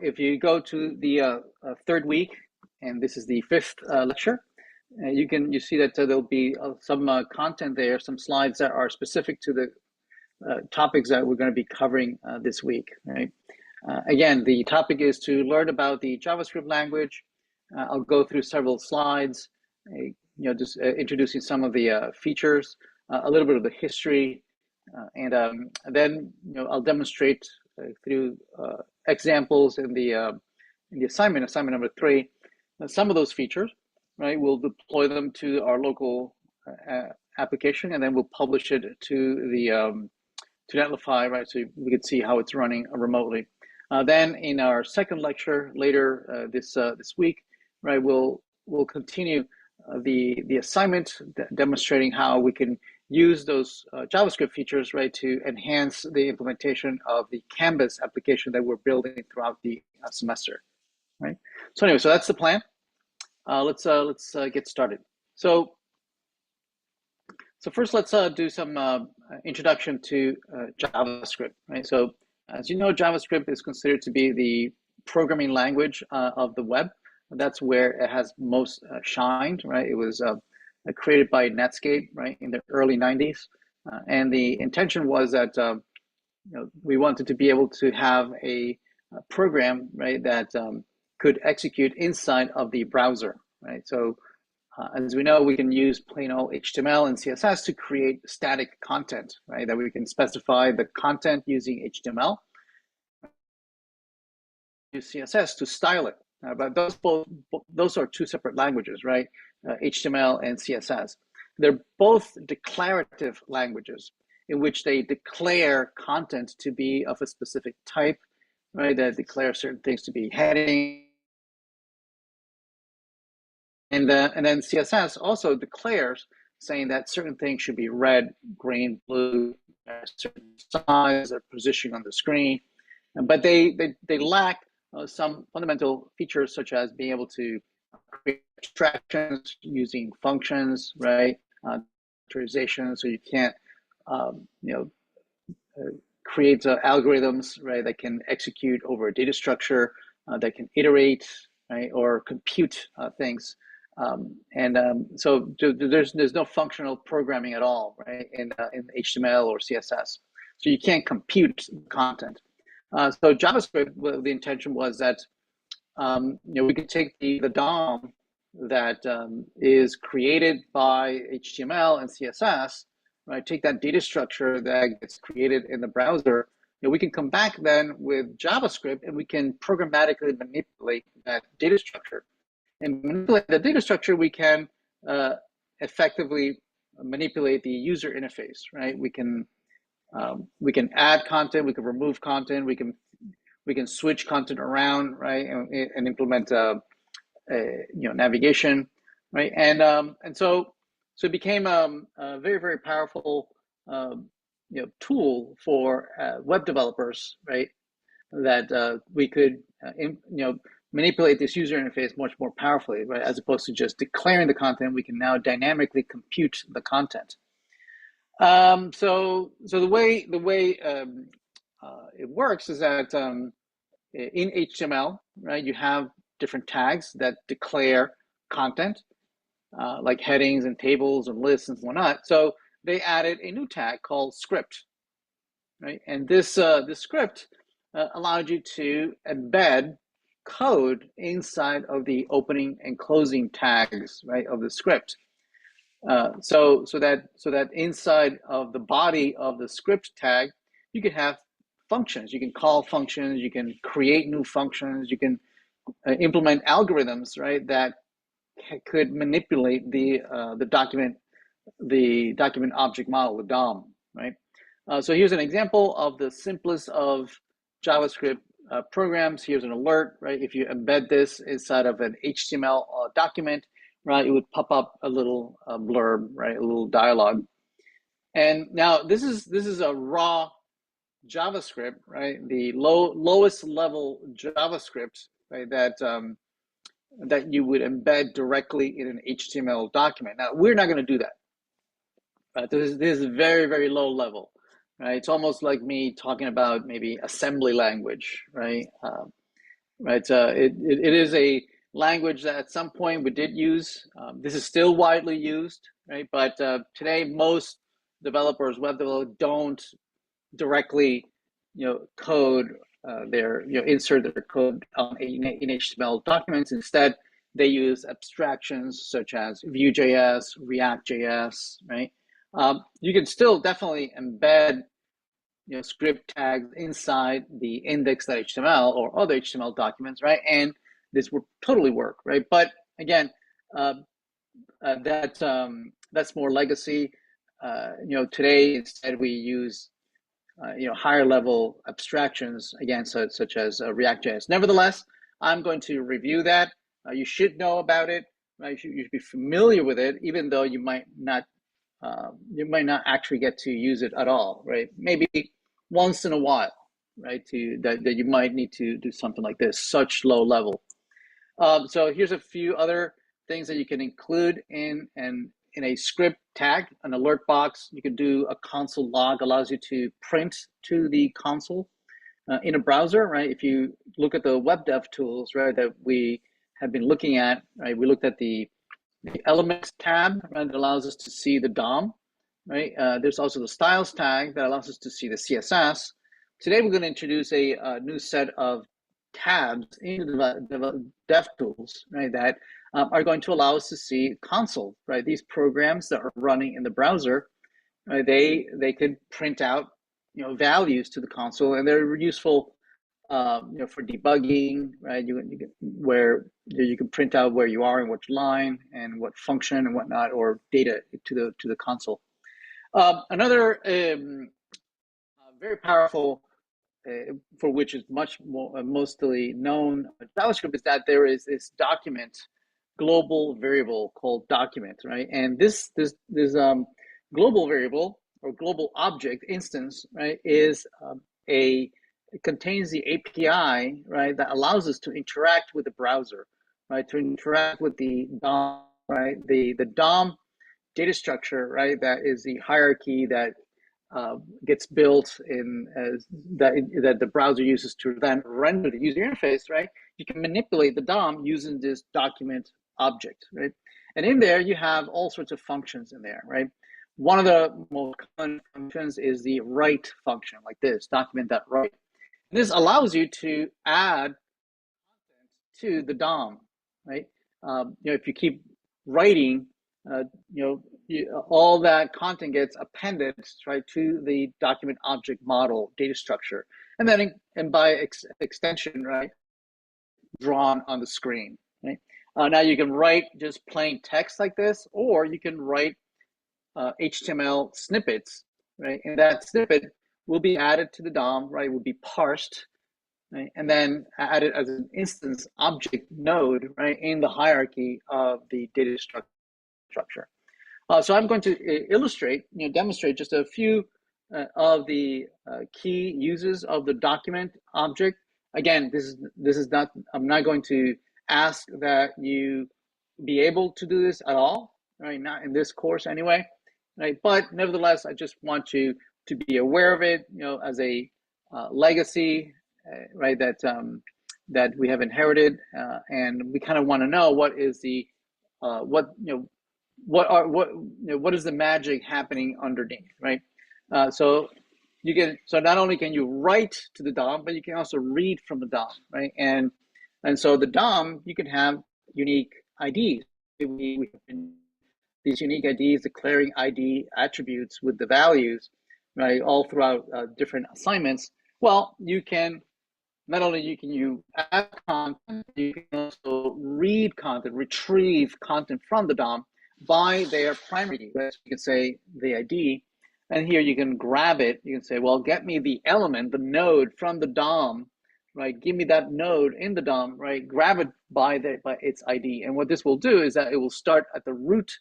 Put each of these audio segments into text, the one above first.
if you go to the third week, and this is the fifth lecture, you see that there'll be some content there, some slides that are specific to the topics that we're going to be covering this week, right? Again, the topic is to learn about the JavaScript language. I'll go through several slides, just introducing some of the features, a little bit of the history, and then I'll demonstrate through examples in the assignment number 3, some of those features, right? We'll deploy them to our local application, and then we'll publish it to the to Netlify, right? So we can see how it's running remotely. Then in our second lecture later this week, right, we'll continue the assignment demonstrating how we can use those JavaScript features, right, to enhance the implementation of the Canvas application that we're building throughout the semester, right? So anyway, so that's the plan. Let's get started. So first, let's do some introduction to JavaScript, right? So as you know, JavaScript is considered to be the programming language of the web. That's where it has most shined, right? It was created by Netscape, right, in the early 90s. And the intention was that we wanted to be able to have a program, right, that could execute inside of the browser, right? So as we know, we can use plain old HTML and CSS to create static content, right? That we can specify the content using HTML, use CSS to style it. But those are two separate languages, right? HTML and CSS. They're both declarative languages in which they declare content to be of a specific type, right? That declare certain things to be heading. And then CSS also declares saying that certain things should be red, green, blue, certain size or position on the screen. But they lack some fundamental features such as being able to create abstractions using functions, right? Factorization, so you can't, create algorithms, right, that can execute over a data structure, that can iterate, right, or compute things. So there's no functional programming at all, right, in HTML or CSS. So you can't compute content. So JavaScript, well, the intention was that we could take the DOM that is created by HTML and CSS, right? Take that data structure that gets created in the browser. We can come back then with JavaScript, and we can programmatically manipulate that data structure. And manipulate the data structure, we can effectively manipulate the user interface, right? We can add content, we can remove content, we can switch content around, right, and implement navigation, right? And so it became a very, very powerful tool for web developers, right? That we could manipulate this user interface much more powerfully, right? As opposed to just declaring the content, we can now dynamically compute the content. So the way it works is that in HTML, right, you have different tags that declare content, like headings and tables and lists and whatnot. So they added a new tag called script, right? And this script allowed you to embed code inside of the opening and closing tags, right, of the script. So that inside of the body of the script tag, you can have functions. You can call functions. You can create new functions. You can implement algorithms, right, that could manipulate the document object model, the DOM, right? So here's an example of the simplest of JavaScript programs. Here's an alert, right? If you embed this inside of an HTML document, right, it would pop up a little blurb, right, a little dialogue. And now this is a raw JavaScript, right, the lowest level JavaScript, right, that you would embed directly in an HTML document. Now we're not going to do that. Right? This is very, very low level, right? It's almost like me talking about maybe assembly language, right? right? It is a language that at some point we did use. This is still widely used, right? But today, most developers, web developers, don't directly, code their, insert their code in HTML documents. Instead, they use abstractions such as Vue.js, React.js, right? You can still definitely embed, script tags inside the index.html or other HTML documents, right? And this would totally work, right? But again, uh, that's more legacy. Today instead we use higher level abstractions, again, such as React.js. Nevertheless, I'm going to review that. You should know about it. Right? You should be familiar with it, even though you might not actually get to use it at all. Right? Maybe once in a while, right? That you might need to do something like this, such low level. So here's a few other things that you can include in a script tag, an alert box. You can do a console log, allows you to print to the console in a browser, right? If you look at the web dev tools, right, that we have been looking at, right, we looked at the elements tab, right, that allows us to see the DOM, right? There's also the styles tag that allows us to see the CSS. Today, we're going to introduce a new set of tabs in the DevTools, right, that are going to allow us to see console, right? These programs that are running in the browser, right, they could print out, values to the console, and they're useful, for debugging, right? Where you can print out where you are in which line and what function and whatnot, or data to the console. Another very powerful, for which is much more mostly known JavaScript, is that there is this document global variable called document, right? And this global variable or global object instance, right, is it contains the API, right, that allows us to interact with the browser, right, to interact with the DOM, right, the DOM data structure, right, that is the hierarchy that gets built in that the browser uses to then render the user interface, right? You can manipulate the DOM using this document object, right? And in there, you have all sorts of functions in there, right? One of the most common functions is the write function, like this, document.write. This allows you to add to the DOM, right? If you keep writing, all that content gets appended, right, to the document object model data structure, and then and by extension, right, drawn on the screen, right? Now you can write just plain text like this, or you can write HTML snippets, right? And that snippet will be added to the DOM, right? Will be parsed, right? And then added as an instance object node, right, in the hierarchy of the data structure. So I'm going to illustrate, demonstrate just a few of the key uses of the document object. Again, this is not. I'm not going to ask that you be able to do this at all, right? Not in this course anyway, right? But nevertheless, I just want to be aware of it, as a legacy, right? That we have inherited, and we kind of want to know what is the what is the magic happening underneath, right? So not only can you write to the DOM, but you can also read from the DOM, right? And so the DOM, you can have unique IDs. We have been these unique IDs declaring ID attributes with the values, right, all throughout different assignments. Well, you can not only can you add content, you can also read content, retrieve content from the DOM by their primary key. Right? So you can say the ID, and here you can grab it. You can say, well, get me the element, the node from the DOM, right? Give me that node in the DOM, right? Grab it by its ID. And what this will do is that it will start at the root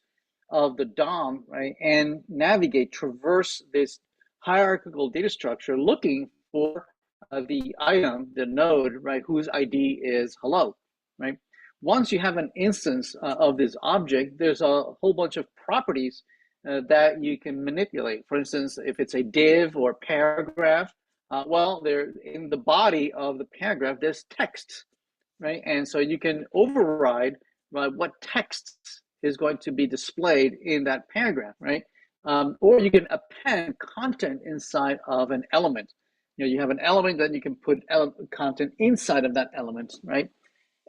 of the DOM, right, and traverse this hierarchical data structure looking for the item, the node, right, whose ID is hello, right? Once you have an instance of this object, there's a whole bunch of properties that you can manipulate. For instance, if it's a div or paragraph, well, there in the body of the paragraph, there's text, right? And so you can override what text is going to be displayed in that paragraph, right? Or you can append content inside of an element. You have an element that you can put content inside of that element, right?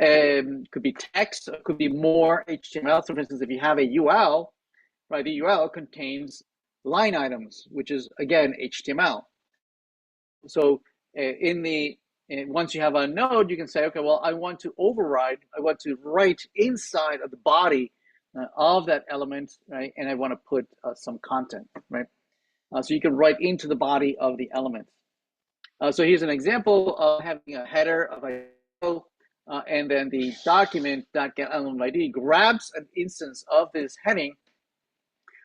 Could be text, it could be more HTML. So for instance, if you have a UL, right, the UL contains line items, which is again HTML. So once you have a node, you can say, okay, well, I want to write inside of the body of that element, right? And I want to put some content, right? So you can write into the body of the element. So here's an example of having a header of a and then the document.getElementID grabs an instance of this heading,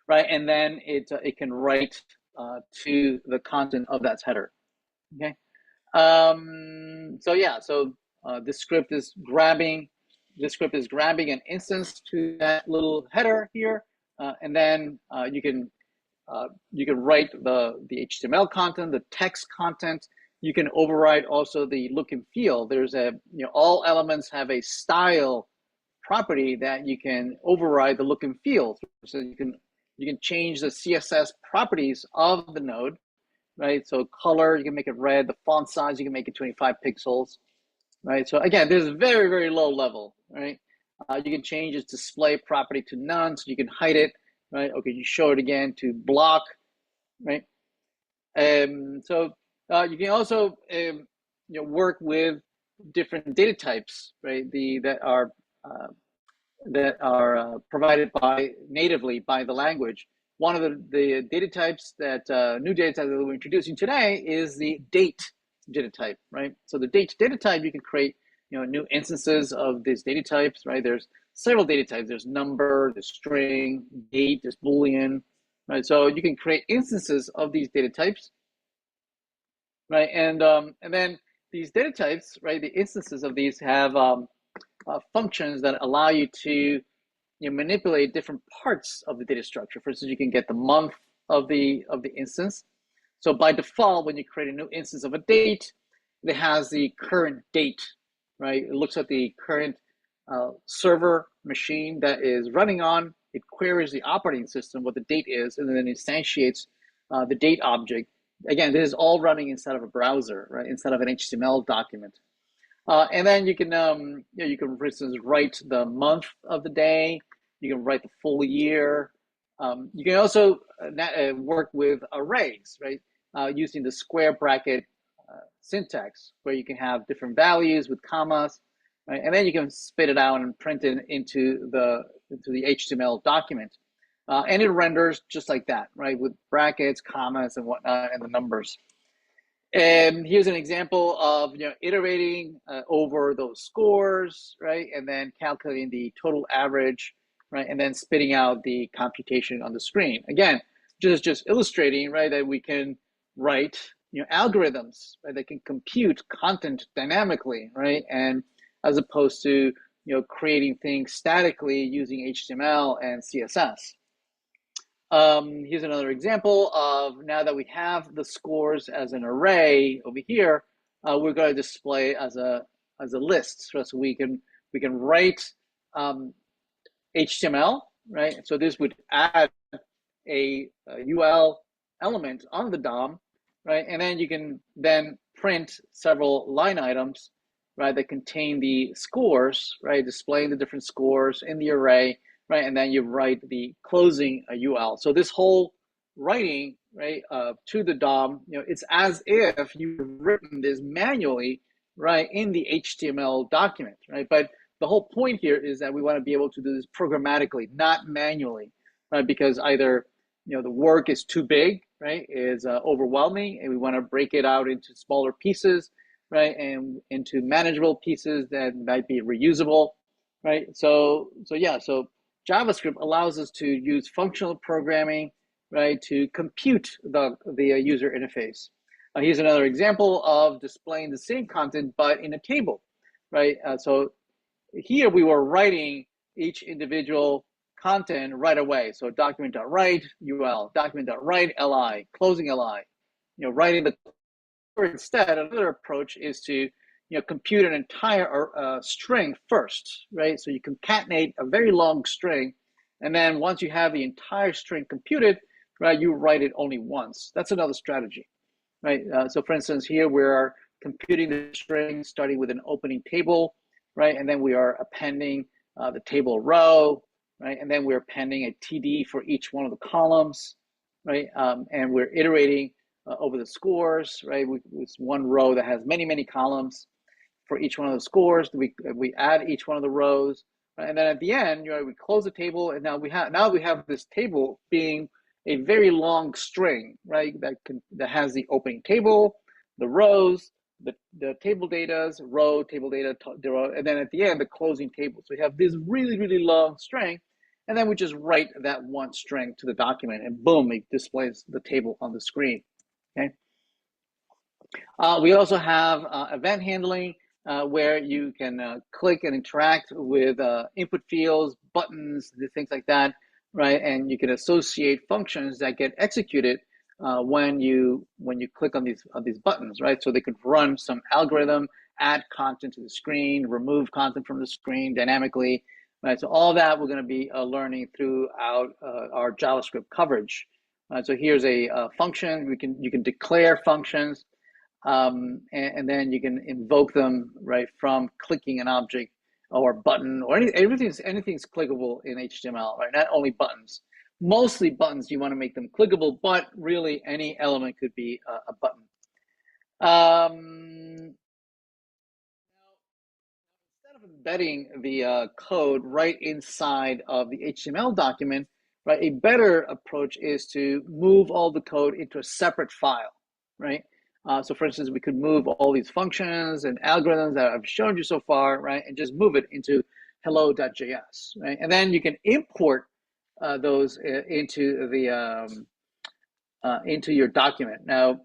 right? And then it can write to the content of that header. Okay. So yeah, this script is grabbing an instance to that little header here, and then you can write the HTML content, the text content. You can override also the look and feel. There's all elements have a style property that you can override the look and feel. So you can change the CSS properties of the node, right? So color, you can make it red. The font size, you can make it 25 pixels, right? So again, this is very, very low level, right? You can change its display property to none, so you can hide it, right? Okay, you show it again to block, right? So you can also work with different data types, right? That are provided natively by the language. One of the data types new data type that we're introducing today is the date data type, right? So the date data type, you can create new instances of these data types, right? There's several data types. There's number, there's string, date, there's Boolean, right? So you can create instances of these data types, right? And then these data types, right? The instances of these have functions that allow you to manipulate different parts of the data structure. For instance, you can get the month of the instance. So by default, when you create a new instance of a date, it has the current date, right? It looks at the current server machine that is running on. It queries the operating system, what the date is, and then instantiates the date object. Again, this is all running inside of a browser, right? Instead of an HTML document. And then you can, for instance, write the month of the day. You can write the full year. You can also work with arrays, right? Using the square bracket syntax, where you can have different values with commas, right? And then you can spit it out and print it into the HTML document. And it renders just like that, right? With brackets, commas, and whatnot, and the numbers. And here's an example of iterating over those scores, right? And then calculating the total average, right? And then spitting out the computation on the screen. Again, just illustrating, right, that we can write algorithms, right, that can compute content dynamically, right? And as opposed to creating things statically using HTML and CSS. Here's another example of, now that we have the scores as an array over here, we're going to display as a list. So we can write HTML, right? So this would add a UL element on the DOM, right? And then you can then print several line items, right, that contain the scores, right, displaying the different scores in the array, right? And then you write the closing UL. So this whole writing, right, to the DOM, it's as if you've written this manually, right, in the HTML document, right? But the whole point here is that we want to be able to do this programmatically, not manually, right? Because either the work is too big, right, is overwhelming, and we want to break it out into smaller pieces, right, and into manageable pieces that might be reusable, right? So JavaScript allows us to use functional programming, right, to compute the user interface. Here's another example of displaying the same content, but in a table, right? So here we were writing each individual content right away. So document.write UL, document.write li, closing li, writing the. Or instead, another approach is to compute an entire string first, right? So you concatenate a very long string, and then once you have the entire string computed, right, you write it only once. That's another strategy, right? So for instance, here we're computing the string starting with an opening table, right? And then we are appending the table row, right? And then we're appending a TD for each one of the columns, right? And we're iterating over the scores, right? With one row that has many, many columns for each one of the scores. We add each one of the rows, right? And then at the end, we close the table, and now we have this table being a very long string, right? That has the opening table, the rows, the table data, row, table data, and then at the end the closing table. So we have this really, really long string, and then we just write that one string to the document, and boom, it displays the table on the screen. Okay. We also have event handling, where you can click and interact with input fields, buttons, things like that, right? And you can associate functions that get executed when you click on these buttons, right? So they could run some algorithm, add content to the screen, remove content from the screen dynamically, right? So all that we're going to be learning throughout our JavaScript coverage. So here's a function. You can declare functions. And then you can invoke them right from clicking an object or button or anything's clickable in HTML, right? Not only buttons. Mostly buttons, you want to make them clickable, but really any element could be a button. Instead of embedding the code right inside of the HTML document, right, a better approach is to move all the code into a separate file, right? So for instance, we could move all these functions and algorithms that I've shown you so far, right, and just move it into hello.js, right? And then you can import those into your document. Now,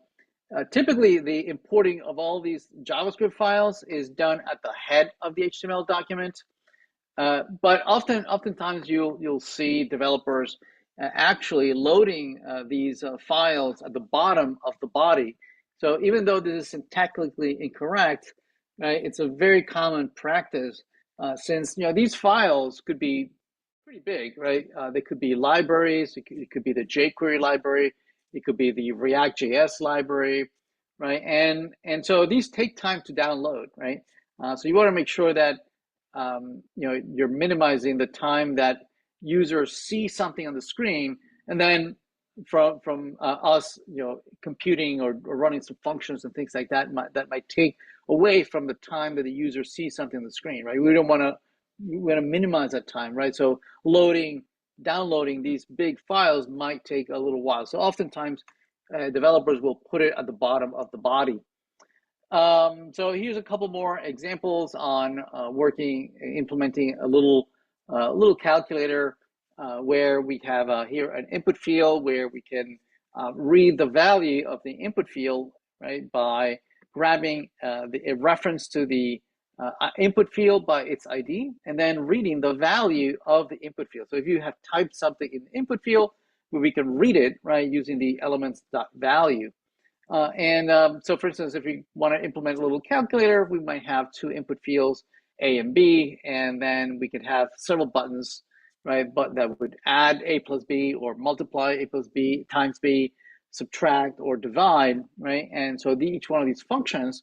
typically the importing of all these JavaScript files is done at the head of the HTML document. But oftentimes you'll see developers actually loading these files at the bottom of the body. So even though this is syntactically incorrect, right, it's a very common practice since these files could be pretty big, right? They could be libraries. It could be the jQuery library. It could be the React.js library, right? And so these take time to download, right? So you want to make sure that you're minimizing the time that users see something on the screen, and then from us, computing or running some functions and things like that might take away from the time that the user sees something on the screen, right? We want to minimize that time, right? So downloading these big files might take a little while. So oftentimes, developers will put it at the bottom of the body. So here's a couple more examples on implementing a little calculator where we have here an input field where we can read the value of the input field, right, by grabbing a reference to the input field by its ID and then reading the value of the input field. So if you have typed something in the input field, we can read it, right, using the elements.value. So for instance, if we want to implement a little calculator, we might have two input fields, A and B, and then we could have several buttons, right? But that would add A plus B or multiply A plus B times B, subtract or divide, right? And so each one of these functions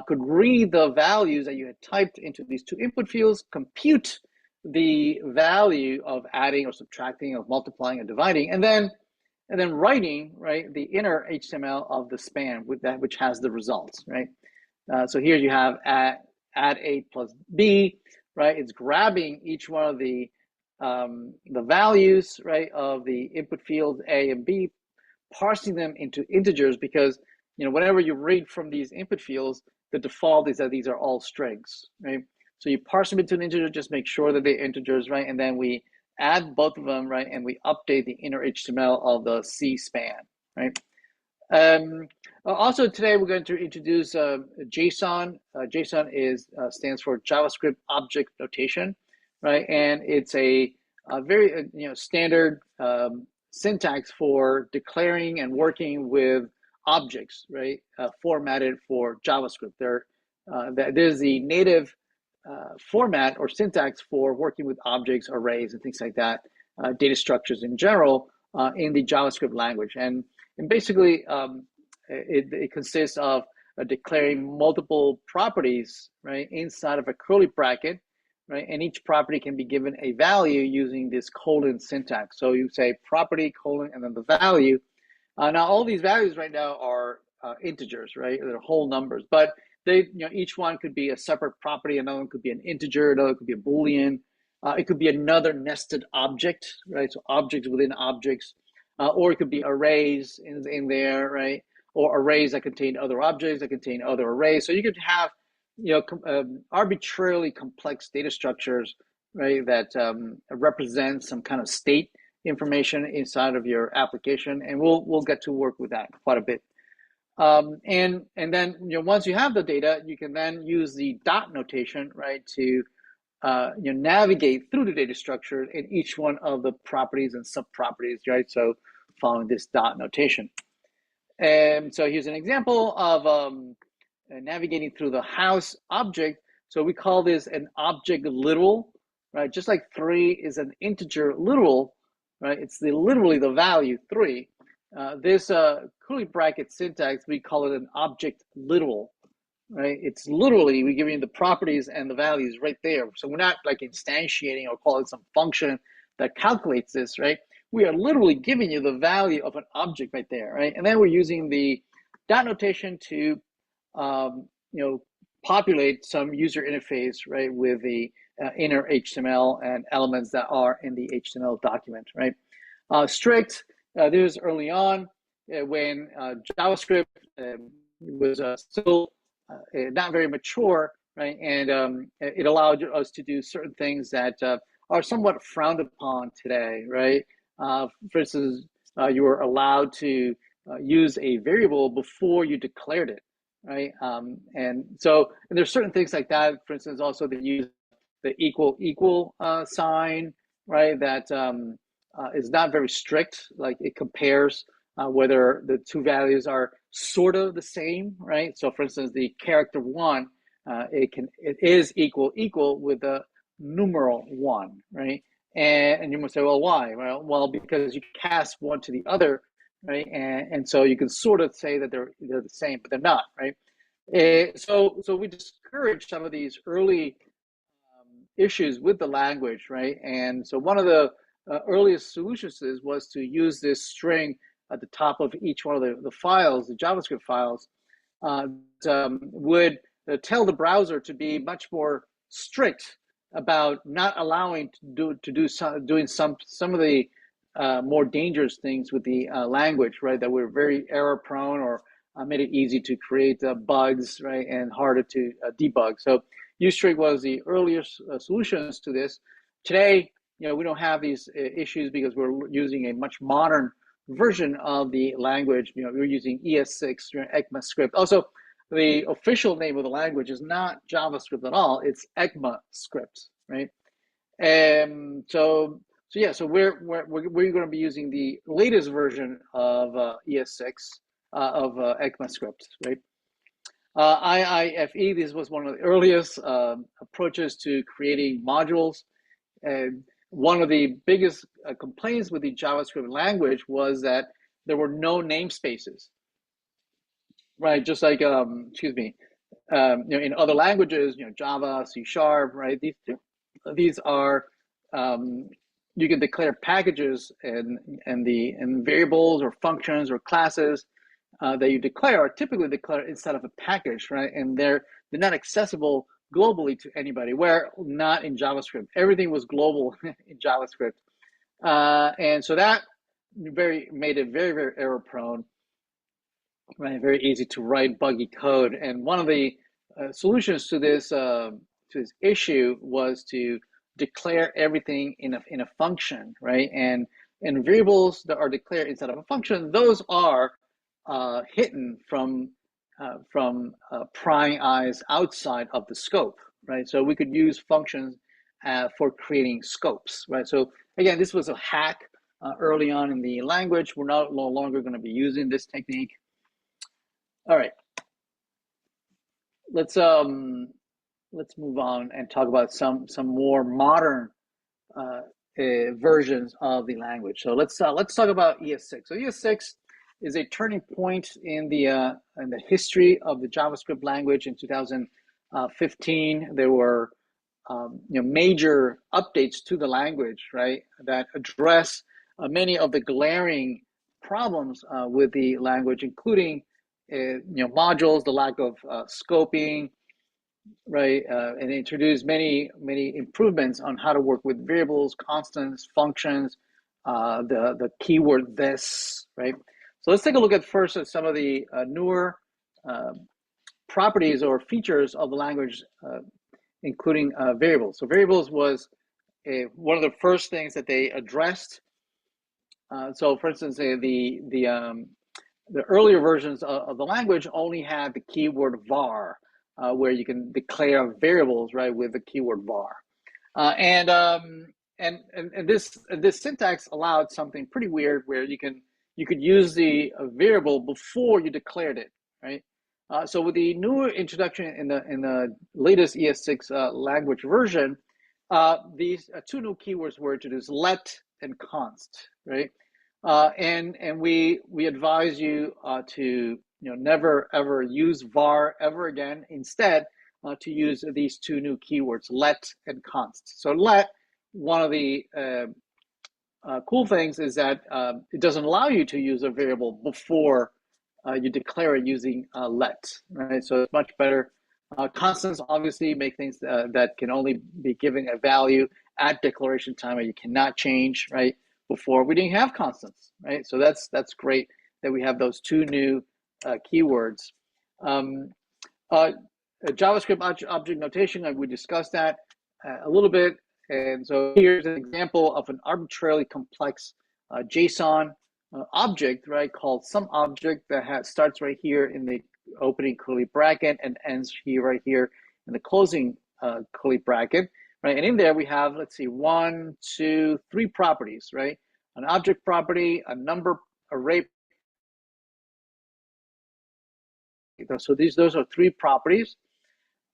could read the values that you had typed into these two input fields, compute the value of adding or subtracting, of multiplying or dividing, and then writing, right, the inner HTML of the span with that, which has the results, right? So here you have add A plus B, right? It's grabbing each one of the values, right, of the input fields A and B, parsing them into integers because whenever you read from these input fields, the default is that these are all strings, right? So you parse them into an integer, just make sure that they're integers, right? And then we add both of them, right? And we update the inner HTML of the C span, right? Also today we're going to introduce JSON. JSON stands for JavaScript Object Notation, right? And it's a very standard syntax for declaring and working with objects, right? Formatted for JavaScript. They're that there's the native format or syntax for working with objects, arrays, and things like that, data structures in general in the JavaScript language. And basically, it consists of declaring multiple properties, right, inside of a curly bracket, right, and each property can be given a value using this colon syntax. So you say property colon and then the value. Now all these values right now are integers, right? They're whole numbers, but each one could be a separate property. Another one could be an integer. Another could be a Boolean. It could be another nested object, right? So objects within objects, or it could be arrays in there, right? Or arrays that contain other objects that contain other arrays. So you could have, arbitrarily complex data structures, right? That represent some kind of state information inside of your application, and we'll get to work with that quite a bit. And then once you have the data, you can then use the dot notation, right, to navigate through the data structure in each one of the properties and sub-properties, right? So following this dot notation. And so here's an example of navigating through the house object. So we call this an object literal, right? Just like 3 is an integer literal, right? It's literally the value 3. This curly bracket syntax, we call it an object literal, right? It's literally, we give you the properties and the values right there. So we're not like instantiating or calling some function that calculates this, right? We are literally giving you the value of an object right there, right? And then we're using the dot notation to, populate some user interface, right, with the inner HTML and elements that are in the HTML document, right? Strict, this was early on when JavaScript was still not very mature, right? And it allowed us to do certain things that are somewhat frowned upon today, right? For instance, you were allowed to use a variable before you declared it, right? And there's certain things like that. For instance, also they use the equal sign, right? That is not very strict. Like it compares whether the two values are sort of the same, right? So for instance, the character 1, it is equal with the numeral 1, right? And you must say, well, why? Well, because you cast one to the other, right? And so you can sort of say that they're the same, but they're not, right? So we discourage some of these early issues with the language, right? And so one of the earliest solutions to this was to use this string at the top of each one of the files, the JavaScript files, would tell the browser to be much more strict about not allowing doing some of the more dangerous things with the language, right? That were very error prone or made it easy to create bugs, right, and harder to debug. So Ustreak was the earliest solutions to this. Today, we don't have these issues because we're using a much modern version of the language. We're using ES6, ECMAScript. Also, the official name of the language is not JavaScript at all. It's ECMAScript, right? And so we're going to be using the latest version of ES6 of ECMAScript, right? IIFE, this was one of the earliest approaches to creating modules. And one of the biggest complaints with the JavaScript language was that there were no namespaces, right? Just like, in other languages, Java, C#, right? These are, you can declare packages and variables or functions or classes that you declare are typically declared inside of a package, right? And they're not accessible globally to anybody, where not in JavaScript. Everything was global in JavaScript. And so that made it very, very error prone, right? Very easy to write buggy code. And one of the solutions to this issue was to declare everything in a function, right? And variables that are declared inside of a function, those are hidden from prying eyes outside of the scope, right? So we could use functions for creating scopes, right? So again, this was a hack early on in the language. We're no longer going to be using this technique. All right. let's move on and talk about some more modern uh, versions of the language. So let's talk about ES6. So ES6 is a turning point in the history of the JavaScript language. In 2015, there were major updates to the language, right, that address many of the glaring problems with the language, including modules, the lack of scoping, right, and introduced many improvements on how to work with variables, constants, functions, the keyword this, right. So let's take a look at first at some of the newer uh, properties or features of the language, including variables. So variables was one of the first things that they addressed. So, for instance, the earlier versions of the language only had the keyword var, where you can declare variables, right, with the keyword var. And this syntax allowed something pretty weird where you could use the variable before you declared it, right? So with the newer introduction in the latest ES6 language version, these two new keywords were introduced: let and const, right? And we advise you to never ever use var ever again. Instead, to use these two new keywords, let and const. So let, one of the cool things is that it doesn't allow you to use a variable before you declare it using let, right? So it's much better. Constants obviously make things that can only be given a value at declaration time, and you cannot change, right? Before we didn't have constants, right? So that's great that we have those two new keywords. Um, uh, JavaScript object notation, we discussed that a little bit. And so here's an example of an arbitrarily complex JSON object, right, called some object that starts right here in the opening curly bracket and ends here, right here in the closing curly bracket, right? And in there we have, let's see, 1, 2, 3 properties, right? An object property, a number array. So those are 3 properties.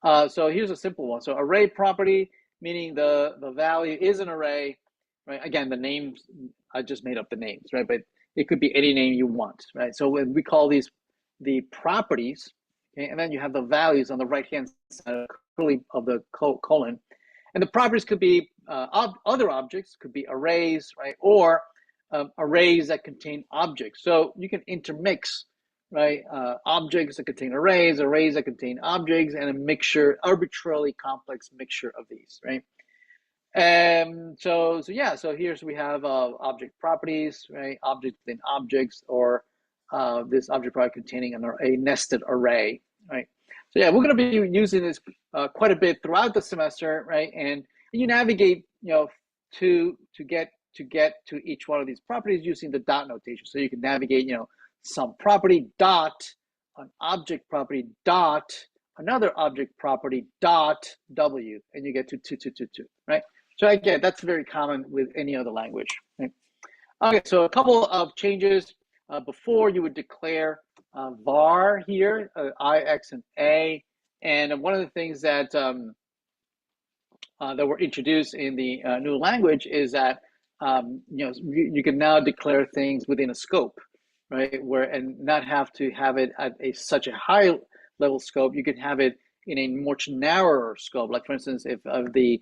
So here's a simple one. So array property, meaning the value is an array, right? Again, the names, I just made up the names, right? But it could be any name you want, right? So when we call these the properties, okay, and then you have the values on the right-hand side of the colon. And the properties could be other objects, could be arrays, right? Or arrays that contain objects. So you can intermix, right? Objects that contain arrays, arrays that contain objects, and a mixture, arbitrarily complex mixture of these, right? So yeah, so here's we have object properties, right? Objects within objects, or this object property containing a nested array, right? So yeah, we're going to be using this quite a bit throughout the semester, right? And you navigate, to get to each one of these properties using the dot notation. So you can navigate, some property dot an object property dot another object property dot w, and you get to 2, right? So again, that's very common with any other language, right? Okay, so a couple of changes. Before you would declare var here, I, X, and A. And one of the things that that were introduced in the new language is that you can now declare things within a scope, right? And not have to have it at such a high level scope. You can have it in a much narrower scope. Like, for instance, if the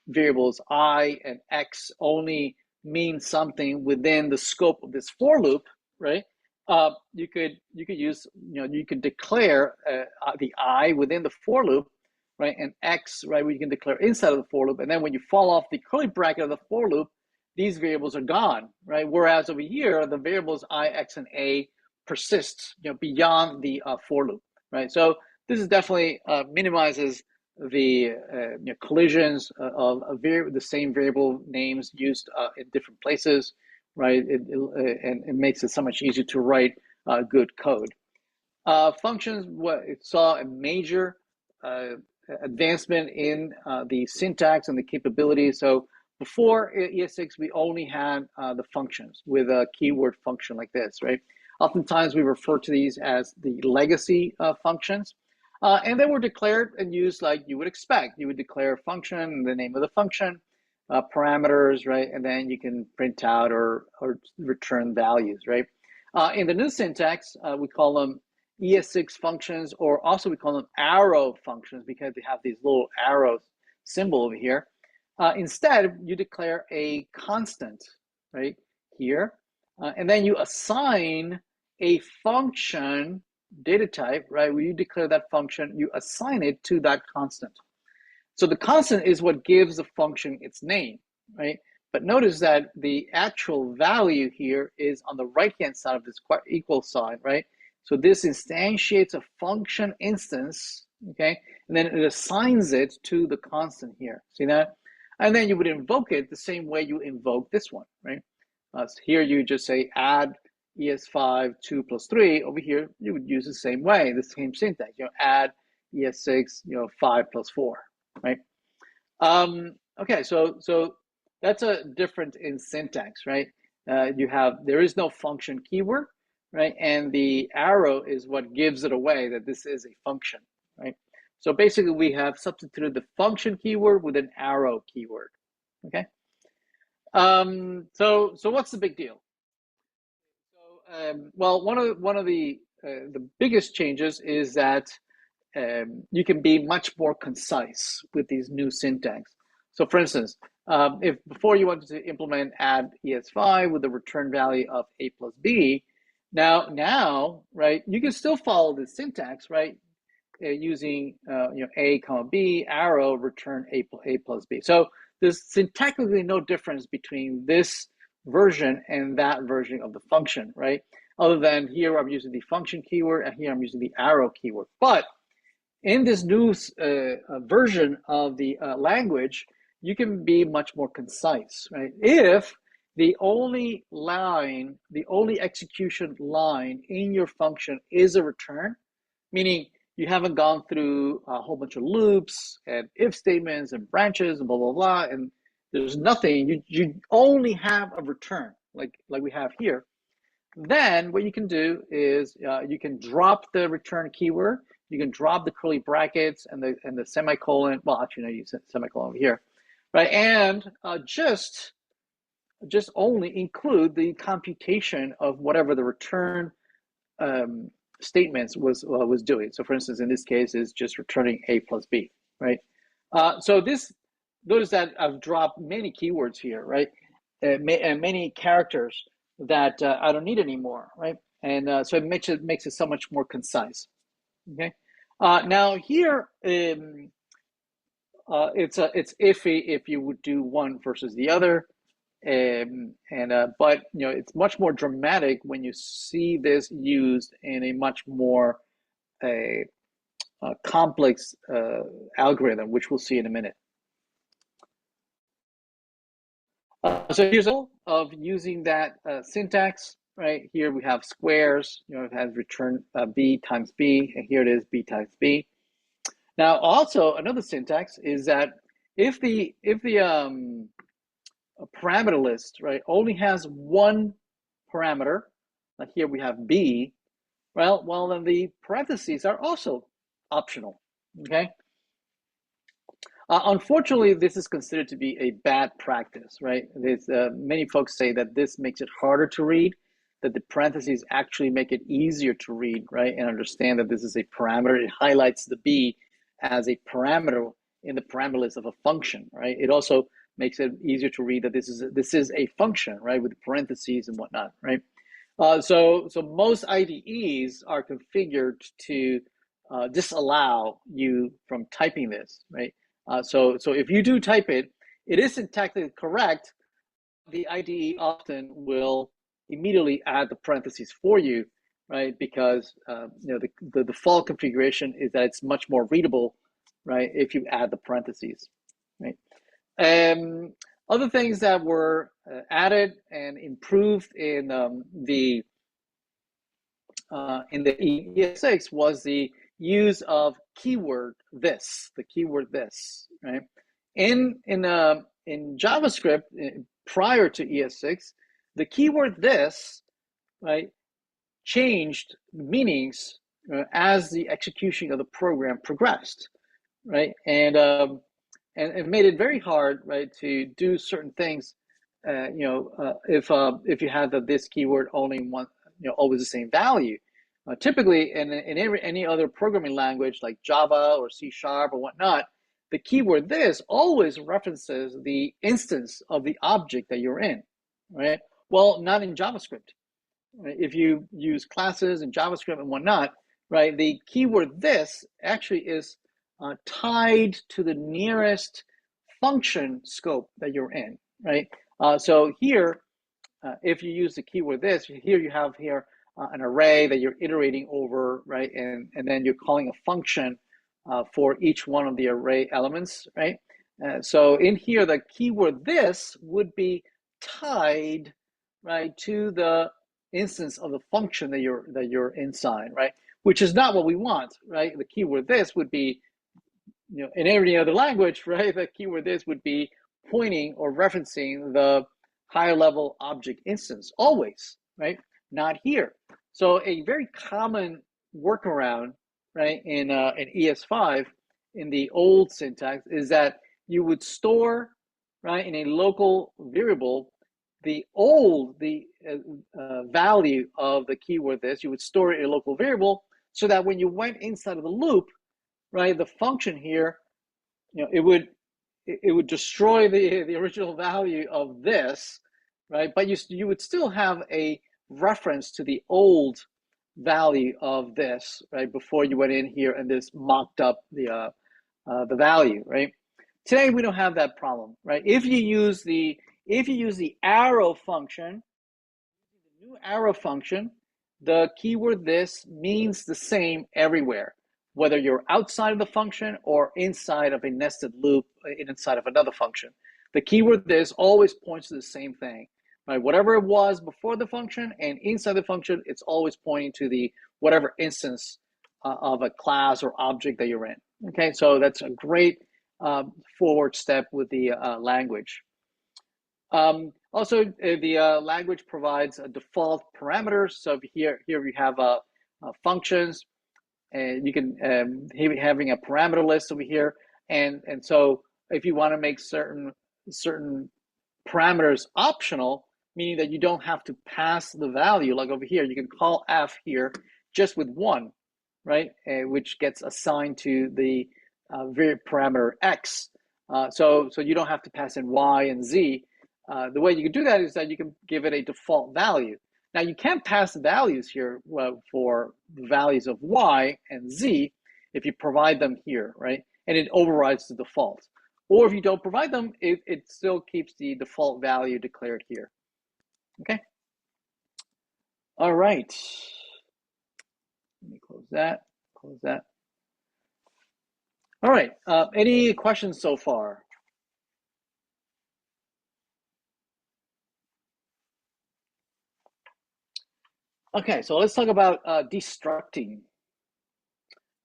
variables I and X only mean something within the scope of this for loop, right? You could use, you could declare the I within the for loop, right? And X, right, we can declare inside of the for loop. And then when you fall off the curly bracket of the for loop, these variables are gone, right? Whereas over here, the variables I, X, and A persist, beyond the for loop, right? So this is definitely minimizes the collisions of the same variable names used in different places, right? And it makes it so much easier to write good code. Functions, it saw a major advancement in the syntax and the capabilities. So before ES6, we only had the functions with a keyword function like this, right? Oftentimes we refer to these as the legacy functions. And they were declared and used like you would expect. You would declare a function, the name of the function, parameters, right? And then you can print out or return values, right? In the new syntax, we call them ES6 functions, or also we call them arrow functions because they have these little arrows symbol over here. Instead, you declare a constant, right, here, and then you assign a function data type, right, where you declare that function, you assign it to that constant. So the constant is what gives the function its name, right? But notice that the actual value here is on the right-hand side of this equal sign, right? So this instantiates a function instance, okay? And then it assigns it to the constant here. See that? And then you would invoke it the same way you invoke this one, right? So here you just say add ES5 2 plus 3. Over here, you would use the same way, the same syntax. Add ES6, 5 plus 4, right? Okay, so that's a difference in syntax, right? There is no function keyword, right? And the arrow is what gives it away that this is a function, right? So basically we have substituted the function keyword with an arrow keyword, okay? So what's the big deal? So, well, one of the biggest changes is that you can be much more concise with these new syntax. So for instance, if before you wanted to implement add ES5 with the return value of a plus b, now, right, you can still follow the syntax, right, using a comma b, arrow, return a plus b. So there's syntactically no difference between this version and that version of the function, right? Other than here I'm using the function keyword and here I'm using the arrow keyword. But in this new version of the language, you can be much more concise, right? If the only execution line in your function is a return, meaning you haven't gone through a whole bunch of loops and if statements and branches and blah, blah, blah, and there's nothing, you only have a return like we have here, then what you can do is you can drop the return keyword, you can drop the curly brackets and the semicolon. Well, actually, no, you said semicolon over here, right? And just only include the computation of whatever the return statements was doing. So, for instance, in this case, is just returning a plus b, right? So notice that I've dropped many keywords here, right? And many characters that I don't need anymore, right? And so it makes it so much more concise. Okay. Now here, it's iffy if you would do one versus the other, but it's much more dramatic when you see this used in a much more complex algorithm, which we'll see in a minute. So here's all of using that syntax. Right here we have squares. It has return b times b, and here it is b times b. Now also another syntax is that if the parameter list, right, only has one parameter, like here we have b, well then the parentheses are also optional. Okay. Unfortunately, this is considered to be a bad practice, right? Many folks say that this makes it harder to read, that the parentheses actually make it easier to read, right? And understand that this is a parameter. It highlights the b as a parameter in the parameter list of a function, right? It also makes it easier to read that this is a function, right, with parentheses and whatnot, right? So most IDEs are configured to disallow you from typing this, right? So if you do type it, it is syntactically correct. The IDE often will immediately add the parentheses for you, right? Because the default configuration is that it's much more readable, right, if you add the parentheses, right? Other things that were added and improved in the ES6 was the use of keyword this, right? In JavaScript prior to ES6, the keyword this, right, changed meanings as the execution of the program progressed, right? And it made it very hard, right, to do certain things. If you had this keyword only one, always the same value. Typically, in any other programming language like Java or C# or whatnot, the keyword this always references the instance of the object that you're in, right? Well, not in JavaScript. Right? If you use classes and JavaScript and whatnot, right, the keyword this actually is tied to the nearest function scope that you're in, right? So here, if you use the keyword this, here you have an array that you're iterating over, right? And then you're calling a function for each one of the array elements, right? So in here, the keyword this would be tied, right, to the instance of the function that you're inside, right? Which is not what we want, right? The keyword this would be, in every other language, right? The keyword this would be pointing or referencing the higher level object instance always, right? Not here. So a very common workaround, right, in ES5 in the old syntax is that you would store, right, in a local variable the value of the keyword this. You would store it in a local variable so that when you went inside of the loop, right, the function here, it would destroy the original value of this, right? But you would still have a reference to the old value of this, right? Before you went in here and this mocked up the value, right? Today we don't have that problem, right? If you use the arrow function, the new arrow function, the keyword this means the same everywhere, whether you're outside of the function or inside of a nested loop inside of another function. The keyword this always points to the same thing, right? Whatever it was before the function and inside the function, it's always pointing to the whatever instance of a class or object that you're in. Okay, so that's a great forward step with the language. Also, the language provides a default parameters. So here we have functions, and you can having a parameter list over here, and so if you want to make certain parameters optional, meaning that you don't have to pass the value, like over here, you can call f here just with one, right, which gets assigned to the parameter x. So you don't have to pass in y and z. The way you can do that is that you can give it a default value. Now you can't pass the values here for the values of y and z if you provide them here, right? And it overrides the default. Or if you don't provide them, it still keeps the default value declared here. Okay. All right. Let me close that. Close that. All right. Any questions so far? Okay, so let's talk about destructing.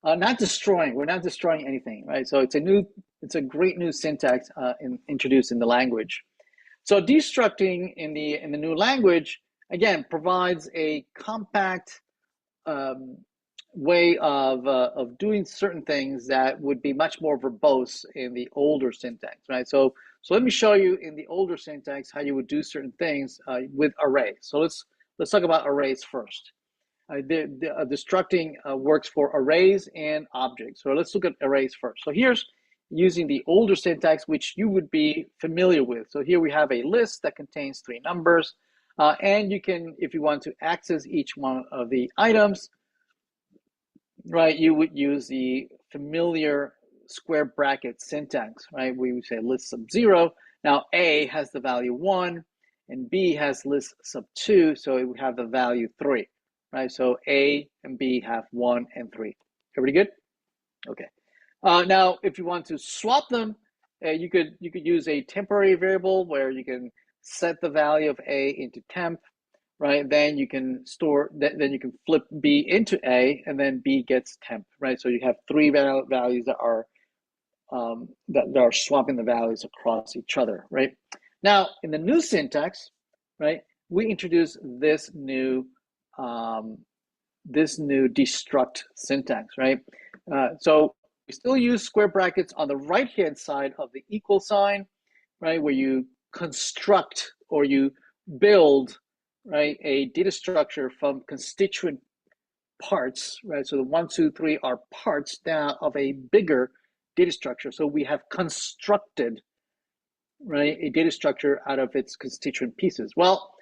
Not destroying. We're not destroying anything, right? So it's a great new syntax introduced in the language. So destructing in the new language again provides a compact way of doing certain things that would be much more verbose in the older syntax, right? So let me show you in the older syntax how you would do certain things with arrays. So let's talk about arrays first. Destructing works for arrays and objects. So let's look at arrays first. So here's using the older syntax, which you would be familiar with. So here we have a list that contains 3 numbers, and you can, if you want to access each one of the items, right, you would use the familiar square bracket syntax, right? We would say list sub 0. Now A has the value 1, and B has list sub 2, so it would have the value 3. Right, so A and B have 1 and 3. Everybody good? Okay. Now, if you want to swap them, you could use a temporary variable where you can set the value of A into temp, right? Then you can then you can flip B into A, and then B gets temp, right? So you have 3 values that are swapping the values across each other, right? Now, in the new syntax, right, we introduce this new this new destruct syntax, right? So we still use square brackets on the right-hand side of the equal sign, right, where you construct or you build, right, a data structure from constituent parts, right? So the 1, 2, 3 are parts now of a bigger data structure. So we have constructed, right, a data structure out of its constituent pieces. Well,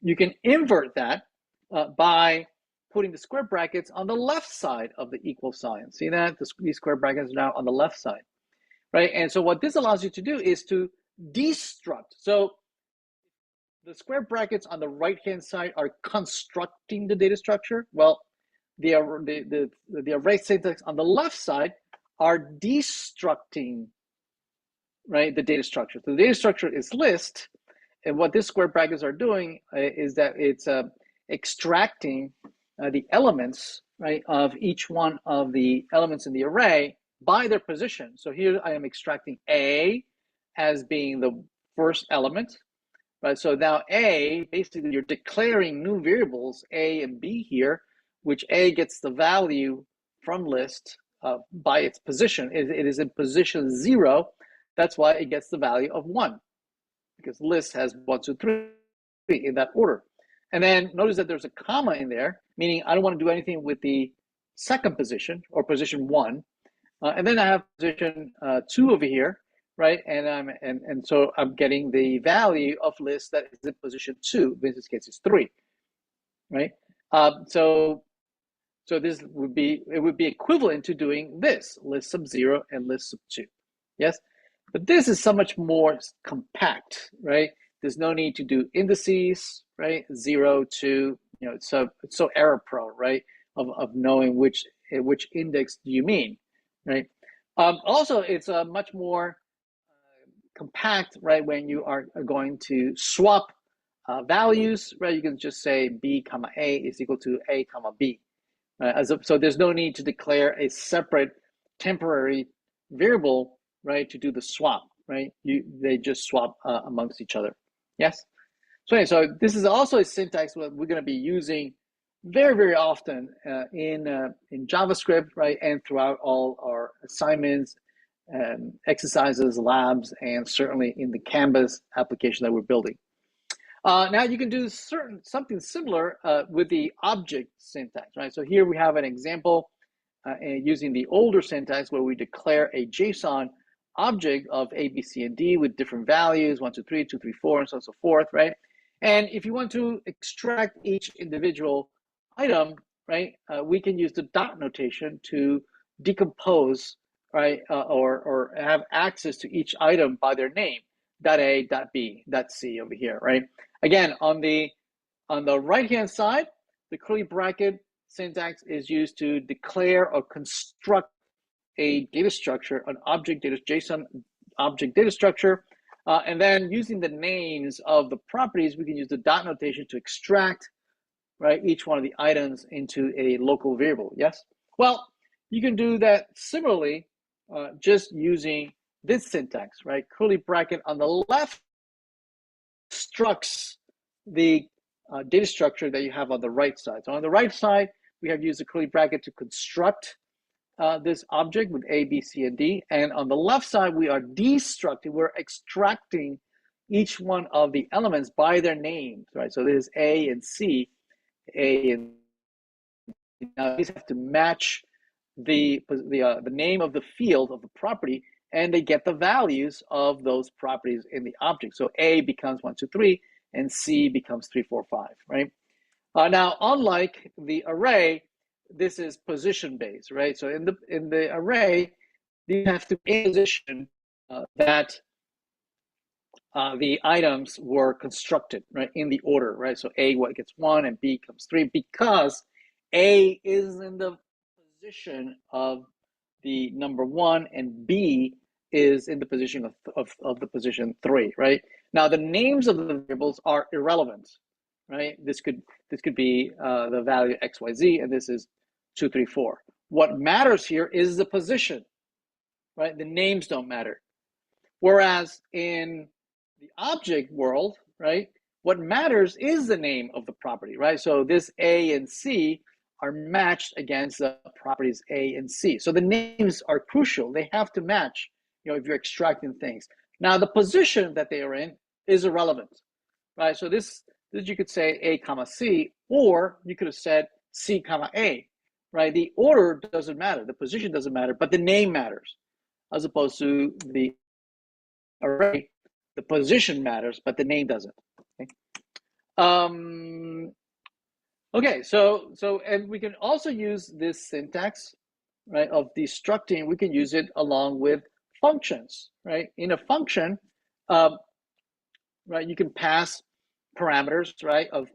you can invert that by putting the square brackets on the left side of the equal sign. See that? These square brackets are now on the left side, right? And so what this allows you to do is to destruct. So the square brackets on the right-hand side are constructing the data structure. Well, the array syntax on the left side are destructing, right, the data structure. So the data structure is list, and what these square brackets are doing is that it's extracting the elements, right, of each one of the elements in the array by their position. So here I am extracting A as being the first element, right? So now A, basically you're declaring new variables, A and B here, which A gets the value from list by its position. It is in position 0. That's why it gets the value of 1, because list has 1, 2, 3 in that order. And then notice that there's a comma in there, meaning I don't want to do anything with the second position or position 1. And then I have position 2 over here, right? And so I'm getting the value of list that is in position 2. In this case, it's 3, right? So this would be equivalent to doing this, list sub 0 and list sub 2. Yes, but this is so much more compact, right? There's no need to do indices, right? 0, 2, it's so error prone, right? Of knowing which index do you mean, right? Also, it's a much more compact, right? When you are going to swap values, right? You can just say B comma A is equal to A comma B. So there's no need to declare a separate temporary variable, right, to do the swap, right? They just swap amongst each other. Yes. So anyway, so this is also a syntax that we're going to be using very, very often in JavaScript, right, and throughout all our assignments, exercises, labs, and certainly in the Canvas application that we're building. Now you can do something similar with the object syntax, right? So here we have an example using the older syntax where we declare a JSON object of A, B, C, and D with different values, 1, 2, 3, 2, 3, 4, and so on and so forth, right? And if you want to extract each individual item, right, we can use the dot notation to decompose, right, or have access to each item by their name, dot A, dot B, dot C over here, right? Again, on the right-hand side, the curly bracket syntax is used to declare or construct a data structure, an object data, JSON object data structure. And then using the names of the properties, we can use the dot notation to extract, right, each one of the items into a local variable. Yes? Well, you can do that similarly just using this syntax, right? Curly bracket on the left structs the data structure that you have on the right side. So on the right side, we have used the curly bracket to construct this object with A, B, C, and D. And on the left side, we are destructing, we're extracting each one of the elements by their names, right? So this is A and C, A and now these have to match the name of the field of the property, and they get the values of those properties in the object. So A becomes 1, 2, 3, and C becomes 3, 4, 5, right? Now, unlike the array, this is position based, right? So in the array, you have to position that the items were constructed, right, in the order, right? So A gets 1 and B comes 3 because A is in the position of the number 1 and B is in the position of the position 3, right? Now the names of the variables are irrelevant, right? This could be the value XYZ, and this is 2, 3, 4. What matters here is the position, right? The names don't matter. Whereas in the object world, right, what matters is the name of the property, right? So this A and C are matched against the properties A and C. So the names are crucial. They have to match, if you're extracting things. Now, the position that they are in is irrelevant, right? So this you could say A comma C, or you could have said C comma A, right? The order doesn't matter, the position doesn't matter, but the name matters, as opposed to the array, the position matters, but the name doesn't. Okay. Okay, so and we can also use this syntax, right, of destructing. We can use it along with functions, right? In a function, right, you can pass parameters, right, of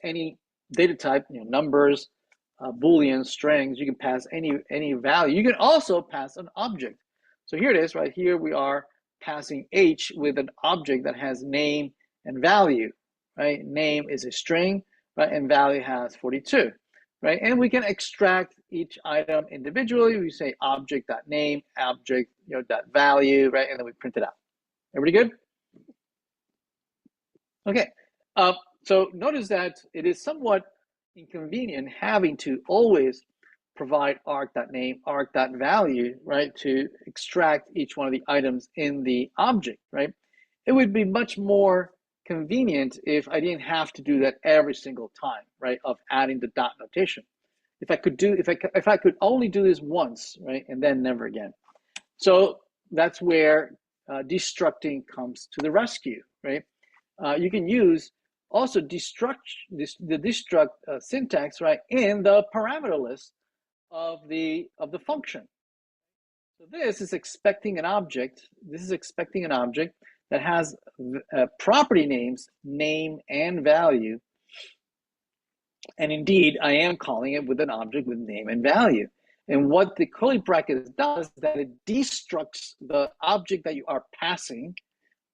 any data type, numbers, Boolean strings. You can pass any value. You can also pass an object. So here it is, right here we are passing H with an object that has name and value, right? Name is a string, right, and value has 42, right? And we can extract each item individually. We say object.name, object, dot value, right, and then we print it out. Everybody good? Okay, so notice that it is somewhat inconvenient having to always provide arg.name, arg.value, right, to extract each one of the items in the object, right? It would be much more convenient if I didn't have to do that every single time, right, of adding the dot notation. If I could only do this once, right, and then never again. So that's where destructing comes to the rescue, right? You can use also the destruct syntax, right, in the parameter list of the function. So this is expecting an object. This is expecting an object that has property names, name and value. And indeed, I am calling it with an object with name and value. And what the curly bracket does is that it destructs the object that you are passing.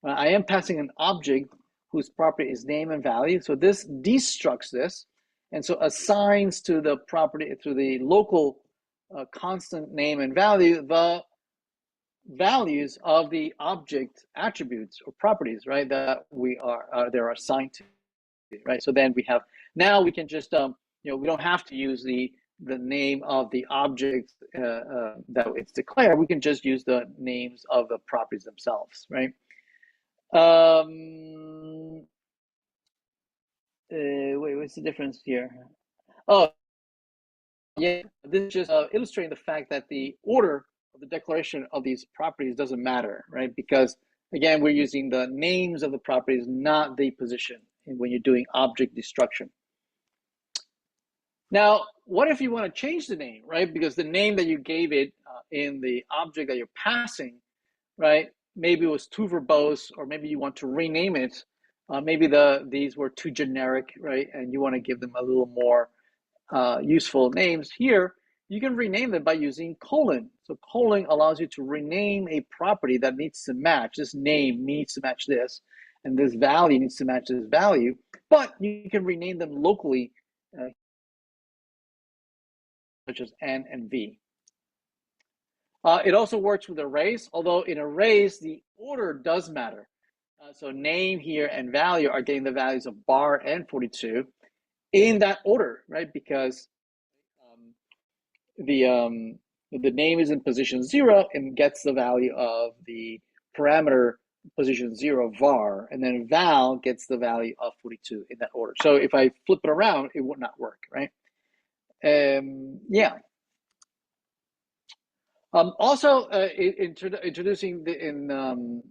I am passing an object whose property is name and value. So this destructs this, and so assigns to the property, to the local constant name and value, the values of the object attributes or properties, right, that they're assigned to, right? So then now we can just, we don't have to use the name of the object that it's declared. We can just use the names of the properties themselves, right? Wait, what's the difference here? Oh, yeah, this is just illustrating the fact that the order of the declaration of these properties doesn't matter, right? Because again, we're using the names of the properties, not the position when you're doing object destruction. Now, what if you want to change the name, right? Because the name that you gave it in the object that you're passing, right, maybe it was too verbose, or maybe you want to rename it. Maybe these were too generic, right? And you want to give them a little more useful names. Here, you can rename them by using colon. So colon allows you to rename a property that needs to match. This name needs to match this, and this value needs to match this value. But you can rename them locally, such as N and V. It also works with arrays, although in arrays, the order does matter. So name here and value are getting the values of bar and 42 in that order, right? Because the name is in position 0 and gets the value of the parameter position 0 var, and then val gets the value of 42 in that order. So if I flip it around, it would not work, right? Yeah. Also, introducing in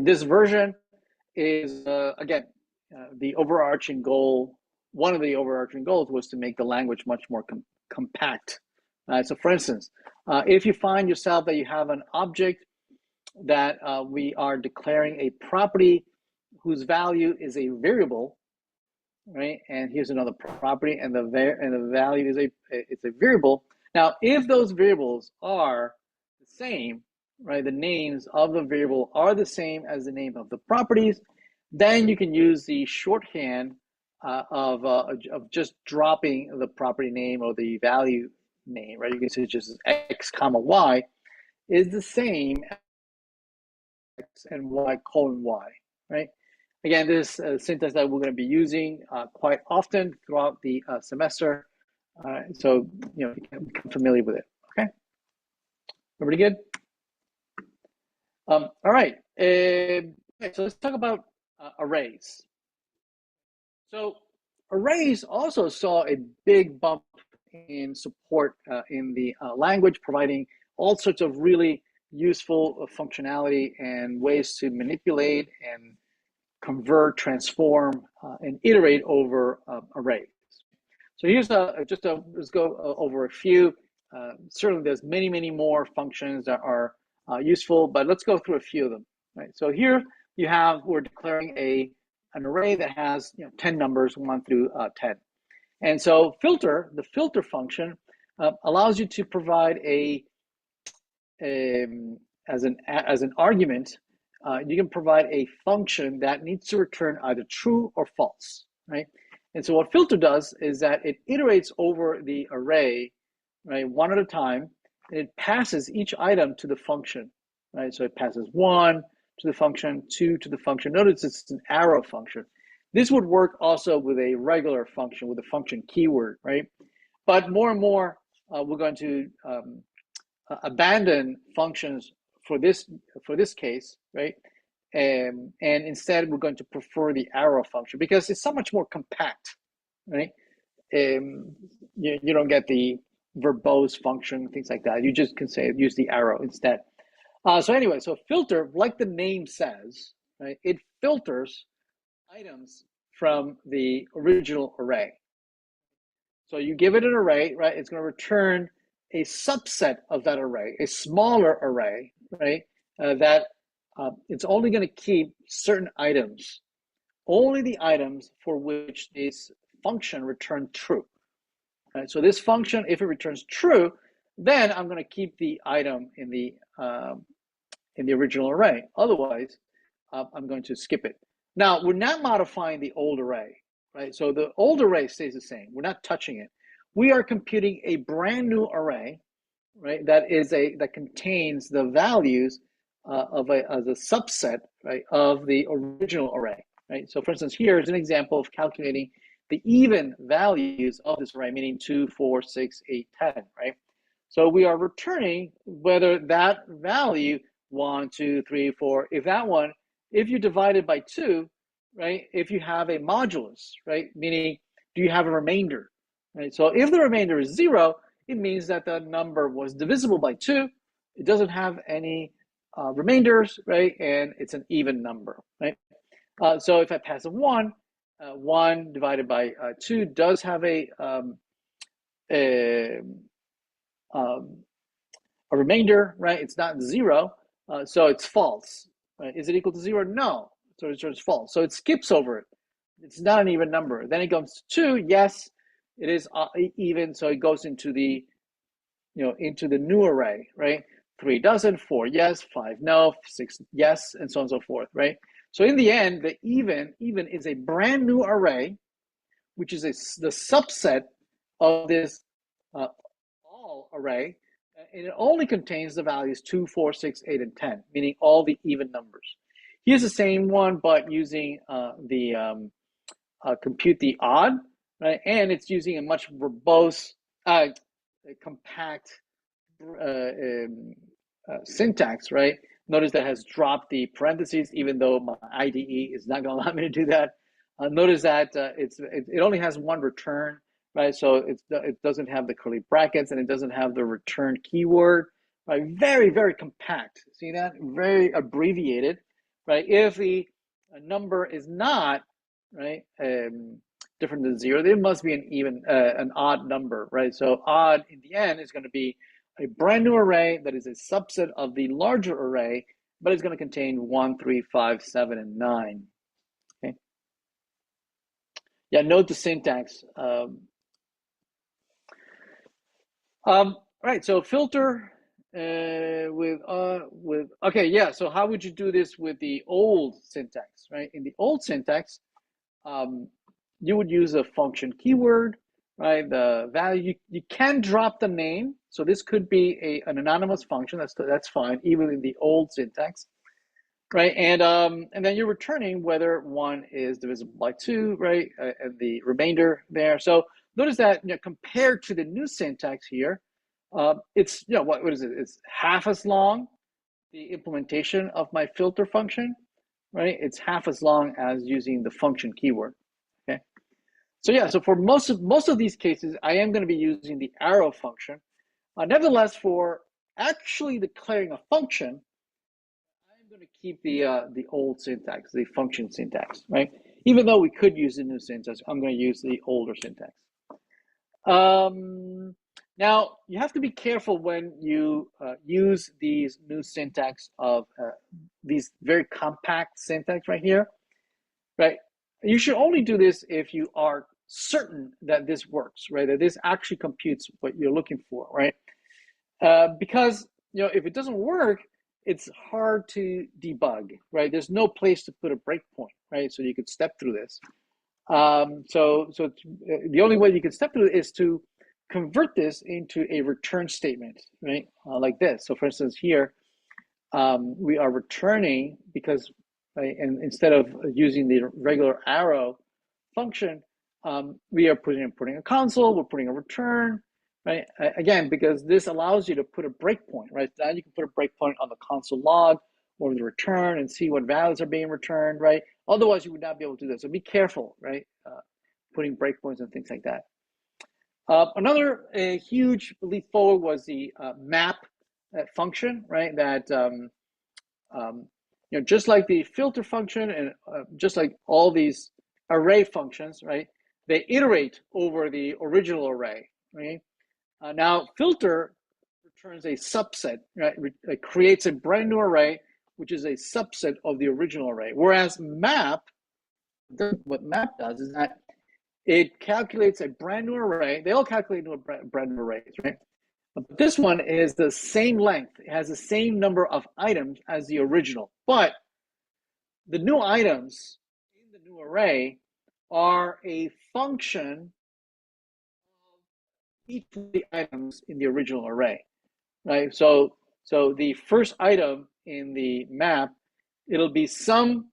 this version is again the overarching goal. One of the overarching goals was to make the language much more compact. So, for instance, if you find yourself that you have an object that we are declaring a property whose value is a variable, right? And here's another property, and the value is it's a variable. Now, if those variables are the same, right, the names of the variable are the same as the name of the properties, then you can use the shorthand of just dropping the property name or the value name, right? You can say just x comma y is the same as x and y colon y, right? Again, this syntax that we're going to be using quite often throughout the semester. All right, so become familiar with it. Okay, everybody good? All right. Okay, so let's talk about arrays. So arrays also saw a big bump in support in the language, providing all sorts of really useful functionality and ways to manipulate and convert, transform, and iterate over arrays. So here's let's go over a few. Certainly there's many, many more functions that are useful, but let's go through a few of them. Right. So here we're declaring an array that has 10 numbers, 1 through 10. And so the filter function allows you to provide as an argument, you can provide a function that needs to return either true or false, right? And so what filter does is that it iterates over the array, right, one at a time, and it passes each item to the function, right? So it passes 1 to the function, 2 to the function. Notice it's an arrow function. This would work also with a regular function, with a function keyword, right? But more and more, we're going to abandon functions for this case, right? And instead, we're going to prefer the arrow function because it's so much more compact, right? You don't get the verbose function, things like that. You just can use the arrow instead. So anyway, so filter, like the name says, right? It filters items from the original array. So you give it an array, right? It's going to return a subset of that array, a smaller array, right? That it's only going to keep certain items, only the items for which this function returned true. Right? So this function, if it returns true, then I'm going to keep the item in the original array. Otherwise, I'm going to skip it. Now, we're not modifying the old array, right? So the old array stays the same. We're not touching it. We are computing a brand new array, right? That contains the values as a subset, right, of the original array, right? So for instance, here is an example of calculating the even values of this array, meaning 2, 4, 6, 8, 10, right? So we are returning whether that value 1, 2, 3, 4, if you divide it by 2, right? If you have a modulus, right? Meaning, do you have a remainder, right? So if the remainder is 0, it means that the number was divisible by 2. It doesn't have any remainders, right? And it's an even number, right? So if I pass a 1, 1 divided by 2 does have a remainder, right? It's not 0, so it's false. Right? Is it equal to 0? No, so it's false. So it skips over it. It's not an even number. Then it comes to 2. Yes, it is even, so it goes into the into the new array, right? 3 doesn't, 4 yes, 5 no, 6 yes, and so on and so forth, right? So in the end, the even is a brand new array, which is the subset of this all array, and it only contains the values 2, 4, 6, 8, and 10, meaning all the even numbers. Here's the same one, but using the compute the odd, right? And it's using a much verbose, compact syntax, right? Notice that has dropped the parentheses, even though my IDE is not going to allow me to do that. Notice that it only has one return, right? So it doesn't have the curly brackets and it doesn't have the return keyword, right? Very, very compact. See that? Very abbreviated, right? If the number is not, right, different than 0, there must be an odd number, right? So odd in the end is going to be a brand new array that is a subset of the larger array, but it's going to contain 1, 3, 5, 7, and 9. Okay. Yeah, note the syntax. Right, so filter okay, yeah, so how would you do this with the old syntax, right? In the old syntax, you would use a function keyword, right? The value, you can drop the name. So this could be an anonymous function. That's fine, even in the old syntax, right? And then you're returning whether 1 is divisible by 2, right? And the remainder there. So notice that compared to the new syntax here, it's what is it? It's half as long. The implementation of my filter function, right? It's half as long as using the function keyword. Okay. So yeah, so for most of these cases, I am going to be using the arrow function. Nevertheless, for actually declaring a function, I'm going to keep the old syntax, the function syntax, right? Even though we could use the new syntax, I'm going to use the older syntax. Now, you have to be careful when you use these new syntax of these very compact syntax right here, right? You should only do this if you are certain that this works, right? That this actually computes what you're looking for, right? Because if it doesn't work, it's hard to debug, right? There's no place to put a breakpoint, right? So you could step through this. So the only way you can step through it is to convert this into a return statement, right? Like this. So for instance, here, we are returning because, right, and instead of using the regular arrow function, we are putting a console, we're putting a return, right? Again, because this allows you to put a breakpoint, right? Now you can put a breakpoint on the console log or the return and see what values are being returned, right? Otherwise, you would not be able to do that. So be careful, right? Putting breakpoints and things like that. Another huge leap forward was the map function, right? That just like the filter function and just like all these array functions, right? They iterate over the original array, right? Now filter returns a subset, right? It creates a brand new array, which is a subset of the original array. Whereas map, what map does is that it calculates a brand new array. They all calculate into brand new arrays, right? But this one is the same length. It has the same number of items as the original. But the new items in the new array are a function of each of the items in the original array, right? So the first item in the map, it'll be some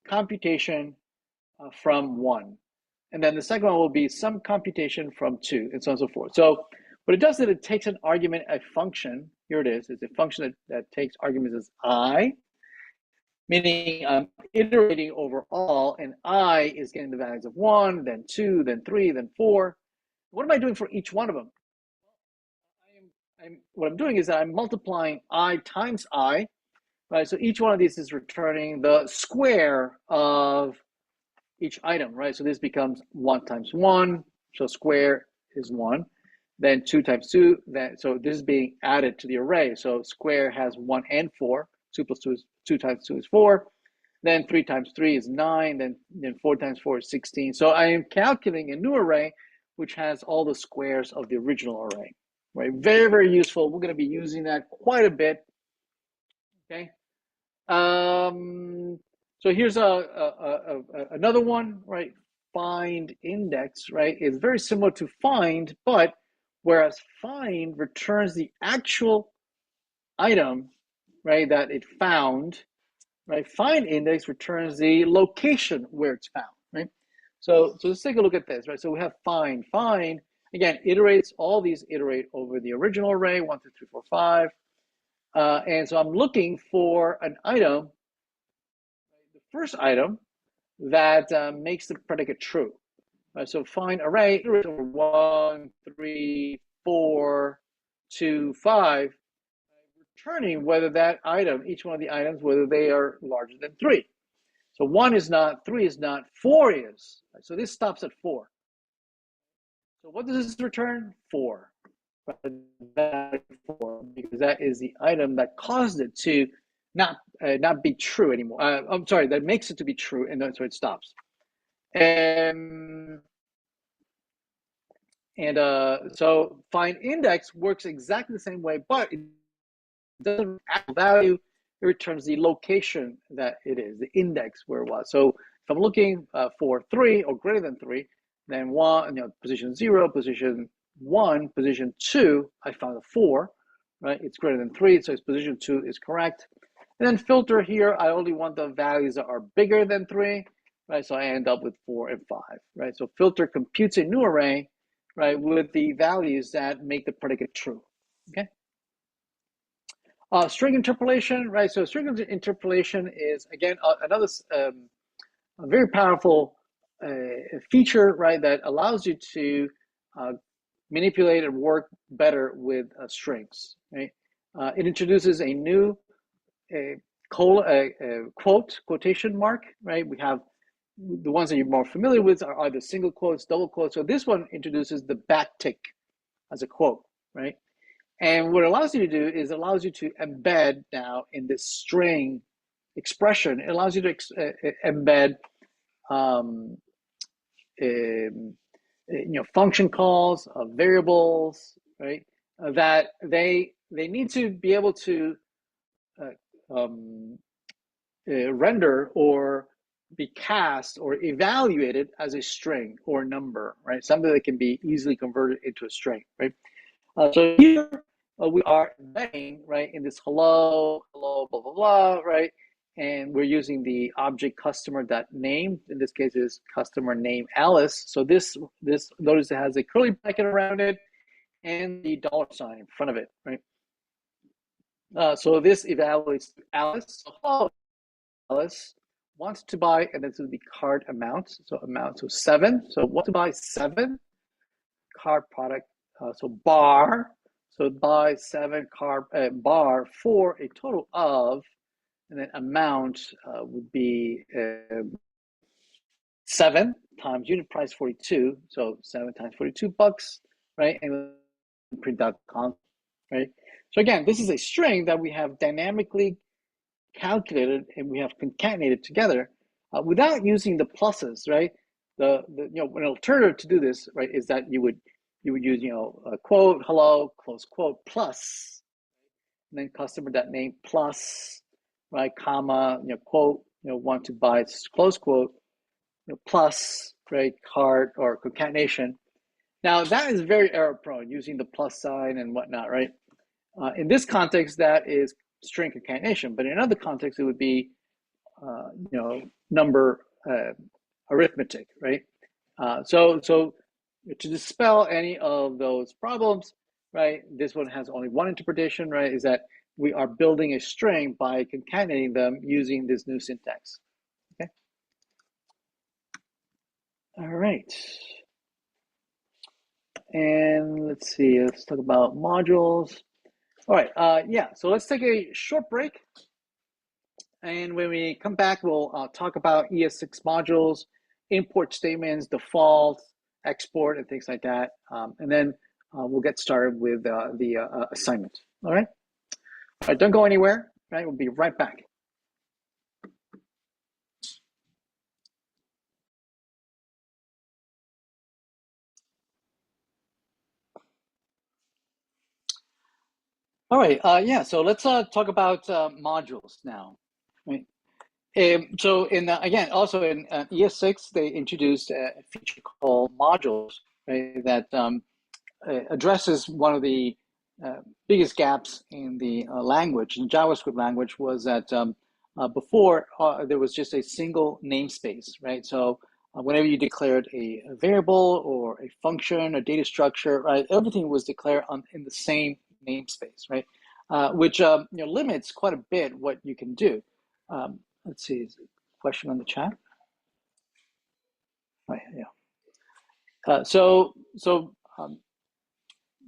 computation from 1. And then the second one will be some computation from 2, and so on and so forth. So what it does is it takes an argument, a function. Here it is. It's a function that takes arguments as I, meaning I'm iterating over all, and I is getting the values of 1, then 2, then 3, then 4. What am I doing for each one of them? What I'm doing is that I'm multiplying I times I, right? So each one of these is returning the square of each item, right? So this becomes 1 times 1, so square is 1. Then 2 times 2, so this is being added to the array. So square has 1 and 4. 2 plus 2 is 2 times 2 is 4. Then 3 times 3 is 9. Then 4 times 4 is 16. So I am calculating a new array which has all the squares of the original array, right? Very, very useful. We're going to be using that quite a bit. Okay. So here's another one, right? Find index, right? It's very similar to find, but whereas find returns the actual item, right, that it found, right? Find index returns the location where it's found, right? So let's take a look at this, right? So we have find. Find, again, iterates, all these iterate over the original array, 1, 2, 3, 4, 5. And so I'm looking for an item, the first item that makes the predicate true. So find array, iterate over 1, 3, 4, 2, 5, returning whether that item, each one of the items, whether they are larger than 3. So 1 is not, 3 is not, 4 is. So this stops at 4. So what does this return? 4. Because that is the item that caused it to not be true anymore. I'm sorry, that makes it to be true, and so it stops. And so find index works exactly the same way, but it doesn't add value. It returns the location that it is, the index where it was. So if I'm looking for 3 or greater than 3, then 1, position 0, position 1, position 2, I found a 4, right? It's greater than 3, so its position 2 is correct. And then filter here, I only want the values that are bigger than 3, right? So I end up with 4 and 5, right? So filter computes a new array, right, with the values that make the predicate true. Okay. String interpolation, right? So string interpolation is again another a very powerful feature, right, that allows you to manipulate and work better with strings, right? It introduces a new quotation mark, right? We have the ones that you're more familiar with are either single quotes, double quotes. So this one introduces the backtick as a quote, right? And what it allows you to do is it allows you to embed now in this string expression. It allows you to embed function calls of variables, right? That they need to be able to render or be cast or evaluated as a string or number, right? Something that can be easily converted into a string, right? So here we are embedding, right, in this hello, blah, blah, blah, right? And we're using the object customer.name. In this case, is customer name Alice. So this notice it has a curly bracket around it and the $sign in front of it, right? So this evaluates Alice. So hello, Alice wants to buy, and this is the card amount. So amount, so 7. So want to buy 7 card product. So bar. So buy 7 card bar for a total of, and then amount would be 7 times unit price 42. So 7 times $42, right? And print out the console, right? So again, this is a string that we have dynamically calculated and we have concatenated together without using the pluses, right? An alternative to do this, right, is that you would use a quote, hello, close quote, plus, and then customer.name plus, right, comma, quote, want to buy, close quote, plus, right, card or concatenation. Now that is very error prone using the plus sign and whatnot, right? In this context, that is string concatenation, but in another context, it would be, number arithmetic, right? So to dispel any of those problems, right, this one has only one interpretation, right, is that we are building a string by concatenating them using this new syntax, okay? All right. And let's see, let's talk about modules. All right, yeah, so let's take a short break. And when we come back, we'll talk about ES6 modules, import statements, default, export, and things like that. And then we'll get started with the assignment. All right? All right, don't go anywhere. Right? We'll be right back. All right, yeah, so let's talk about modules now. Right? So again, also in ES6, they introduced a feature called modules, right, that addresses one of the biggest gaps in the language, in JavaScript language, was that before there was just a single namespace, right? So whenever you declared a variable or a function, a data structure, right, everything was declared in the same namespace, right? Which limits quite a bit what you can do. Let's see, is there a question on the chat? Right, yeah.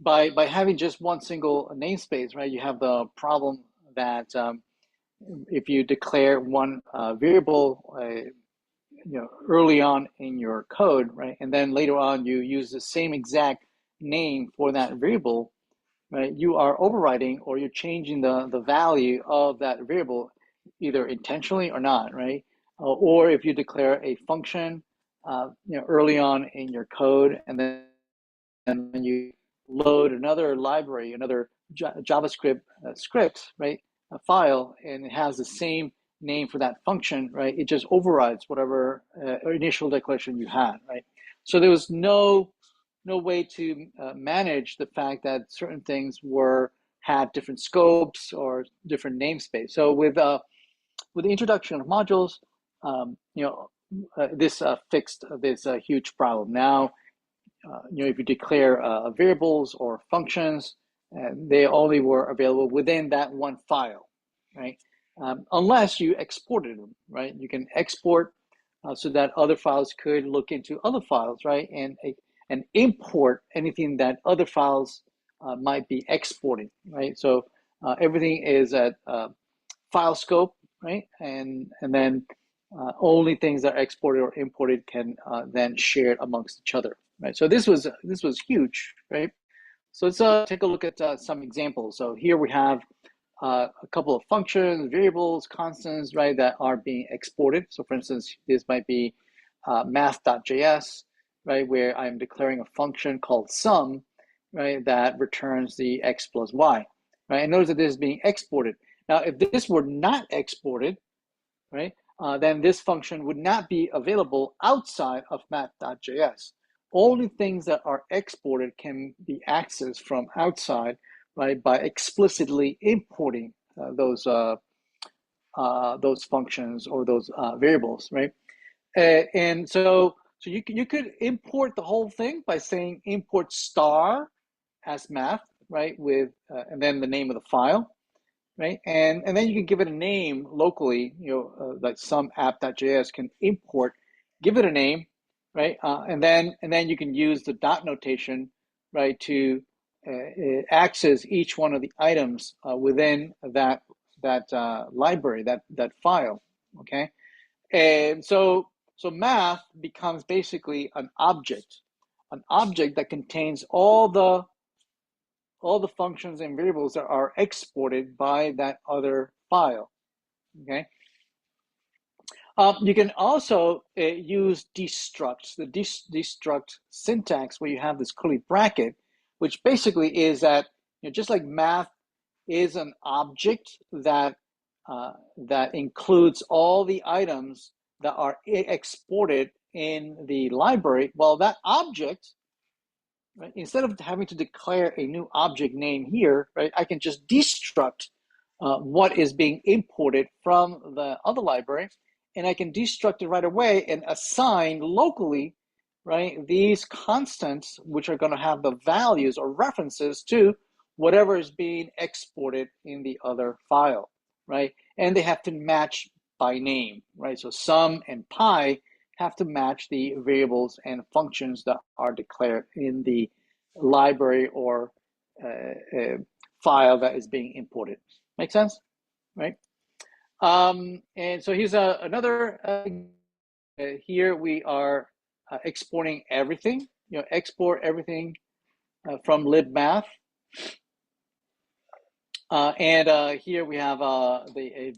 By having just one single namespace, right, you have the problem that if you declare one variable, early on in your code, right, and then later on you use the same exact name for that variable, right, you are overriding or you're changing the value of that variable either intentionally or not, right? Or if you declare a function, early on in your code, and then when you load another library, another JavaScript script, right, a file, and it has the same name for that function, right, it just overrides whatever initial declaration you had, right? So there was no way to manage the fact that certain things had different scopes or different namespace. So with the introduction of modules, this fixed this huge problem. Now if you declare variables or functions, they only were available within that one file, right? Unless you exported them, right? You can export so that other files could look into other files, right? And import anything that other files might be exporting, right? So everything is at file scope, right? And then only things that are exported or imported can then share it amongst each other, right? So this was huge, right? So let's take a look at some examples. So here we have a couple of functions, variables, constants, right, that are being exported. So for instance, this might be math.js, right, where I'm declaring a function called sum, right, that returns the x plus y, right? And notice that this is being exported. Now, if this were not exported, right, then this function would not be available outside of math.js. Only things that are exported can be accessed from outside, right, by explicitly importing those functions or those variables, right? And so you could import the whole thing by saying import star as math, right, with and then the name of the file, right? And then you can give it a name locally, like some app.js can import, give it a name, right? And then you can use the dot notation, right, to access each one of the items within that library, that file, okay? And so math becomes basically an object that contains all the functions and variables that are exported by that other file, okay? You can also use destructs, the destruct syntax where you have this curly bracket, which basically is that, just like math is an object that that includes all the items that are exported in the library, well, that object, right, instead of having to declare a new object name here, right, I can just destruct what is being imported from the other library, and I can destruct it right away and assign locally, right, these constants, which are going to have the values or references to whatever is being exported in the other file, right? And they have to match by name, right? So sum and pi have to match the variables and functions that are declared in the library or file that is being imported. Make sense, right? And so here's another. Here we are exporting everything. Export everything from libmath. And here we have a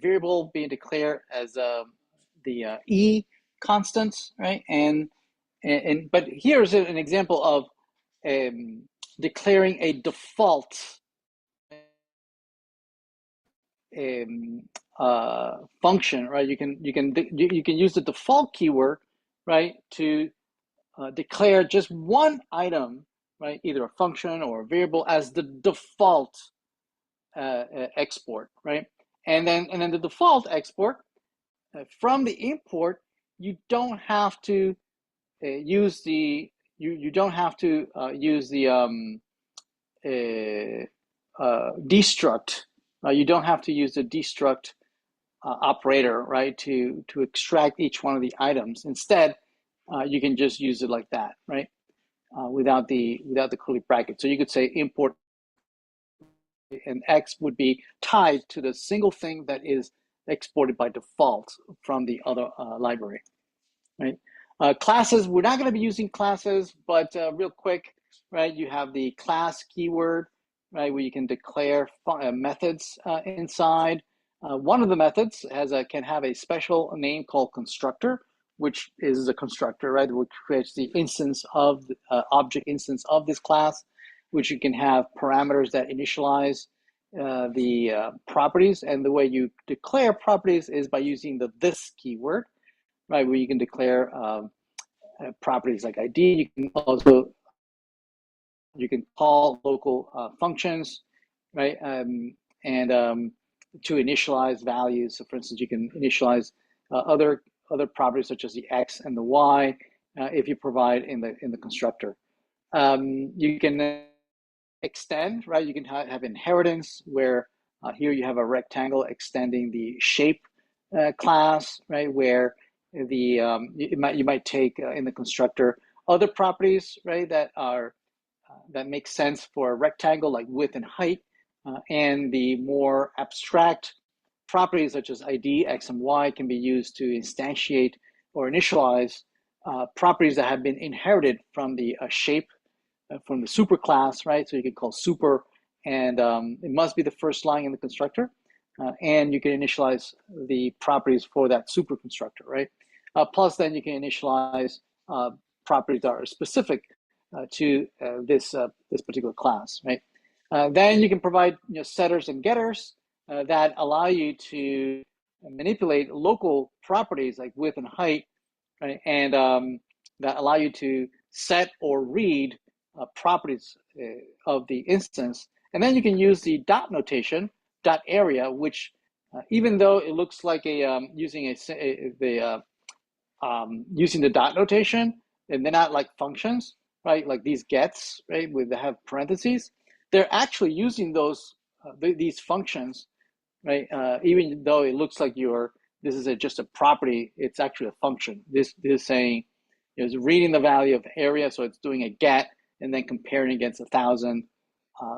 variable being declared as the e constant, right? And but here's an example of declaring a default function, right? You can use the default keyword, right, to declare just one item, right, either a function or a variable as the default export, right? And then the default export from the import, you don't have to use the you don't have to use the destruct. You don't have to use the destruct operator, right, to extract each one of the items. Instead, you can just use it like that, right, without the curly bracket. So you could say import, and X would be tied to the single thing that is exported by default from the other library, right? Classes, we're not going to be using classes, but real quick, right, you have the class keyword, right, where you can declare methods inside. One of the methods can have a special name called constructor, which is a constructor, right, which creates the instance of object instance of this class, which you can have parameters that initialize the properties. And the way you declare properties is by using the this keyword, right, where you can declare properties like ID. You can call local functions, right, and to initialize values. So, for instance, you can initialize other properties such as the x and the y if you provide in the constructor, You can extend, right? You can have inheritance where here you have a rectangle extending the shape class, right? Where you might take in the constructor other properties, right? That make sense for a rectangle like width and height, and the more abstract properties such as ID, X, and Y can be used to instantiate or initialize properties that have been inherited from the shape from the super class, right? So you can call super, and it must be the first line in the constructor, and you can initialize the properties for that super constructor, right? Plus, then you can initialize properties that are specific to this particular class, right? Then you can provide setters and getters that allow you to manipulate local properties like width and height, right? And that allow you to set or read properties of the instance. And then you can use the dot notation, dot area, which even though it looks like using the dot notation, and they're not like functions, right? Like these gets, right, with they have parentheses. They're actually using these functions, right? Even though it looks like this is just a property, it's actually a function. This is saying it's reading the value of area, so it's doing a get and then comparing against 1,000.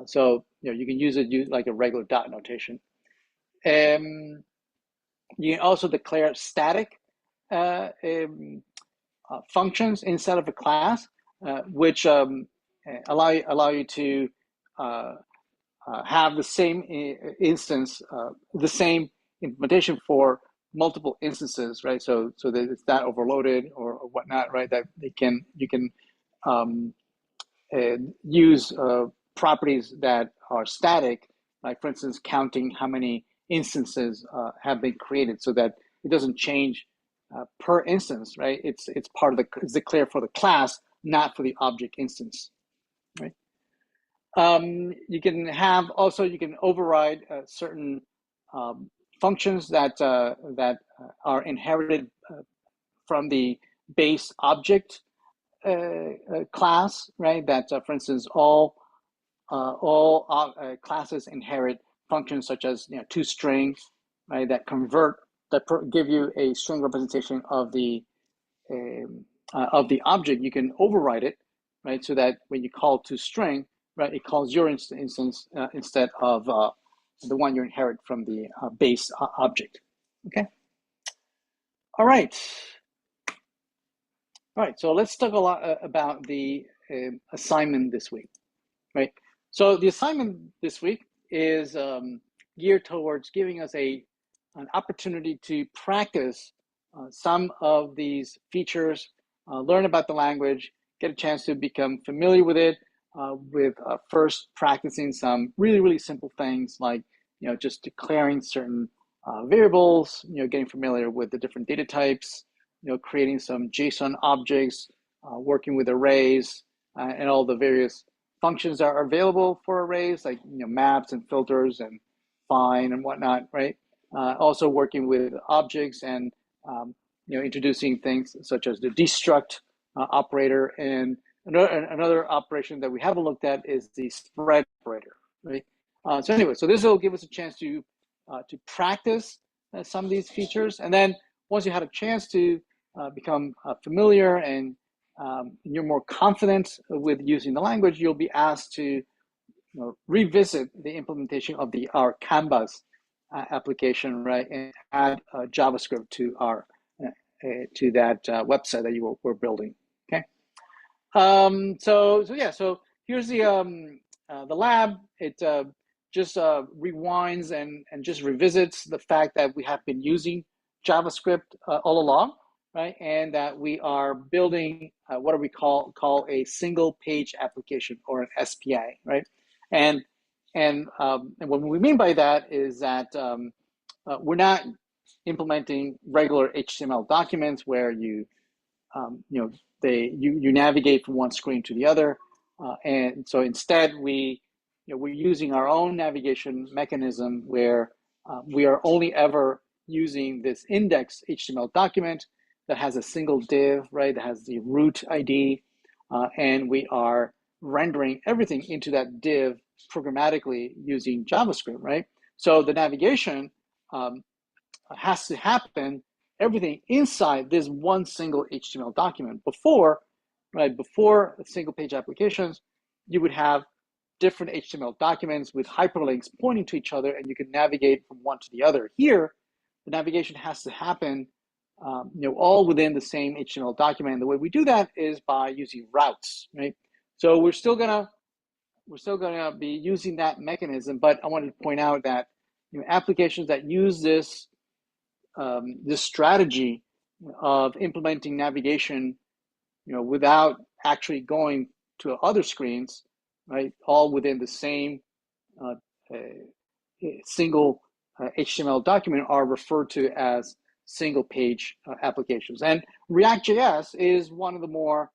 So you can use like a regular dot notation. You can also declare static functions inside of a class, which allow you to have the same instance, the same implementation for multiple instances, right? So that it's not overloaded or whatnot, right? That you can use properties that are static, like for instance, counting how many instances have been created, so that it doesn't change per instance, right? It's declared for the class, not for the object instance, right? You can override certain functions that are inherited from the base object class, right? That, for instance, all classes inherit functions such as toString, right? That give you a string representation of the object. You can override it, right? So that when you call toString, right, it calls your instance instead of the one you inherit from the base object. Okay. All right. All right. So let's talk a lot about the assignment this week, right? So the assignment this week is geared towards giving us an opportunity to practice some of these features, learn about the language, get a chance to become familiar with it, with first practicing some really, really simple things like just declaring certain variables, getting familiar with the different data types, creating some JSON objects, working with arrays, and all the various functions that are available for arrays, like maps and filters and find and whatnot, right? Also working with objects and introducing things such as the destruct operator, and another operation that we haven't looked at is the spread operator, right? So anyway, so this will give us a chance to practice some of these features, and then once you had a chance to become familiar and you're more confident with using the language, you'll be asked to revisit the implementation of our Canvas application, right, and add JavaScript to that website that we're building. Okay. So here's the lab. It just rewinds and just revisits the fact that we have been using JavaScript all along, right? And that we are building what do we call a single page application, or an SPA, right? And what we mean by that is that we're not implementing regular HTML documents where you navigate from one screen to the other, and so instead we're using our own navigation mechanism where we are only ever using this index HTML document that has a single div, right? That has the root ID, and we are rendering everything into that div programmatically using JavaScript, right? So the navigation has to happen, everything inside this one single HTML document. Before, right, before single page applications, you would have different HTML documents with hyperlinks pointing to each other, and you can navigate from one to the other. Here, the navigation has to happen, all within the same HTML document. And the way we do that is by using routes, right? So we're still gonna be using that mechanism, but I wanted to point out that applications that use this strategy of implementing navigation, without actually going to other screens, right? All within the same single HTML document are referred to as single page applications. And React.js is one of the more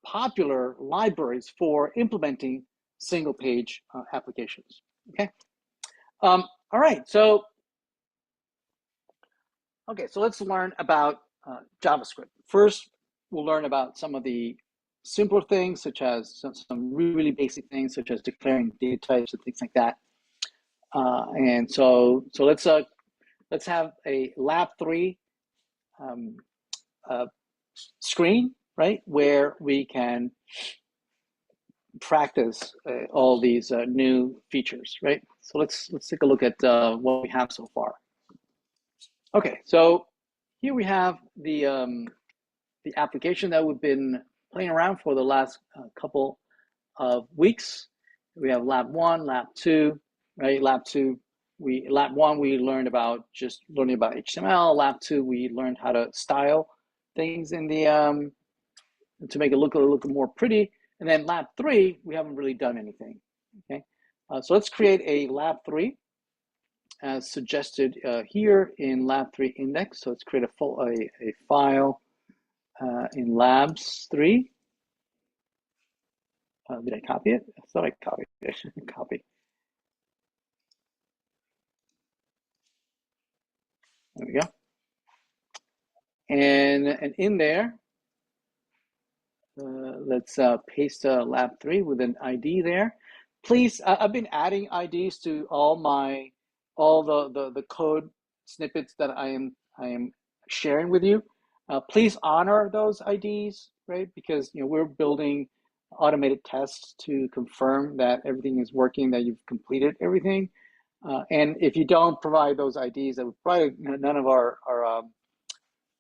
popular libraries for implementing single page applications. Okay. All right. So let's learn about JavaScript. First, we'll learn about some of the simpler things, such as some really basic things, such as declaring data types and things like that. And so let's have a Lab 3 screen, right, where we can practice all these new features, right? So let's take a look at what we have so far. Okay, so here we have the application that we've been playing around for the last couple of weeks. We have Lab 1, Lab 2, right? Lab 1, we learned about learning about HTML. Lab 2, we learned how to style things in the to make it look a little more pretty. And then Lab 3, we haven't really done anything. Okay, so let's create a Lab 3 as suggested here in Lab 3 index. So let's create a file in Labs 3. Did I copy it? I thought I copied it. Copy. There we go. And in there, let's paste Lab 3 with an ID there. Please, I've been adding IDs to all the code snippets that I am sharing with you. Please honor those IDs, right? Because we're building automated tests to confirm that everything is working, that you've completed everything. And if you don't provide those IDs, that probably none of our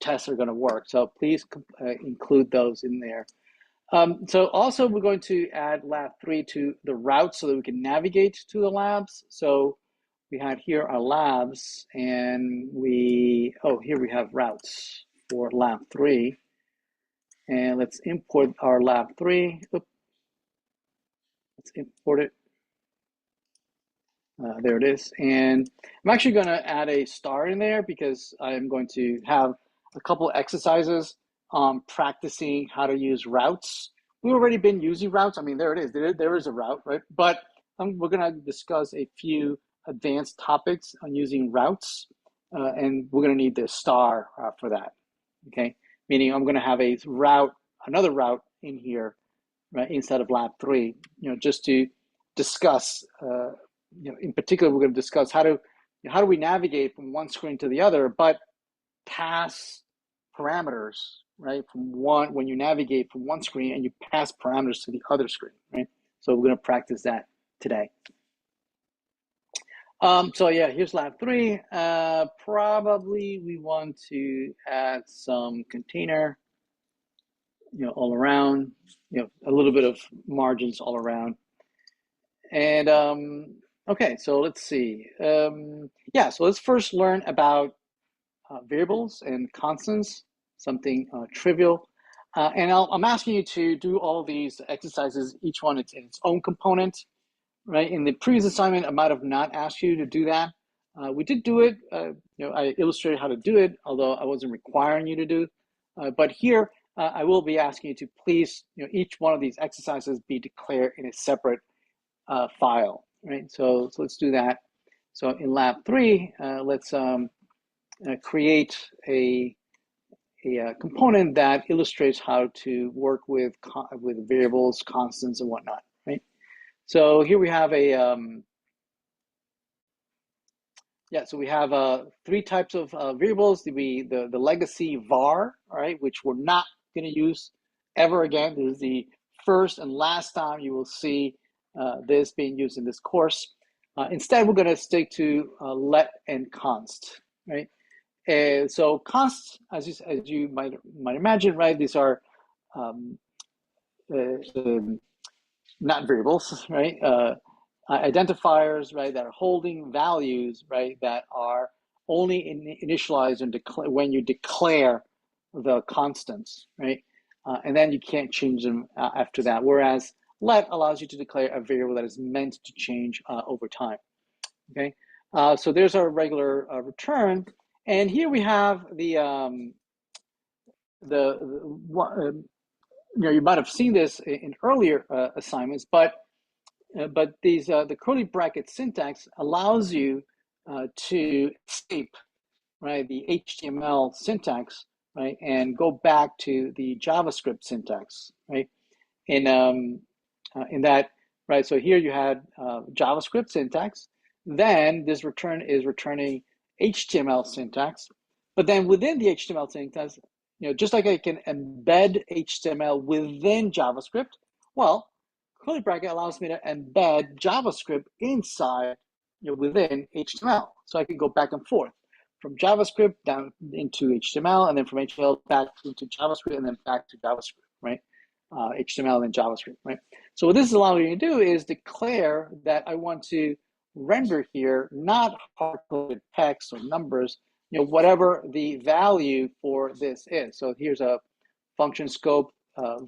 tests are going to work. So please include those in there. So also we're going to add Lab 3 to the routes so that we can navigate to the labs. So we have here our labs, and here we have routes for Lab 3. And let's import our Lab 3. Oops. Let's import it. There it is. And I'm actually going to add a star in there because I'm going to have a couple exercises practicing how to use routes. We've already been using routes. I mean, there it is. There is a route, right? But we're going to discuss a few advanced topics on using routes, and we're going to need the star for that. Okay, meaning I'm going to have another route in here, right, inside of Lab 3. Just to discuss. In particular, we're going to discuss how do we navigate from one screen to the other, but pass parameters, right? When you navigate from one screen and you pass parameters to the other screen, right? So we're going to practice that today. So yeah, here's Lab 3. Probably we want to add some container, all around, a little bit of margins all around. And okay, so let's see. So let's first learn about variables and constants, something trivial. And I'm asking you to do all these exercises, each one in its own component, right? In the previous assignment, I might have not asked you to do that. We did do it. I illustrated how to do it, although I wasn't requiring you to do. But here, I will be asking you to please, each one of these exercises be declared in a separate file, right? So let's do that. So in Lab 3, let's create a a component that illustrates how to work with variables, constants, and whatnot, right? So here we have a so we have three types of variables. The legacy var, all right, which we're not going to use ever again. This is the first and last time you will see this being used in this course. Instead, we're going to stick to let and const, right? So const, as you might imagine, right? These are not variables, right? Identifiers, right? That are holding values, right? That are only initialized and when you declare the constants, right? And then you can't change them after that. Whereas let allows you to declare a variable that is meant to change over time. Okay, so there's our regular return, and here we have you might have seen this in earlier assignments, but these the curly bracket syntax allows you to escape, right, the HTML syntax, right, and go back to the JavaScript syntax, right? In that, right, so here you had JavaScript syntax, then this return is returning HTML syntax, but then within the HTML syntax, just like I can embed HTML within JavaScript, well, curly bracket allows me to embed JavaScript inside, within HTML. So I can go back and forth from JavaScript down into HTML, and then from HTML back into JavaScript, and then back to JavaScript, right? HTML and JavaScript, right? So what this is allowing you to do is declare that I want to render here not hard-coded text or numbers, whatever the value for this is. So here's a function scope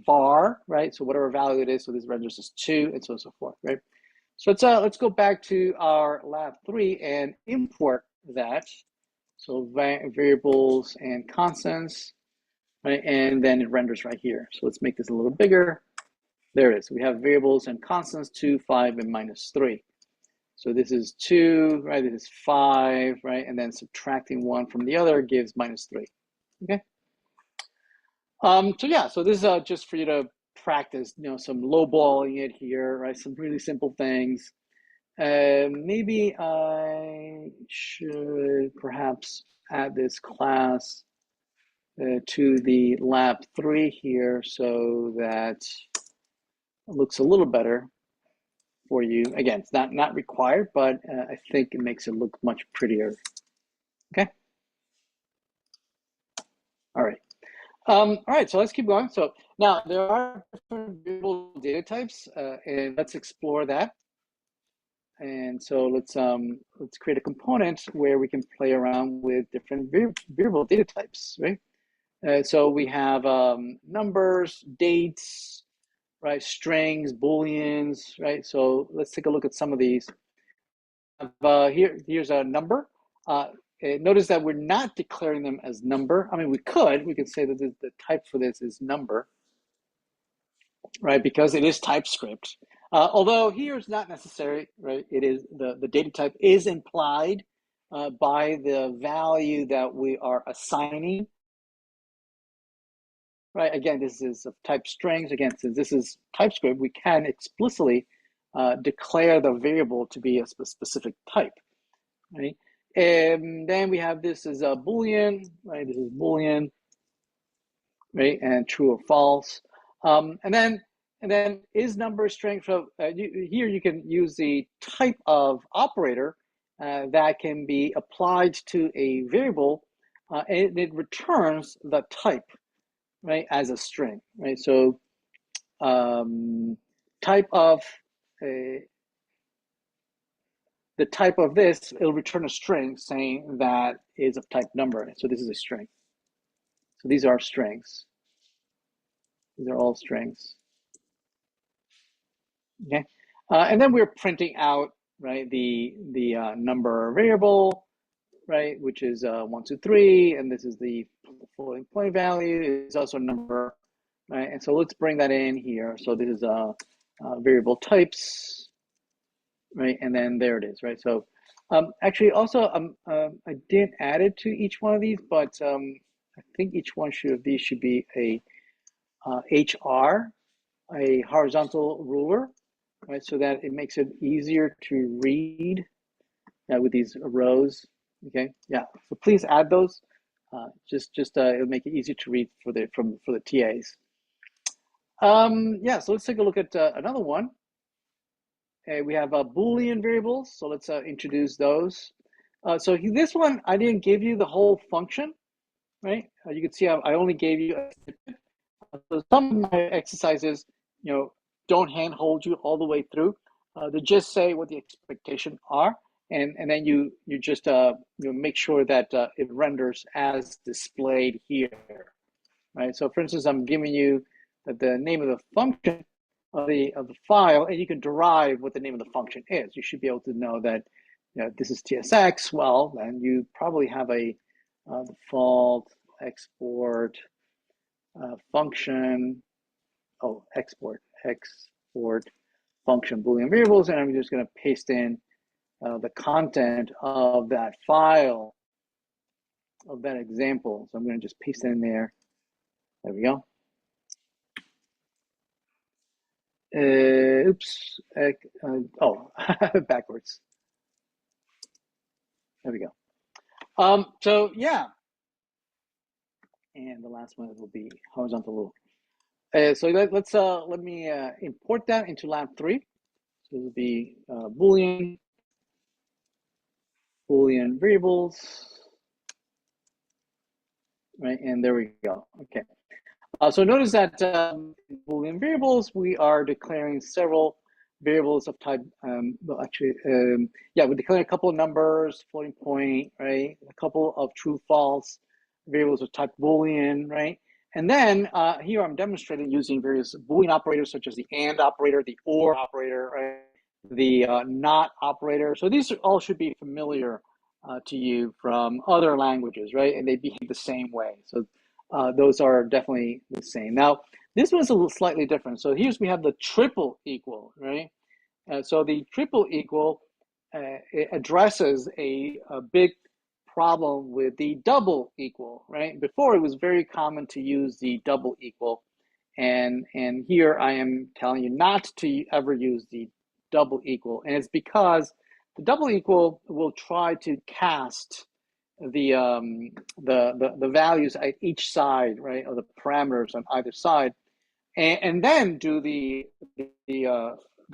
var, right? So whatever value it is, so this renders as 2, and so on and so forth, right? So let's go back to our lab 3 and import that. So variables and constants, right? And then it renders right here. So let's make this a little bigger. There it is. We have variables and constants 2, 5, and -3. So this is 2, right? This is 5, right? And then subtracting 1 from the other gives -3. Okay. So yeah, so this is just for you to practice, some lowballing it here, right? Some really simple things. Maybe I should perhaps add this class to the lab 3 here so that it looks a little better for you. Again, it's not required, but I think it makes it look much prettier. Okay. All right. All right, so let's keep going. So now there are different variable data types, and let's explore that. And so let's create a component where we can play around with different variable data types, right? So we have numbers, dates, right? Strings, booleans, right? So let's take a look at some of these. Here's a number. Notice that we're not declaring them as number. I mean, we could say that the type for this is number, right? Because it is TypeScript. Although here it's not necessary, right? It is the data type is implied by the value that we are assigning. Right, again, this is of type strings. Again, since this is TypeScript, we can explicitly declare the variable to be a specific type, right? And then we have this as a Boolean, right? This is Boolean, right? And true or false. And then is number string. So here you can use the type of operator that can be applied to a variable, and it returns the type, right, as a string, right? So type of the type of this, it'll return a string saying that is of type number. So this is a string. So these are strings. These are all strings. Okay, and then we're printing out, right, the number variable, right, which is 1, 2, 3, and this is the floating point value. It's also a number, right? And so let's bring that in here. So this is variable types, right? And then there it is, right? So actually also I didn't add it to each one of these, but I think each one of these should be a HR, a horizontal ruler, right? So that it makes it easier to read with these rows. Okay, yeah. So please add those. It'll make it easier to read for the TAs. Yeah. So let's take a look at another one. We have Boolean variables. So let's introduce those. So this one, I didn't give you the whole function, right? You can see I only gave you a snippet. So some of my exercises, don't handhold you all the way through. They just say what the expectations are, and then you just make sure that it renders as displayed here, right? So for instance, I'm giving you the name of the function of the file, and you can derive what the name of the function is. You should be able to know that this is TSX. Well, then you probably have a default export function. Oh, export function Boolean variables, and I'm just going to paste in the content of that file of that example. So I'm going to just paste it in there. There we go. Oops. Backwards. There we go. So yeah, and the last one will be horizontal rule. So let me import that into lab 3. So it will be Boolean variables, right? And there we go. Okay. So notice that in Boolean variables, we are declaring several variables of type, we're declaring a couple of numbers, floating point, right? A couple of true, false variables of type Boolean, right? And then here I'm demonstrating using various Boolean operators such as the AND operator, the OR operator, right? The NOT operator. So these all should be familiar to you from other languages, right? And they behave the same way. So those are definitely the same. Now, this one's a little slightly different. So we have the triple equal, right? So the triple equal it addresses a big problem with the double equal, right? Before it was very common to use the double equal, and here I am telling you not to ever use the double equal, and it's because the double equal will try to cast the values at each side, right, of the parameters on either side, and then do the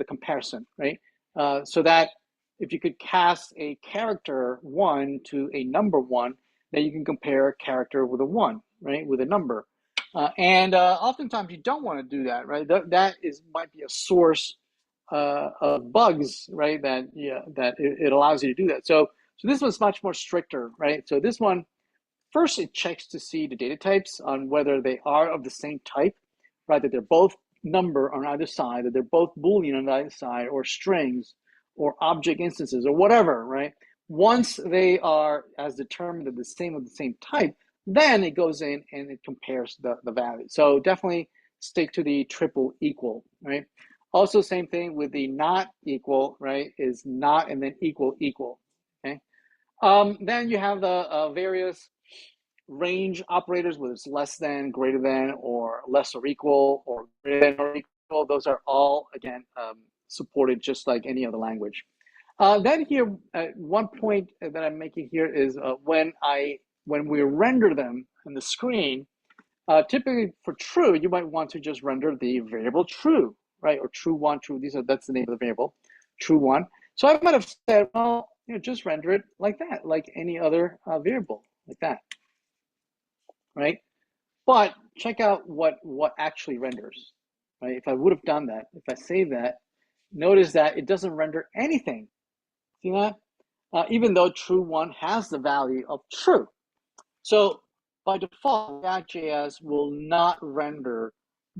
comparison, right? So that if you could cast a character 1 to a number 1, then you can compare a character with a 1, right, with a number. And oftentimes you don't want to do that, right? That might be a source of bugs, right? That it allows you to do that. So this one's much more stricter, right? So this one, first it checks to see the data types on whether they are of the same type, right? That they're both number on either side, that they're both Boolean on either side, or strings, or object instances, or whatever, right? Once they are as determined of the same type, then it goes in and it compares the values. So definitely stick to the triple equal, right? Also, same thing with the not equal, right? Is not and then equal, okay? Then you have the various range operators, whether it's less than, greater than, or less or equal, or greater than or equal. Those are all, again, supported just like any other language. Then here, one point that I'm making here is when we render them on the screen, typically for true, you might want to just render the variable true, right? Or true 1, true, that's the name of the variable, true 1. So I might have said, well, just render it like that, like any other variable, like that, right? But check out what actually renders, right? If I would have done that, if I save that, notice that it doesn't render anything. See that? Even though true 1 has the value of true. So by default, React.js will not render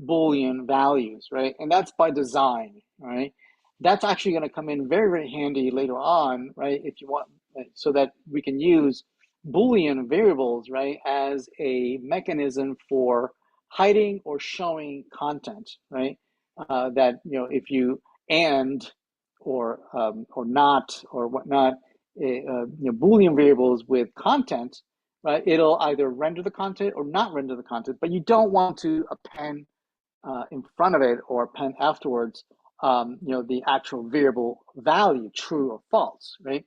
Boolean values, right? And that's by design, right? That's actually going to come in very, very handy later on, right? If you want, so that we can use Boolean variables, right, as a mechanism for hiding or showing content, right? That, if you and or not or whatnot, Boolean variables with content, right? It'll either render the content or not render the content, but you don't want to append in front of it or append afterwards, the actual variable value, true or false, right?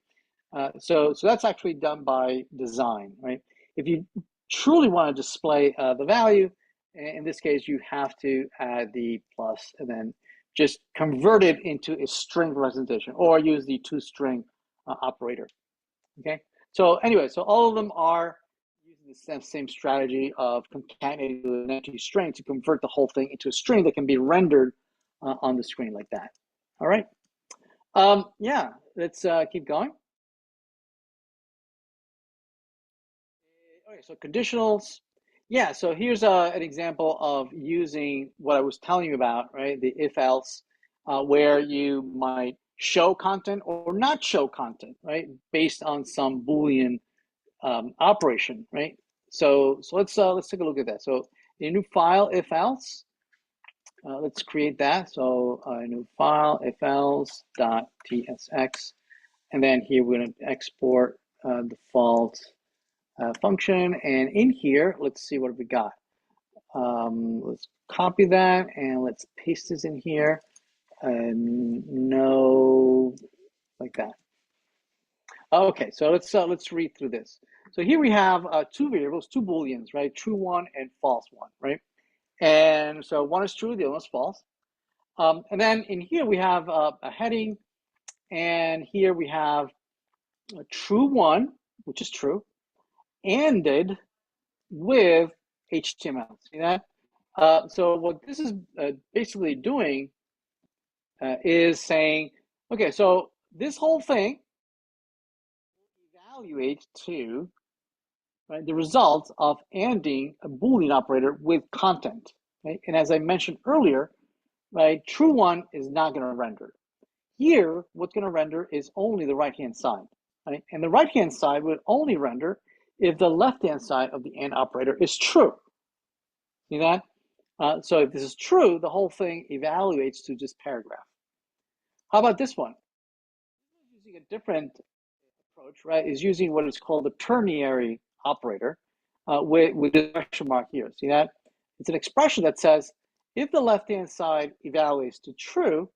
So that's actually done by design, right? If you truly want to display the value, in this case, you have to add the plus and then just convert it into a string representation or use the toString operator, okay? So anyway, so all of them are using the same strategy of concatenating an empty string to convert the whole thing into a string that can be rendered on the screen like that. All right. Yeah, let's keep going. Okay, so conditionals. Yeah, so here's an example of using what I was telling you about, right? The if else, where you might show content or not show content, right? Based on some Boolean operation, right? So let's take a look at that. So a new file if else, let's create that. So a new file if else dot tsx, and then here we're going to export default function, and in here let's see what we got. Let's copy that and let's paste this in here, and no, like that. Okay, so let's read through this. So here we have two variables, two booleans, right? True one and false one, right? And so one is true, the other one is false. And then in here we have a heading, and here we have a true one, which is true, ended with HTML. See that? So what this is basically doing is saying, okay, so this whole thing evaluates to, right, the results of ANDing a Boolean operator with content. Right? And as I mentioned earlier, right, true one is not going to render. Here, what's going to render is only the right-hand side. Right? And the right-hand side would only render if the left-hand side of the AND operator is true. See that? So if this is true, the whole thing evaluates to this paragraph. How about this one? Using a different approach, right, is using what is called the ternary operator with the question mark here. See that? It's an expression that says, if the left-hand side evaluates to true,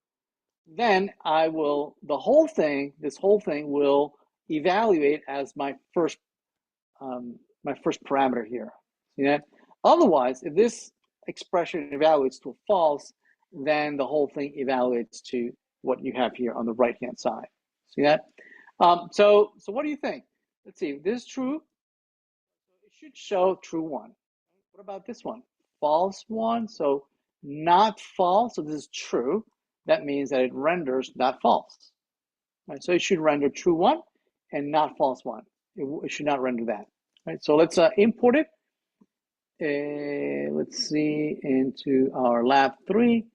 then I will, this whole thing will evaluate as my first parameter here. See that? Otherwise, if this expression evaluates to false, then the whole thing evaluates to what you have here on the right-hand side. See that? So what do you think? Let's see, if this is true, it should show true one. What about this one? False one, so not false, so this is true. That means that it renders not false. Right, so it should render true one and not false one. It should not render that. Right, so let's import it. Let's see, into our lab 3,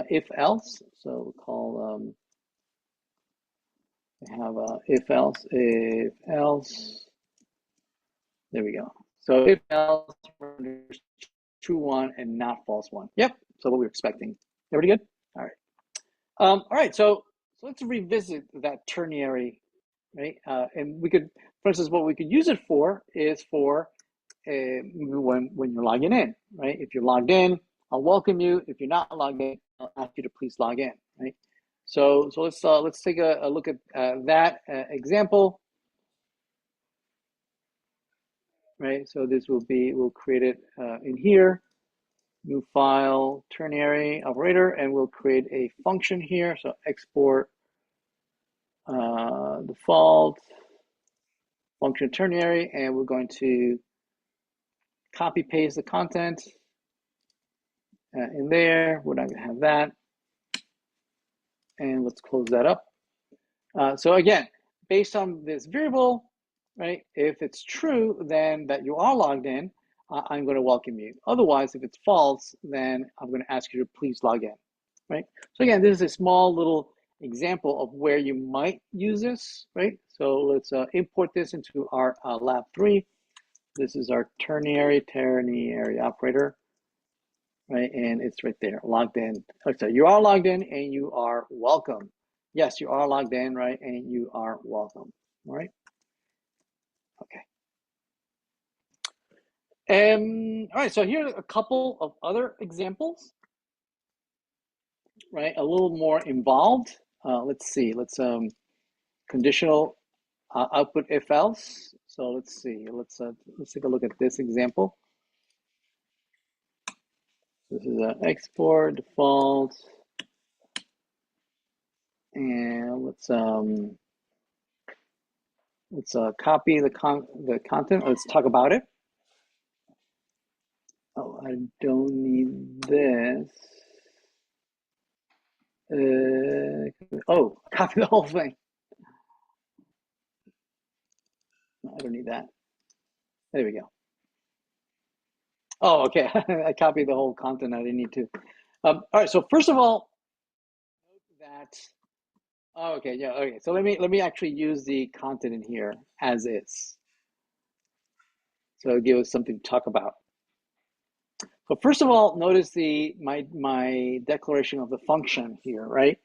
if else. So we'll call have a if else. There we go. So if else renders true one and not false one. Yep. So what we were expecting. Everybody good? All right. All right. So let's revisit that ternary, right? And we could, for instance, what we could use it for is for when you're logging in, right? If you're logged in, I'll welcome you. If you're not logged in, I'll ask you to please log in, right? So let's take a look at that example, right? So this will be, we'll create it in here, new file, ternary operator, and we'll create a function here. So export default function ternary, and we're going to copy paste the content in there. We're not going to have that. And let's close that up. So again, based on this variable, right, if it's true, then that you are logged in, I'm going to welcome you. Otherwise, if it's false, then I'm going to ask you to please log in, right? So again, this is a small little example of where you might use this, right? So let's import this into our lab 3. This is our ternary operator, right? And it's right there, logged in. So you are logged in and you are welcome. Yes, you are logged in, right? And you are welcome, all right? Okay. All right, so here are a couple of other examples, right? A little more involved. Let's see. Let's conditional output if else. So let's see. Let's take a look at this example. This is an export default, and let's copy the content. Let's talk about it. Oh, I don't need this. Oh, copy the whole thing. No, I don't need that. There we go. Oh, okay. I copied the whole content. I didn't need to. All right. So first of all, note that. Oh, okay. Yeah. Okay. So let me actually use the content in here as is. So it'll give us something to talk about. So first of all, notice my declaration of the function here, right?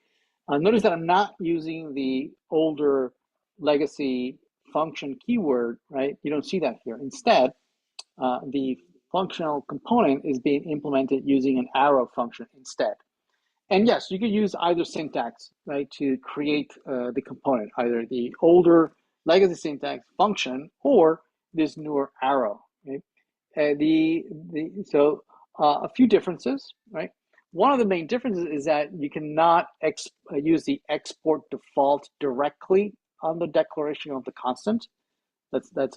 Notice that I'm not using the older legacy function keyword, right? You don't see that here. Instead, the functional component is being implemented using an arrow function instead. And yes, you could use either syntax, right, to create the component, either the older legacy syntax function or this newer arrow, right? A few differences, right? One of the main differences is that you cannot use the export default directly on the declaration of the constant. That's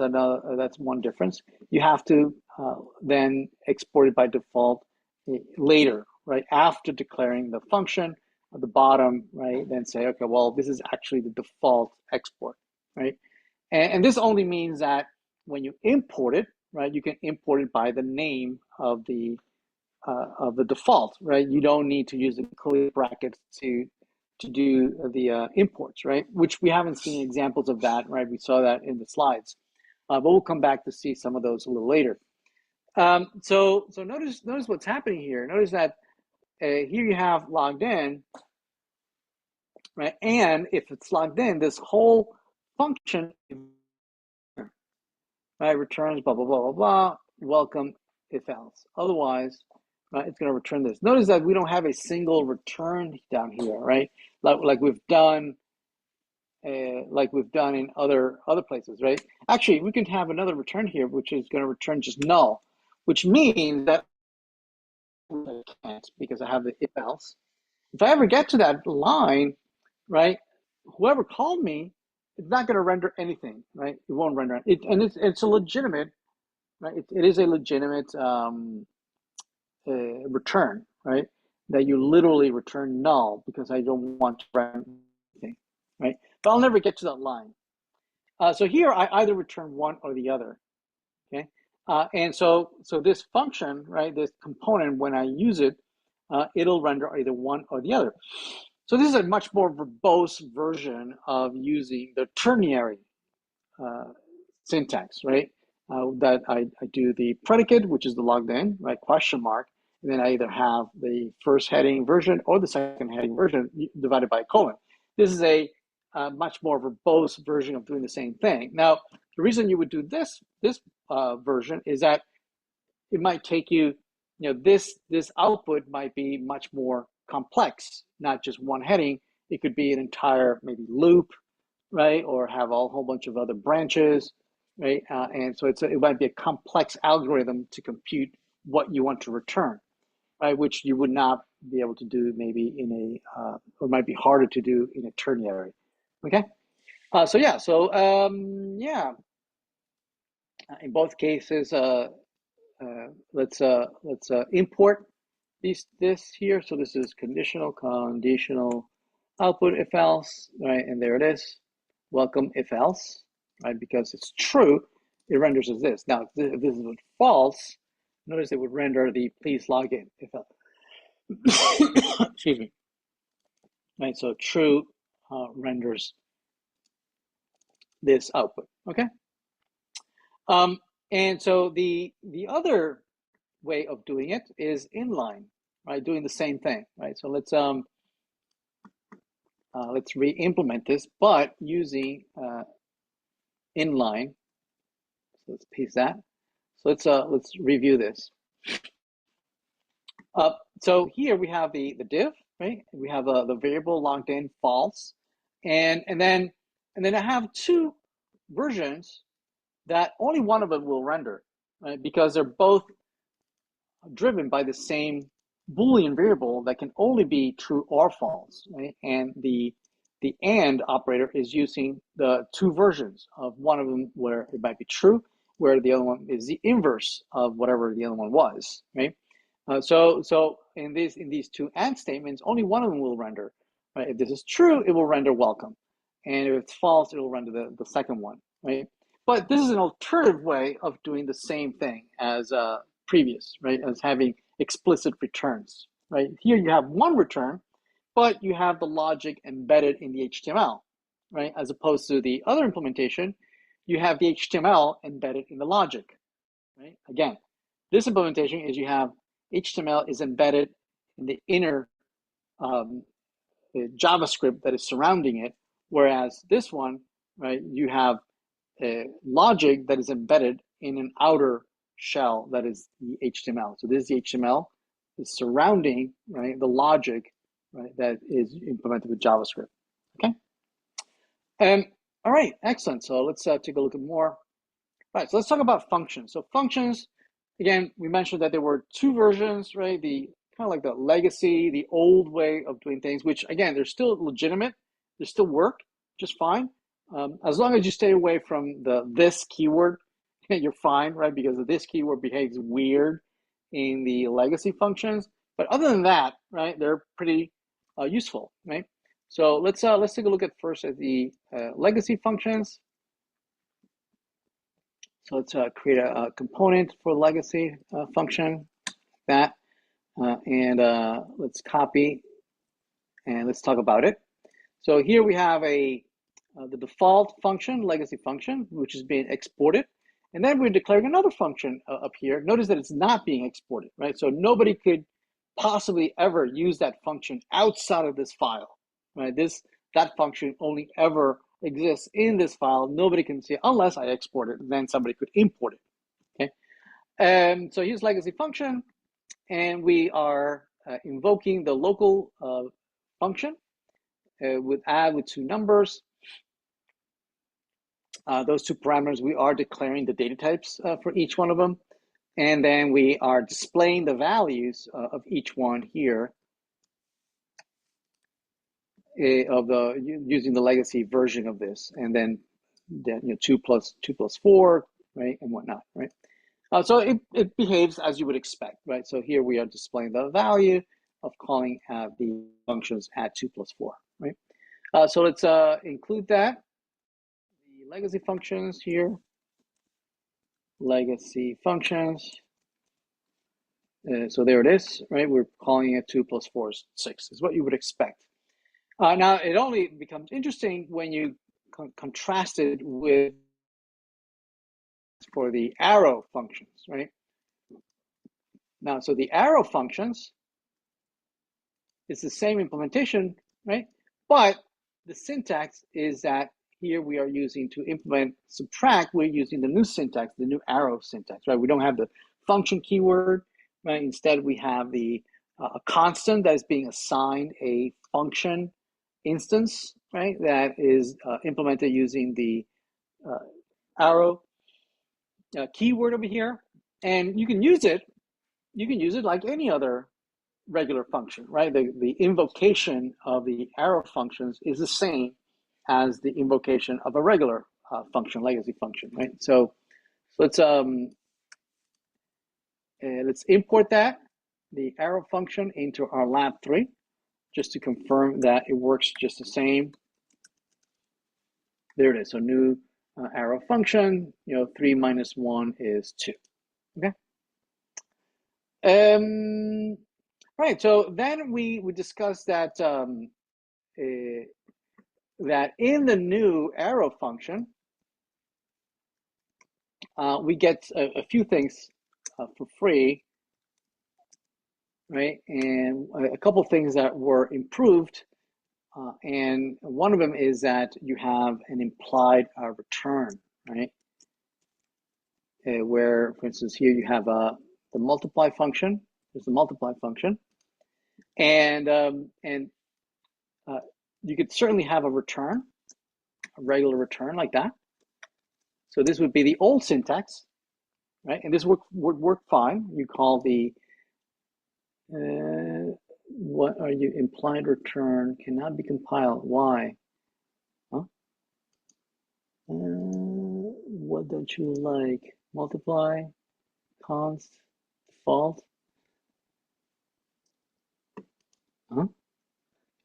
one difference. You have to then export it by default later, right? After declaring the function at the bottom, right? Then say, okay, well, this is actually the default export, right? And this only means that when you import it, right, you can import it by the name of the default, right? You don't need to use the curly brackets to do the imports, right? Which we haven't seen examples of that, right? We saw that in the slides, but we'll come back to see some of those a little later. So notice what's happening here. Notice that here you have logged in, right? And if it's logged in, this whole function, right, returns blah blah blah blah blah. Welcome if else. Otherwise, right, it's going to return this. Notice that we don't have a single return down here, right? Like we've done in other places, right? Actually, we can have another return here, which is going to return just null, which means that I can't because I have the if else. If I ever get to that line, right, whoever called me, it's not going to render anything, right? It won't render it, and it's a legitimate, right? It is a legitimate return, right? That you literally return null because I don't want to render anything, right? But I'll never get to that line. So here I either return one or the other, okay? And so this function, right, this component, when I use it, it'll render either one or the other. So this is a much more verbose version of using the ternary syntax, right? That I do the predicate, which is the logged in, right, question mark, and then I either have the first heading version or the second heading version divided by a colon. This is a much more verbose version of doing the same thing. Now, the reason you would do this version is that it might take you, this output might be much more complex, not just one heading. It could be an entire maybe loop, right, or have a whole bunch of other branches, right? And so it might be a complex algorithm to compute what you want to return, right? Which you would not be able to do maybe in or might be harder to do in a ternary. Okay. In both cases, let's import this here. So this is conditional output if else, right? And there it is. Welcome if else, right? Because it's true, it renders as this. Now, if this is false, notice it would render the please log in if else. Excuse me. Right. So true renders this output. Okay. And so the other way of doing it is inline, right? Doing the same thing, right? So let's re-implement this, but using inline. So let's paste that. So let's review this. So here we have the div, right? We have the variable logged in false, and then I have two versions that only one of them will render, right? Because they're both driven by the same Boolean variable that can only be true or false, right? And the AND operator is using the two versions of one of them where it might be true, where the other one is the inverse of whatever the other one was, right? So in these two AND statements, only one of them will render, right? If this is true, it will render welcome, and if it's false, it will render the second one, right? But this is an alternative way of doing the same thing as previous, right? As having explicit returns, right? Here you have one return, but you have the logic embedded in the HTML, right? As opposed to the other implementation, you have the HTML embedded in the logic, right? Again, this implementation is you have HTML is embedded in the inner JavaScript that is surrounding it, whereas this one, right, you have a logic that is embedded in an outer shell that is the HTML. So this is the HTML is surrounding, right, the logic, right, that is implemented with JavaScript. Okay. All right, excellent. So let's take a look at more. Right, so let's talk about functions. So functions, again, we mentioned that there were two versions, right? The kind of like the legacy, the old way of doing things, which again, they're still legitimate. They still work just fine. As long as you stay away from the this keyword, you're fine, right? Because the this keyword behaves weird in the legacy functions. But other than that, right, they're pretty useful, right? So let's take a look at first at the legacy functions. So let's create a component for legacy function, that, and let's copy and let's talk about it. So here we have the default function, legacy function, which is being exported. And then we're declaring another function up here. Notice that it's not being exported, right? So nobody could possibly ever use that function outside of this file, right? That function only ever exists in this file. Nobody can see it unless I export it, and then somebody could import it, okay? So here's legacy function, and we are invoking the local function with add with two numbers. Those two parameters, we are declaring the data types for each one of them. And then we are displaying the values of each one here using the legacy version of this. And then 2 plus 4, right, and whatnot, right? So it behaves as you would expect, right? So here we are displaying the value of calling the functions add 2 plus 4, right? So let's include that. The legacy functions here. Legacy functions. So there it is, right? We're calling it 2 plus 4 is 6, is what you would expect. Now, it only becomes interesting when you contrast it with for the arrow functions, right? Now, so the arrow functions is the same implementation, right? But the syntax is that here we are using to implement subtract, we're using the new syntax, the new arrow syntax, right? We don't have the function keyword, right? Instead, we have a constant that is being assigned a function instance, right? That is implemented using the arrow keyword over here. And you can use it like any other regular function, right? The invocation of the arrow functions is the same as the invocation of a regular function, legacy function, right? So let's import that, the arrow function, into our lab 3, just to confirm that it works just the same. There it is. So new arrow function, 3 minus 1 is 2. Okay. Right. So then we discussed that that in the new arrow function, we get a few things for free, right? And a couple of things that were improved. And one of them is that you have an implied return, right? where, for instance, here you have the multiply function. There's the multiply function, and you could certainly have a return, a regular return like that. So this would be the old syntax, right? And this would work fine. You call the what are you implied return cannot be compiled. Why? Huh? What don't you like? Multiply, const, default. Huh?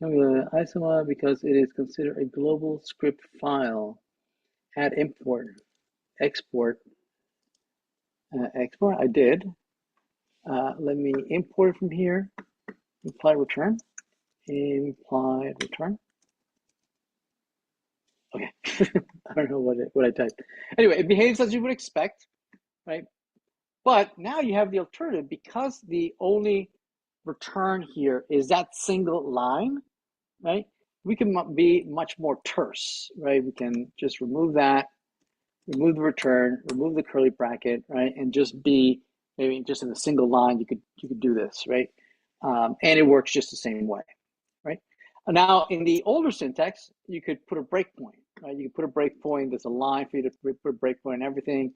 Isoma because it is considered a global script file. Add import, export, export. I did. Let me import it from here. Implied return. Implied return. Okay. I don't know what I typed. Anyway, it behaves as you would expect, right? But now you have the alternative because the only return here is that single line, right? We can be much more terse, right? We can just remove that, remove the return, remove the curly bracket, right? And just be maybe just in a single line, you could do this, right? And it works just the same way, right? Now, in the older syntax, you could put a breakpoint, right? You could put a breakpoint. There's a line for you to put a breakpoint and everything.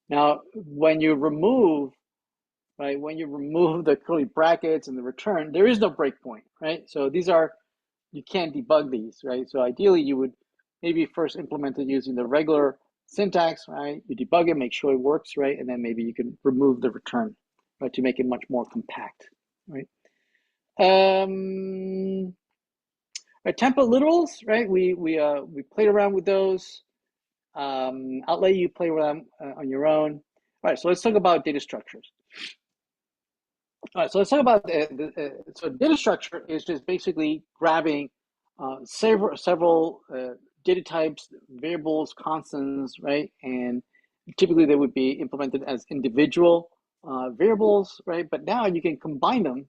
Now, when you remove, right, when you remove the curly brackets and the return, there is no breakpoint, right? So these are, you can't debug these, right? So ideally, you would maybe first implement it using the regular syntax, right? You debug it, make sure it works, right? And then maybe you can remove the return, right, to make it much more compact, right? Right, template literals, right? We played around with those. I'll let you play with them on your own. All right, so let's talk about data structures. All right, so let's talk about so data structure is just basically grabbing several data types, variables, constants, right? And typically they would be implemented as individual variables, right? But now you can combine them,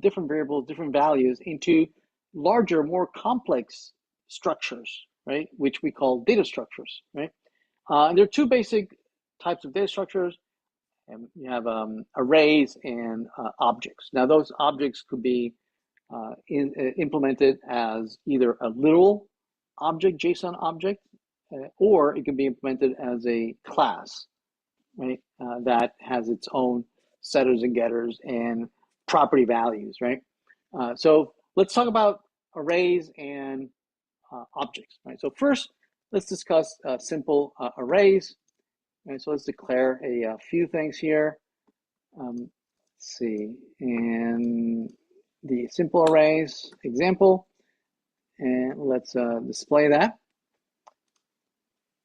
different variables, different values into larger, more complex structures, right? Which we call data structures, right? And there are two basic types of data structures. And you have arrays and objects. Now, those objects could be implemented as either a literal object, JSON object, or it can be implemented as a class, right? That has its own setters and getters and property values, right? So let's talk about arrays and objects, right? So first, let's discuss simple arrays. Right, so let's declare a few things here. Let's see, and the simple arrays example, and let's display that.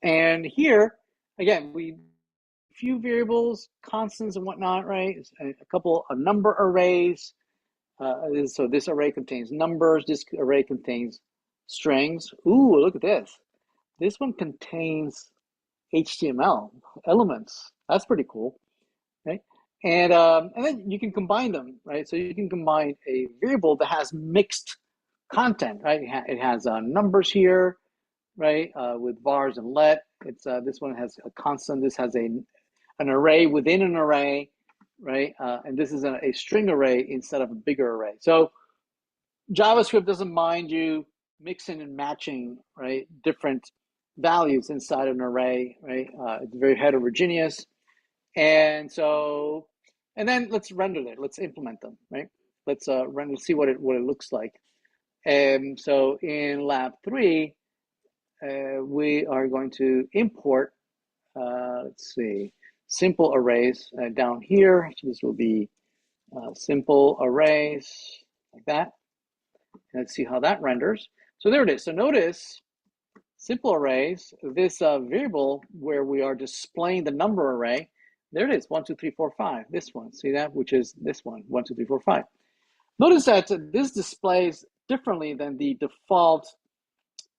And here, again, we few variables, constants and whatnot, right? A number arrays. So this array contains numbers. This array contains strings. Ooh, look at this. This one contains HTML elements. That's pretty cool, right? And then you can combine them, right? So you can combine a variable that has mixed content, right? It has numbers here, right? With vars and let. It's this one has a constant. This has an array within an array, right? And this is a string array instead of a bigger array. So JavaScript doesn't mind you mixing and matching, right? Different values inside an array, right? It's very heterogeneous. And so, and then let's render it. Let's implement them, right? Let's render, see what it looks like. And so in lab 3, we are going to import, let's see, simple arrays down here. So this will be simple arrays like that. Let's see how that renders. So there it is. So notice simple arrays, this variable where we are displaying the number array, there it is, 1, 2, 3, 4, 5, this one, see that, which is this one, 1, 2, 3, 4, 5. Notice that this displays differently than the default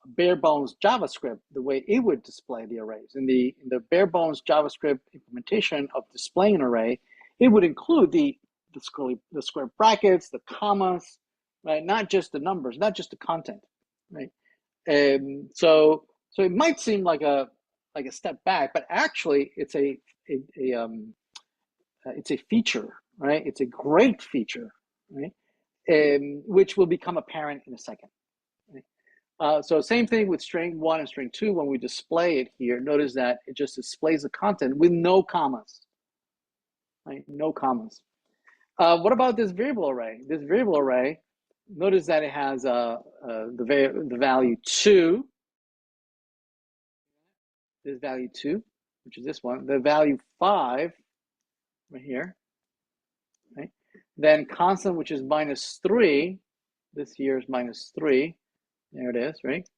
bare bones JavaScript, the way it would display the arrays. In the bare bones JavaScript implementation of displaying an array, it would include the square brackets, the commas, right? Not just the numbers, not just the content, right? So it might seem like a step back, but actually it's a it's a feature, right? It's a great feature, right? Which will become apparent in a second. Right? So same thing with string 1 and string 2. When we display it here, notice that it just displays the content with no commas, right? No commas. What about this variable array? This variable array, notice that it has the value 2, this value 2, which is this one, the value 5 right here, right? Then constant, which is -3, this here is -3, there it is, right?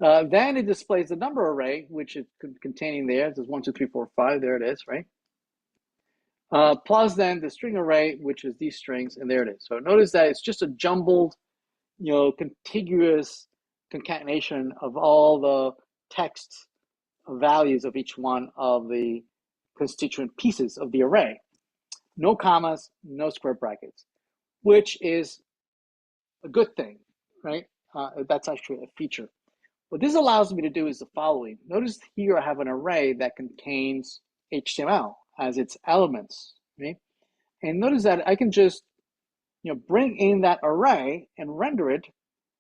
Then it displays the number array, which is containing there. There's 1, 2, 3, 4, 5. There it is, right? Plus then the string array, which is these strings, and there it is. So notice that it's just a jumbled, contiguous concatenation of all the text values of each one of the constituent pieces of the array. No commas, no square brackets, which is a good thing, right? That's actually a feature. What this allows me to do is the following. Notice here I have an array that contains HTML as its elements, right? And notice that I can just bring in that array and render it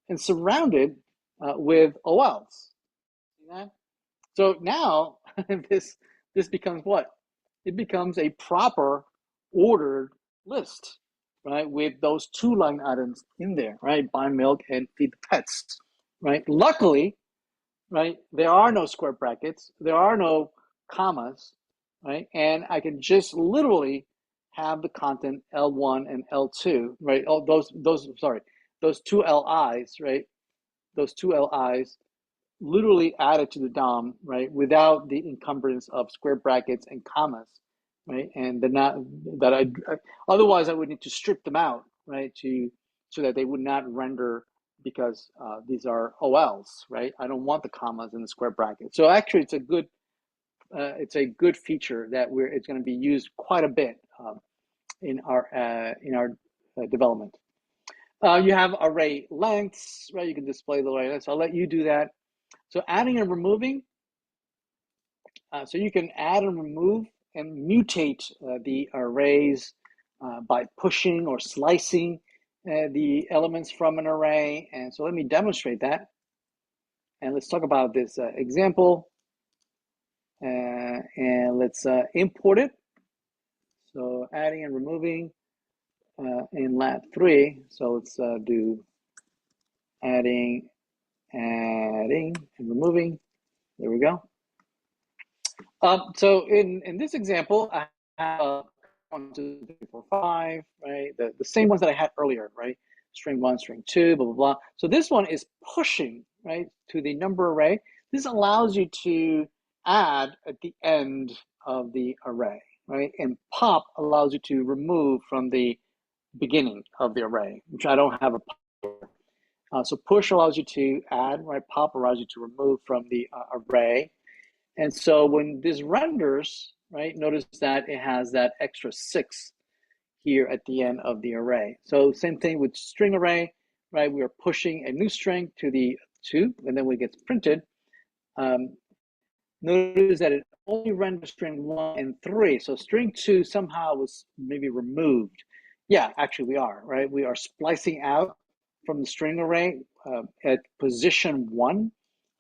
and surround it with OLs. See that? So now this becomes what? It becomes a proper ordered list, right? With those 2 line items in there, right? Buy milk and feed the pets, right? Luckily, right, there are no square brackets, there are no commas, right? And I can just literally have the content L1 and L2, right? Oh, those 2 LIs, right? Those 2 LIs literally added to the DOM, right? Without the encumbrance of square brackets and commas, right? And they're not that otherwise I would need to strip them out, right? So that they would not render because these are OLs, right? I don't want the commas and the square brackets. So actually, it's a good feature that it's going to be used quite a bit in our development. You have array lengths, right? You can display the array lengths. So I'll let you do that. So adding and removing. So you can add and remove and mutate the arrays by pushing or slicing the elements from an array. And so let me demonstrate that. And let's talk about this example. And let's import it. So adding and removing in lat3. So let's do adding and removing. There we go. So in this example, I have 1, 2, 3, 4, 5, right? The same ones that I had earlier, right? String 1, string 2, blah, blah, blah. So this one is pushing, right, to the number array. This allows you to add at the end of the array, right? And pop allows you to remove from the beginning of the array, which I don't have a so push allows you to add, right? Pop allows you to remove from the array. And so when this renders, right, notice that it has that extra 6 here at the end of the array. So same thing with string array, right? We are pushing a new string to the 2, and then when it gets printed, notice that it only renders string 1 and 3. So string 2 somehow was maybe removed. Yeah, actually we are, right? We are splicing out from the string array at position 1.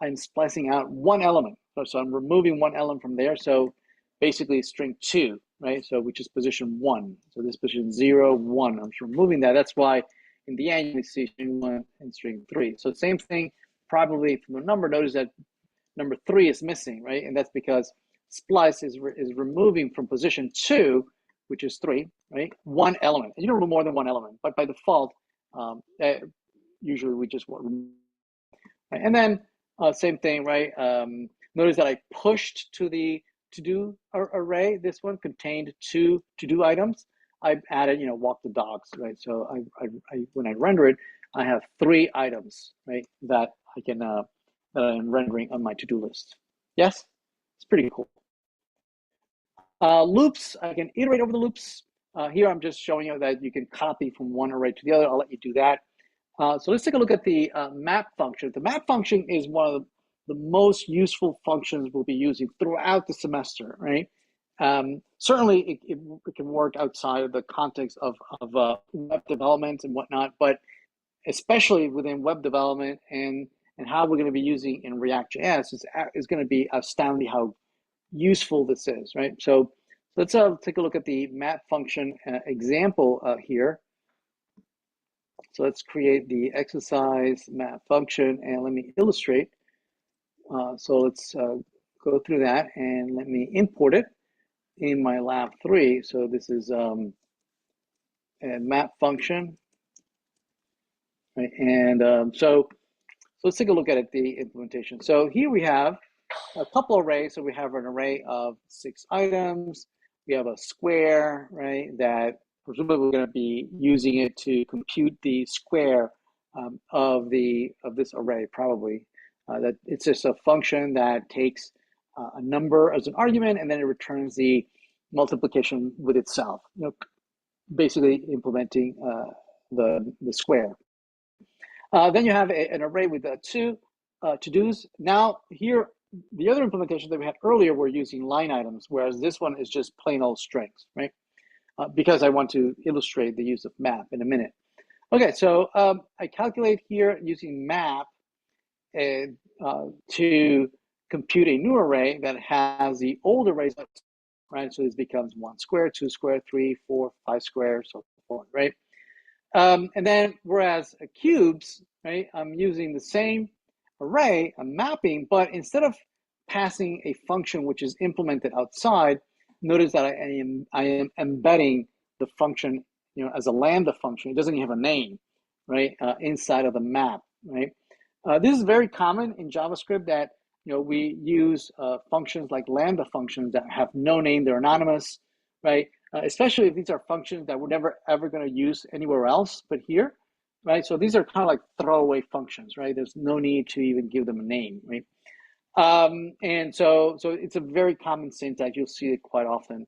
I'm splicing out 1 element. So I'm removing 1 element from there. So basically string 2, right? So which is position 1. So this position 0, 1. I'm just removing that. That's why in the end you see string 1 and string 3. So same thing probably from the number. Notice that number 3 is missing, right? And that's because splice is removing from position 2, which is 3, right? 1 element. And you don't remove more than 1 element, but by default, usually we just want. Right? And then same thing, right? Notice that I pushed to the to-do array. This one contained 2 to-do items. I added, walk the dogs, right? So when I render it, I have 3 items, right? That I can that I'm rendering on my to-do list. Yes, it's pretty cool. Loops, I can iterate over the loops. Here I'm just showing you that you can copy from one array to the other. I'll let you do that. So let's take a look at the map function. The map function is one of the most useful functions we'll be using throughout the semester, right? Certainly, it can work outside of the context of web development and whatnot, but especially within web development and how we're going to be using in React.js is going to be astounding how useful this is, right? So let's take a look at the map function example here. So let's create the exercise map function and let me illustrate. So let's go through that and let me import it in my lab 3. So this is a map function, right? And so let's take a look at it, the implementation. So here we have a couple arrays. So we have an array of 6 items. We have a square, right, that presumably we're going to be using it to compute the square of this array, probably. That it's just a function that takes a number as an argument, and then it returns the multiplication with itself, basically implementing the square. Then you have an array with two to-dos. Now here, the other implementation that we had earlier were using line items, whereas this one is just plain old strings, right? Because I want to illustrate the use of map in a minute. Okay, so I calculate here using map to compute a new array that has the old arrays, right? So this becomes 1 square, 2 square, 3, 4, 5 square, so forth, right? And then whereas cubes, right, I'm using the same array, a mapping, but instead of passing a function which is implemented outside, notice that I am embedding the function, as a lambda function. It doesn't even have a name, right, inside of the map, right? This is very common in JavaScript that we use functions like lambda functions that have no name, they're anonymous, right? Especially if these are functions that we're never ever going to use anywhere else but here, right? So these are kind of like throwaway functions, right? There's no need to even give them a name, right? And so it's a very common syntax. You'll see it quite often.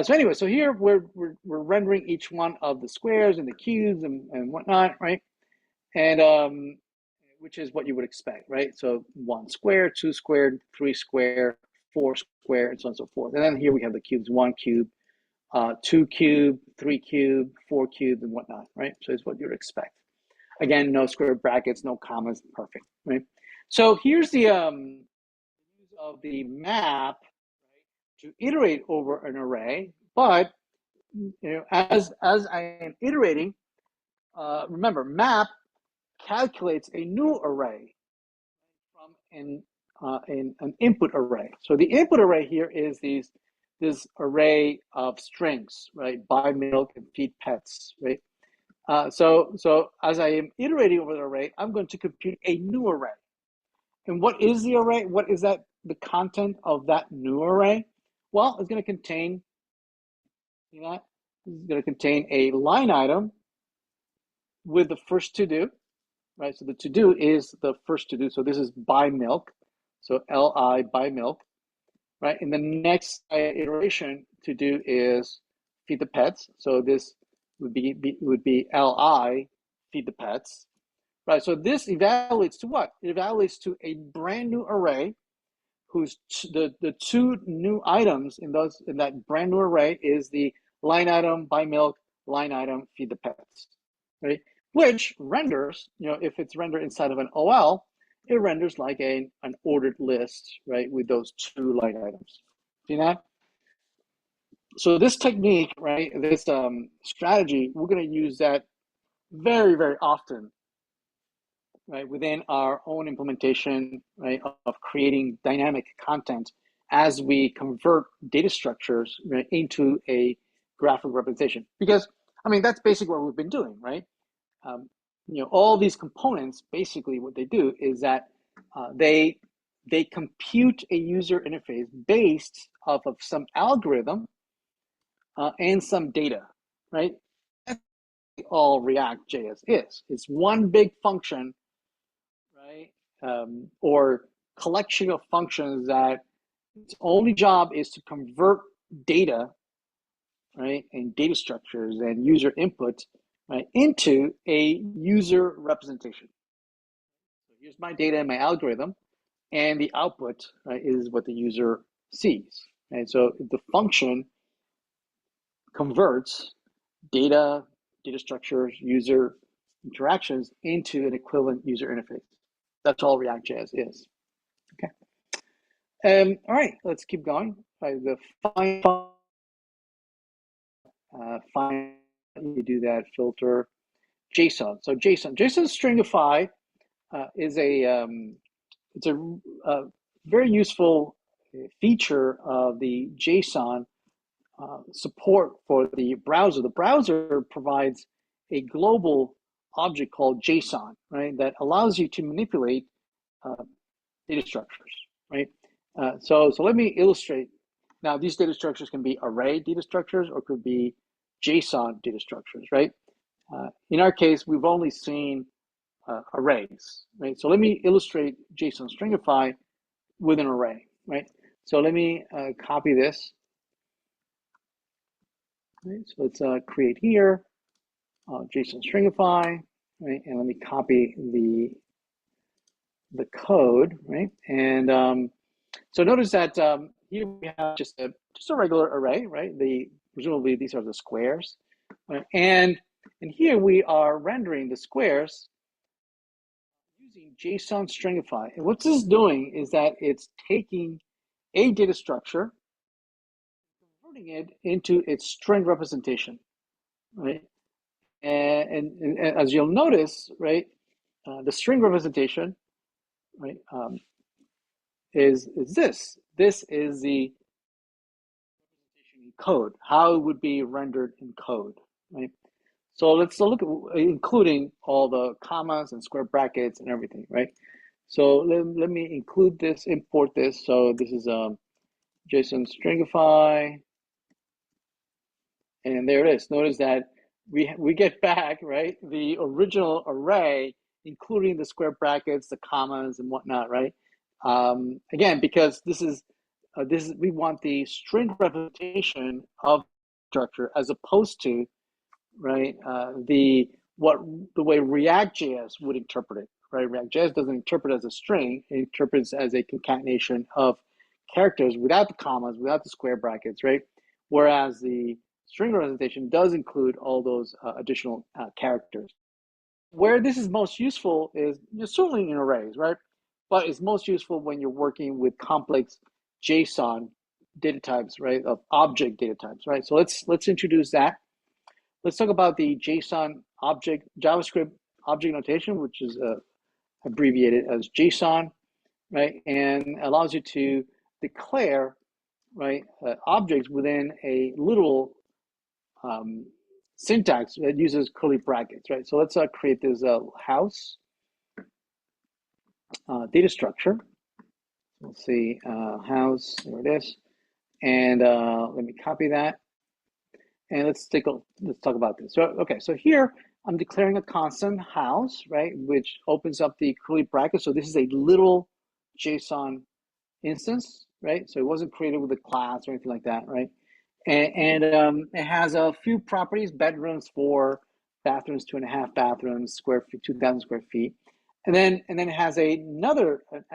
So anyway, so here we're rendering each one of the squares and the cubes and whatnot, right? And which is what you would expect, right? So 1 square, 2 squared, 3 square, 4 square, and so on and so forth. And then here we have the cubes, 1 cube, 2 cube, 3 cube, 4 cube, and whatnot, right? So it's what you'd expect. Again, no square brackets, no commas, perfect, right? So here's the use of the map, right, to iterate over an array. But as I am iterating, remember, map calculates a new array from an input array. So the input array here is this array of strings, right? Buy milk and feed pets, right? So as I am iterating over the array, I'm going to compute a new array. And what is the array? What is that? The content of that new array? Well, it's going to contain, it's going to contain a line item with the first to do, right? So the to do is the first to do. So this is buy milk. So li buy milk, right? In the next iteration, to do is feed the pets. So this would be li feed the pets, right? So this evaluates to what? It evaluates to a brand new array whose the two new items in that brand new array is the line item buy milk, line item feed the pets, right? Which renders, if it's rendered inside of an OL, it renders like an ordered list, right, with those two line items. See that? So this technique, right, this strategy, we're going to use that very, very often, right, within our own implementation, right, of creating dynamic content as we convert data structures, right, into a graphic representation. Because, I mean, that's basically what we've been doing, right? All these components, basically what they do is that they compute a user interface based off of some algorithm and some data, right? That's all React.js is. It's one big function, right? Or collection of functions that its only job is to convert data, right, and data structures and user input, right, into a user representation. So here's my data and my algorithm, and the output, right, is what the user sees, right? So the function converts data, data structures, user interactions into an equivalent user interface. That's all React.js is. Okay. All right, let's keep going. The find, you do that filter JSON. So JSON stringify is it's a very useful feature of the JSON support for the browser. The browser provides a global object called JSON, right, that allows you to manipulate data structures, right? So let me illustrate. Now, these data structures can be array data structures or could be JSON data structures, right? In our case, we've only seen arrays, right? So let me illustrate JSON stringify with an array, right? So let me copy this. Right? So let's create here JSON stringify, right? And let me copy the code, right? And so notice that here we have just a regular array, right? Presumably these are the squares, right? And here we are rendering the squares using JSON stringify. And what this is doing is that it's taking a data structure, converting it into its string representation, right? And as you'll notice, right, the string representation, right, is this. This is the representation in code, how it would be rendered in code, right? So let's look at including all the commas and square brackets and everything, right? So let me include this, import this. So this is JSON stringify, and there it is. Notice that we get back, right, the original array, including the square brackets, the commas, and whatnot, right? Again, because this is we want the string representation of structure as opposed to, right, the way React.js would interpret it, right? React.js doesn't interpret as a string; it interprets as a concatenation of characters without the commas, without the square brackets, right? Whereas the string representation does include all those additional characters. Where this is most useful is certainly in arrays, right? But it's most useful when you're working with complex JSON data types, right? Of object data types, right? So let's introduce that. Let's talk about the JSON object, JavaScript object notation, which is abbreviated as JSON, right? And allows you to declare, right, objects within a literal syntax that uses curly brackets, right? So let's create this house data structure. Let's see, house, there it is. And let me copy that. And let's talk about this. So, okay, so here I'm declaring a constant house, right, which opens up the curly bracket. So this is a literal JSON instance, right? So it wasn't created with a class or anything like that, right? And it has a few properties: bedrooms 4, bathrooms 2.5 bathrooms, square feet 2,000 square feet, and then it has a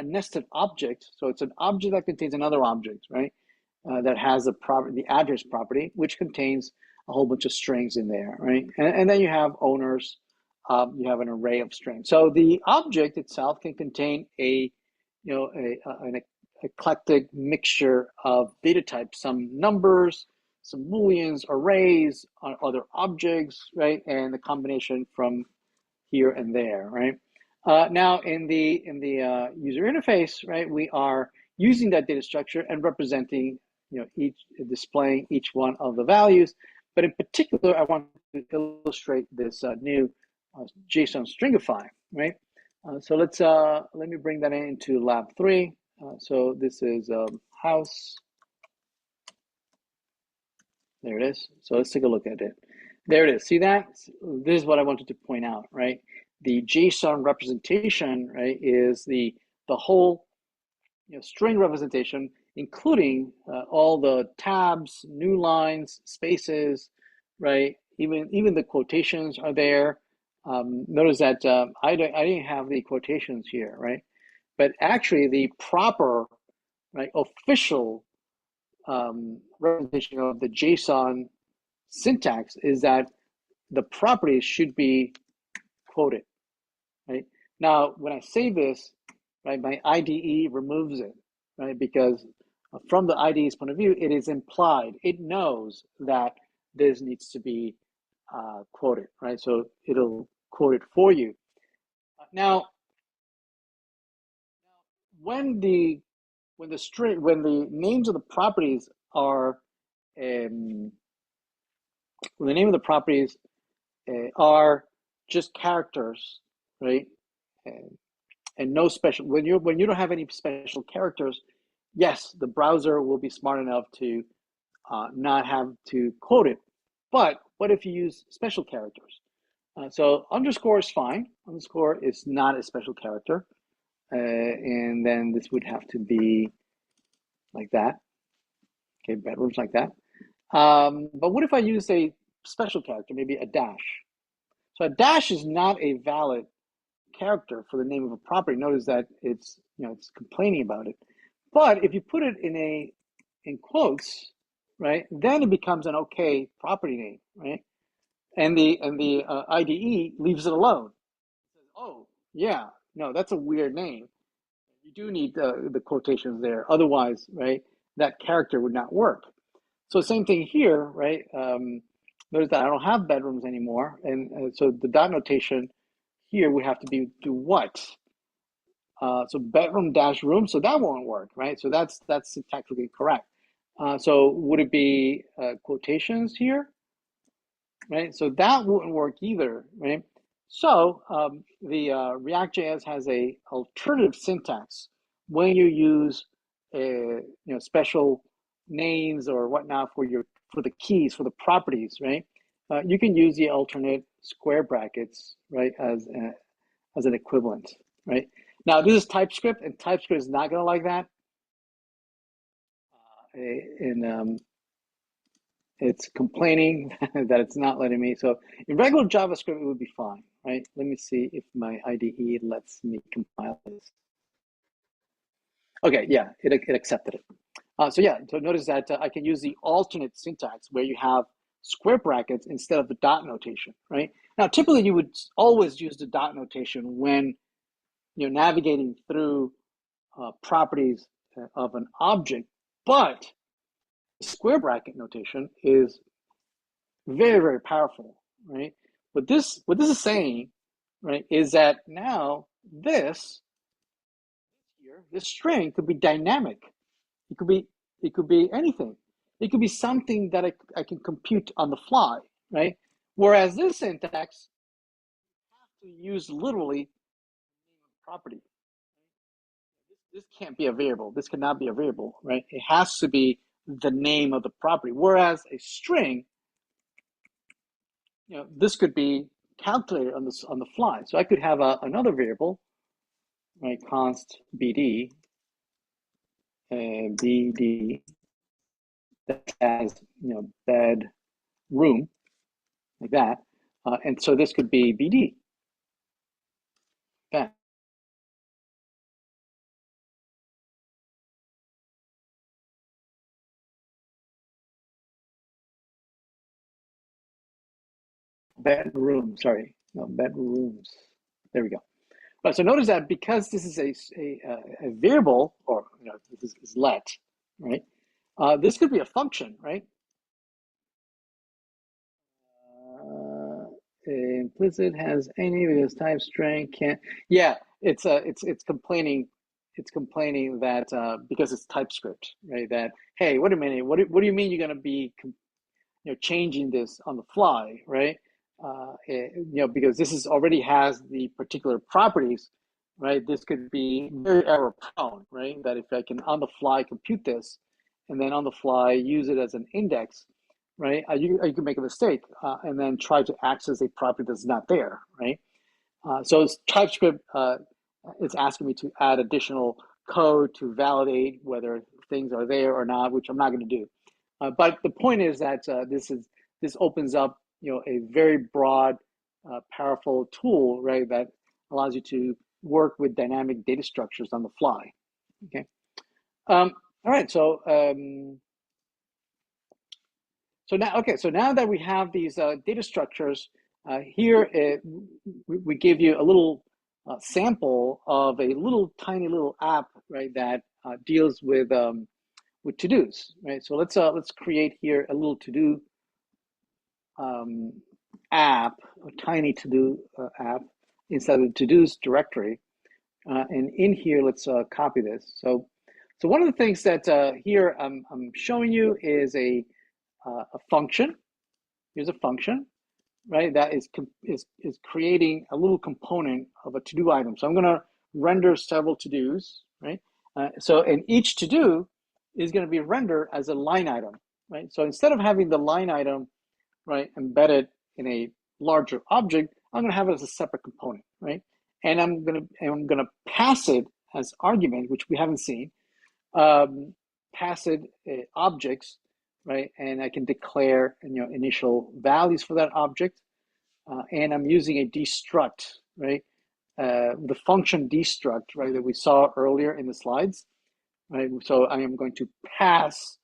nested object. So it's an object that contains another object, right? That has the address property, which contains a whole bunch of strings in there, right? And then you have owners. You have an array of strings. So the object itself can contain an eclectic mixture of data types, some numbers, some booleans, arrays, other objects, right? And the combination from here and there, right? Now in the user interface, right, we are using that data structure and representing, displaying each one of the values. But in particular, I want to illustrate this new JSON stringify, right? So let me bring that into lab 3. So this is house. There it is. So let's take a look at it. There it is. See that? This is what I wanted to point out, right? The JSON representation, right, is the whole string representation, including all the tabs, new lines, spaces, right? Even the quotations are there. Notice that I didn't have the quotations here, right? But actually, the proper, right, official representation of the JSON syntax is that the properties should be quoted, right? Now, when I say this, right, my IDE removes it, right? Because from the IDE's point of view, it is implied. It knows that this needs to be quoted, right? So it'll quote it for you. Now, when the names of the properties are when the name of the properties are just characters, right? And no special when you don't have any special characters, yes, the browser will be smart enough to not have to quote it. But what if you use special characters? So underscore is fine. Underscore is not a special character, and then this would have to be like that. Okay, bedrooms like that. But what if I use a special character, maybe a dash? So a dash is not a valid character for the name of a property. Notice that it's complaining about it. But if you put it in quotes, right, then it becomes an okay property name, right? And the IDE leaves it alone. It says, oh yeah, no, that's a weird name. You do need the quotations there. Otherwise, right, that character would not work. So same thing here, right? Notice that I don't have bedrooms anymore, and so the dot notation here would have to be do what? So bedroom dash room, so that won't work, right? So that's syntactically correct. So would it be quotations here, right? So that wouldn't work either, right? So the React.js has a alternative syntax when you use special names or whatnot for the keys for the properties, right? You can use the alternate square brackets, right, as an equivalent, right? Now this is TypeScript, and TypeScript is not going to like that, and it's complaining that it's not letting me. So in regular JavaScript, it would be fine, right? Let me see if my IDE lets me compile this. Okay, yeah, it accepted it. So yeah, so notice that I can use the alternate syntax where you have square brackets instead of the dot notation, right? Now, typically you would always use the dot notation when you're navigating through properties of an object, but square bracket notation is very, very powerful, right? What this is saying, right, is that now this here, this string could be dynamic. It could be anything. It could be something that I can compute on the fly, right? Whereas this syntax, you have to use literally property. This can't be a variable. This cannot be a variable, right? It has to be the name of the property. Whereas a string, this could be calculated on the fly. So I could have another variable, right? Const bd, bd that has bed room like that, and so this could be bd. Bed. Bedroom. Sorry, no bedrooms. There we go. But so notice that because this is a variable, or this is let, right? This could be a function, right? Implicit has any because type string can't. Yeah, it's complaining. It's complaining that because it's TypeScript, right? That hey, wait a minute, what do you mean you're going to be changing this on the fly, right? Because this is already has the particular properties, right? This could be very error prone, right? That if I can on the fly compute this, and then on the fly use it as an index, right? You can make a mistake and then try to access a property that's not there, right? So TypeScript is asking me to add additional code to validate whether things are there or not, which I'm not going to do. But the point is that this opens up a very broad, powerful tool, right, that allows you to work with dynamic data structures on the fly. Okay. All right. So So now, okay, so now that we have these data structures, here we give you a little sample of a little tiny little app, right, that deals with to-dos, right? So let's create here a little to-do app, a tiny to-do app inside the to-dos directory. And in here, let's copy this. So one of the things that here I'm showing you is a function. Here's a function, right? That is creating a little component of a to-do item. So I'm going to render several to-dos, right? And each to-do is going to be rendered as a line item, right? So instead of having the line item, right, embedded in a larger object, I'm going to have it as a separate component, right? And I'm going to pass it as argument, which we haven't seen, pass it objects, right? And I can declare initial values for that object, and I'm using a destruct, right? The function destruct, right, that we saw earlier in the slides, right? So I am going to pass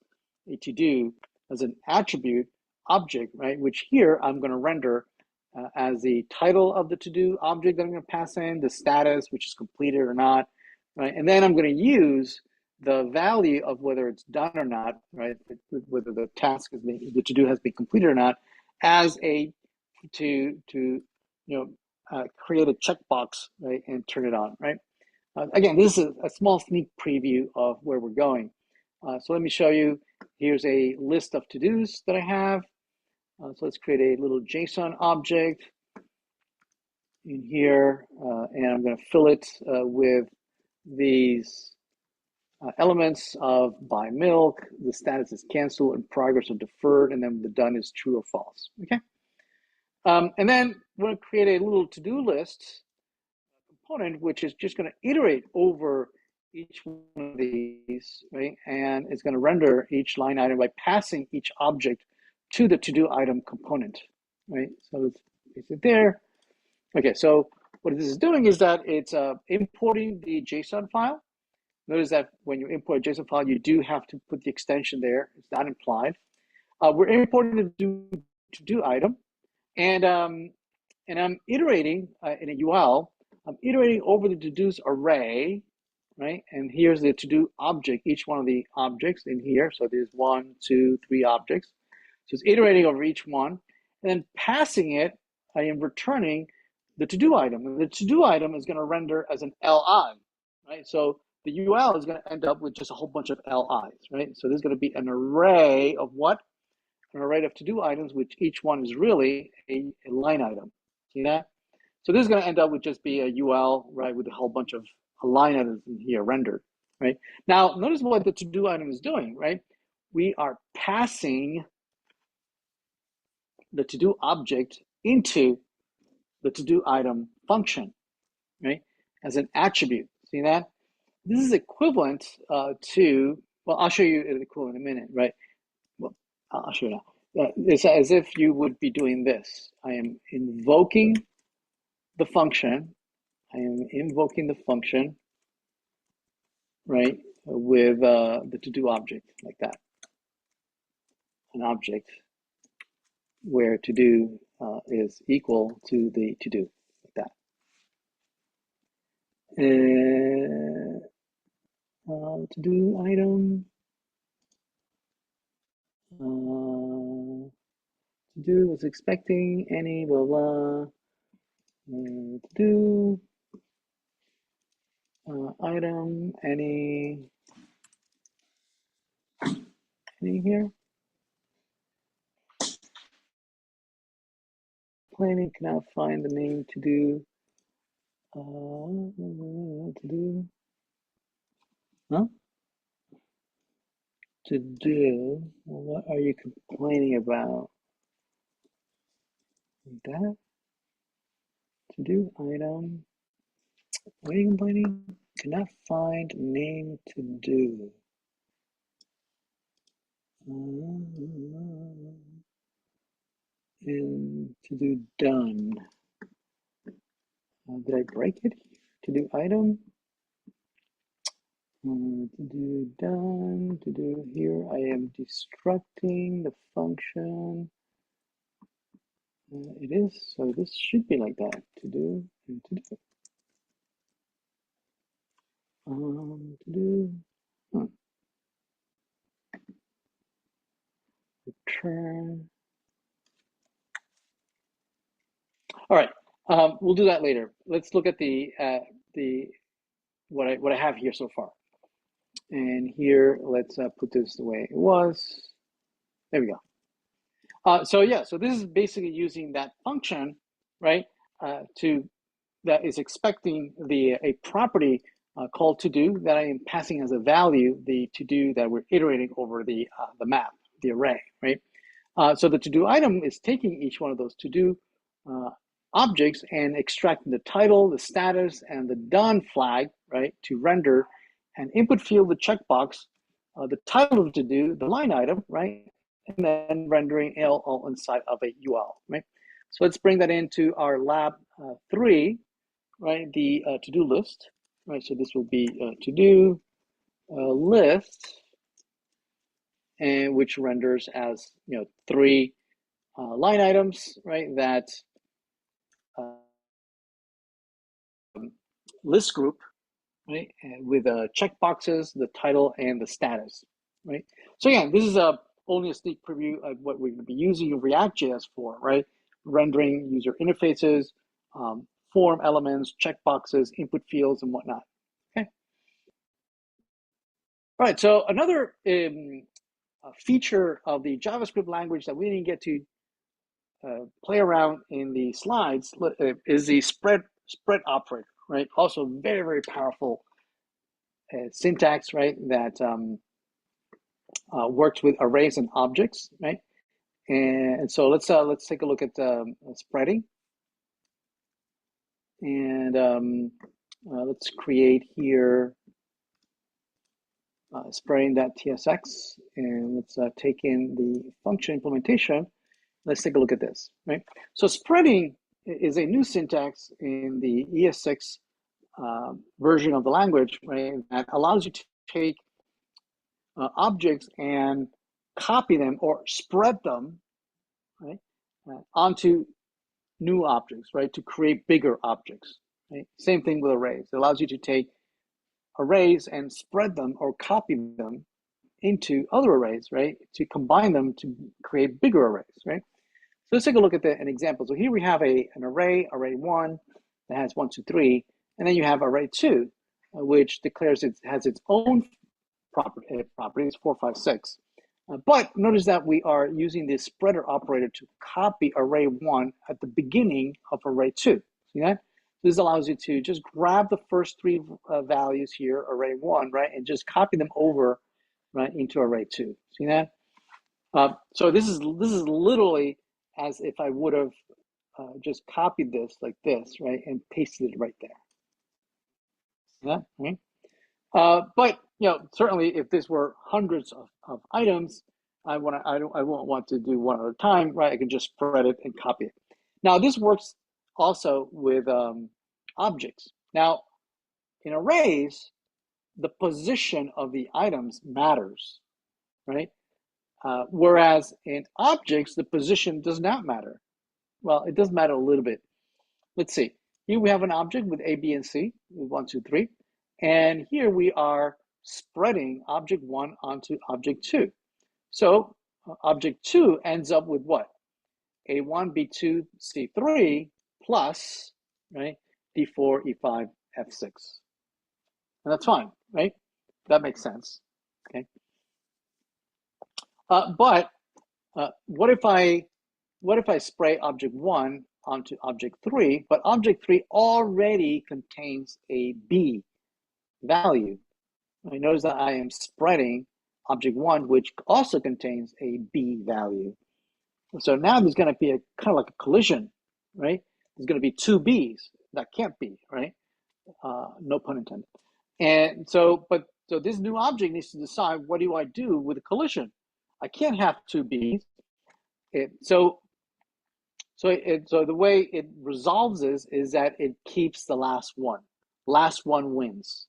a to-do as an attribute object, right? Which here I'm going to render as the title of the to-do object that I'm going to pass in, the status, which is completed or not, right? And then I'm going to use the value of whether it's done or not, right? Whether the task the to-do has been completed or not, as a to create a checkbox, right, and turn it on, right? Again, this is a small sneak preview of where we're going. So let me show you. Here's a list of to-dos that I have. So let's create a little JSON object in here, and I'm going to fill it with these elements of buy milk, the status is canceled, and progress or deferred, and then the done is true or false. Okay. And then we're going to create a little to-do list component, which is just going to iterate over each one of these, right? And it's going to render each line item by passing each object to the to-do item component, right? So let's place it there. Okay, so what this is doing is that it's importing the JSON file. Notice that when you import a JSON file, you do have to put the extension there. It's not implied. We're importing the to-do item, and I'm iterating in a UL. I'm iterating over the to-dos array, right? And here's the to-do object, each one of the objects in here. So there's 1, 2, 3 objects. So it's iterating over each one, and then passing it, I am returning the to-do item. And the to-do item is going to render as an LI, right? So the UL is going to end up with just a whole bunch of LIs, right? So there's going to be an array of what? An array of to-do items, which each one is really a line item. See that? So this is going to end up with just be a UL, right, with a whole bunch of line items in here rendered, right? Now, notice what the to-do item is doing, right? We are passing the to-do object into the to-do item function, right, as an attribute. See that? This is equivalent to, well, I'll show you the equivalent in a minute, right? Well, I'll show you now. It's as if you would be doing this. I am invoking the function. I am invoking the function, right, with the to-do object like that. An object where to-do is equal to the to-do like that. To-do item. To-do was expecting any blah blah. To-do item any here. Planning cannot find the name to-do. To-do. Huh? To-do. What are you complaining about? That? To-do item. What are you complaining? Cannot find name to-do. And to-do done. Did I break it? To-do item. To do done, to do here, I am destructing the function. It is, so this should be like that, to do and to do. To do, return. All right, we'll do that later. Let's look at the what I have here so far. And here, let's put this the way it was. There we go. So yeah, so this is basically using that function, right? That is expecting a property called to do that I am passing as a value the to do that we're iterating over the map, the array, right? So the to do item is taking each one of those to do objects and extracting the title, the status, and the done flag, right, to render an input field, the checkbox, the title of to do, the line item, right, and then rendering all inside of a UL, right? So let's bring that into our lab 3, right, the to-do list, right? So this will be to-do list, and which renders as 3 line items, right? That list group, right? And with check boxes, the title, and the status, right? So again, this is only a sneak preview of what we're going to be using React.js for, right? Rendering user interfaces, form elements, checkboxes, input fields, and whatnot. Okay. All right. So another feature of the JavaScript language that we didn't get to play around in the slides is the spread operator, right? Also very, very powerful syntax, right? That works with arrays and objects, right? And so let's take a look at spreading, and let's create here spreading.tsx, and let's take in the function implementation. Let's take a look at this, right? So spreading is a new syntax in the ES6 version of the language, right? That allows you to take objects and copy them or spread them, right, onto new objects, right, to create bigger objects. Right? Same thing with arrays. It allows you to take arrays and spread them or copy them into other arrays, right, to combine them to create bigger arrays, right? So let's take a look at an example. So here we have an array 1 that has 1, 2, 3, and then you have array 2, which declares it has its own properties 4, 5, 6. But notice that we are using this spreader operator to copy array 1 at the beginning of array 2. See that? This allows you to just grab the first 3 values here, array 1, right, and just copy them over, right, into array 2. See that? So this is literally as if I would have just copied this like this, right, and pasted it right there. Yeah, right. But certainly, if this were hundreds of items, I won't want to do one at a time, right? I can just spread it and copy it. Now, this works also with objects. Now, in arrays, the position of the items matters, right? Whereas in objects, the position does not matter. Well, it does matter a little bit. Let's see. Here we have an object with A, B, and C, 1, 2, 3. And here we are spreading object 1 onto object 2. So object 2 ends up with what? A1, B2, C3 plus, right, D4, E5, F6. And that's fine, right? That makes sense, okay? But what if I spray object 1 onto object 3, but object 3 already contains a B value? I notice that I am spreading object 1, which also contains a B value. So now there's going to be a kind of like a collision, right? There's going to be 2 B's. That can't be, right? No pun intended. And so this new object needs to decide, what do I do with a collision? I can't have 2 B's. So the way it resolves this is that it keeps the last one. Last one wins.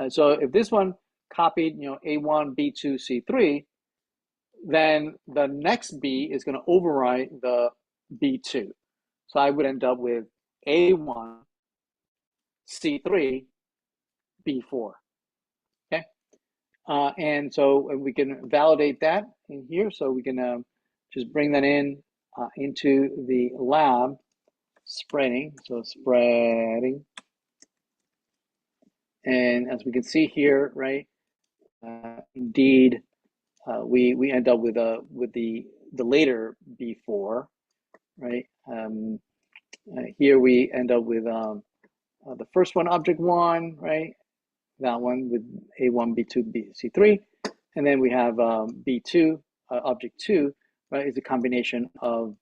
So if this one copied, A1, B2, C3, then the next B is going to override the B2. So I would end up with A1, C3, B4. Okay. And so we can validate that in here. So we can just bring that in into the lab spreading. So spreading. And as we can see here, right, indeed, we end up with the later B4, right? Here we end up with the first one, object one, right? That one with A1, B2, C3. And then we have B2, object two, right, is a combination of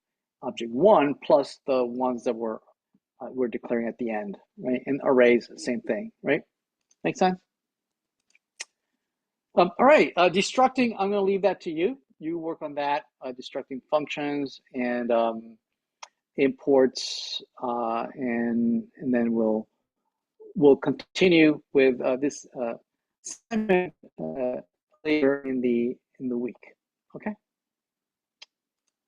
object one plus the ones that we're declaring at the end, right? And arrays, same thing, right? Make sense? All right, destructing, I'm going to leave that to you. You work on that, destructing functions and imports, and then we'll continue with this assignment later in the week. Okay.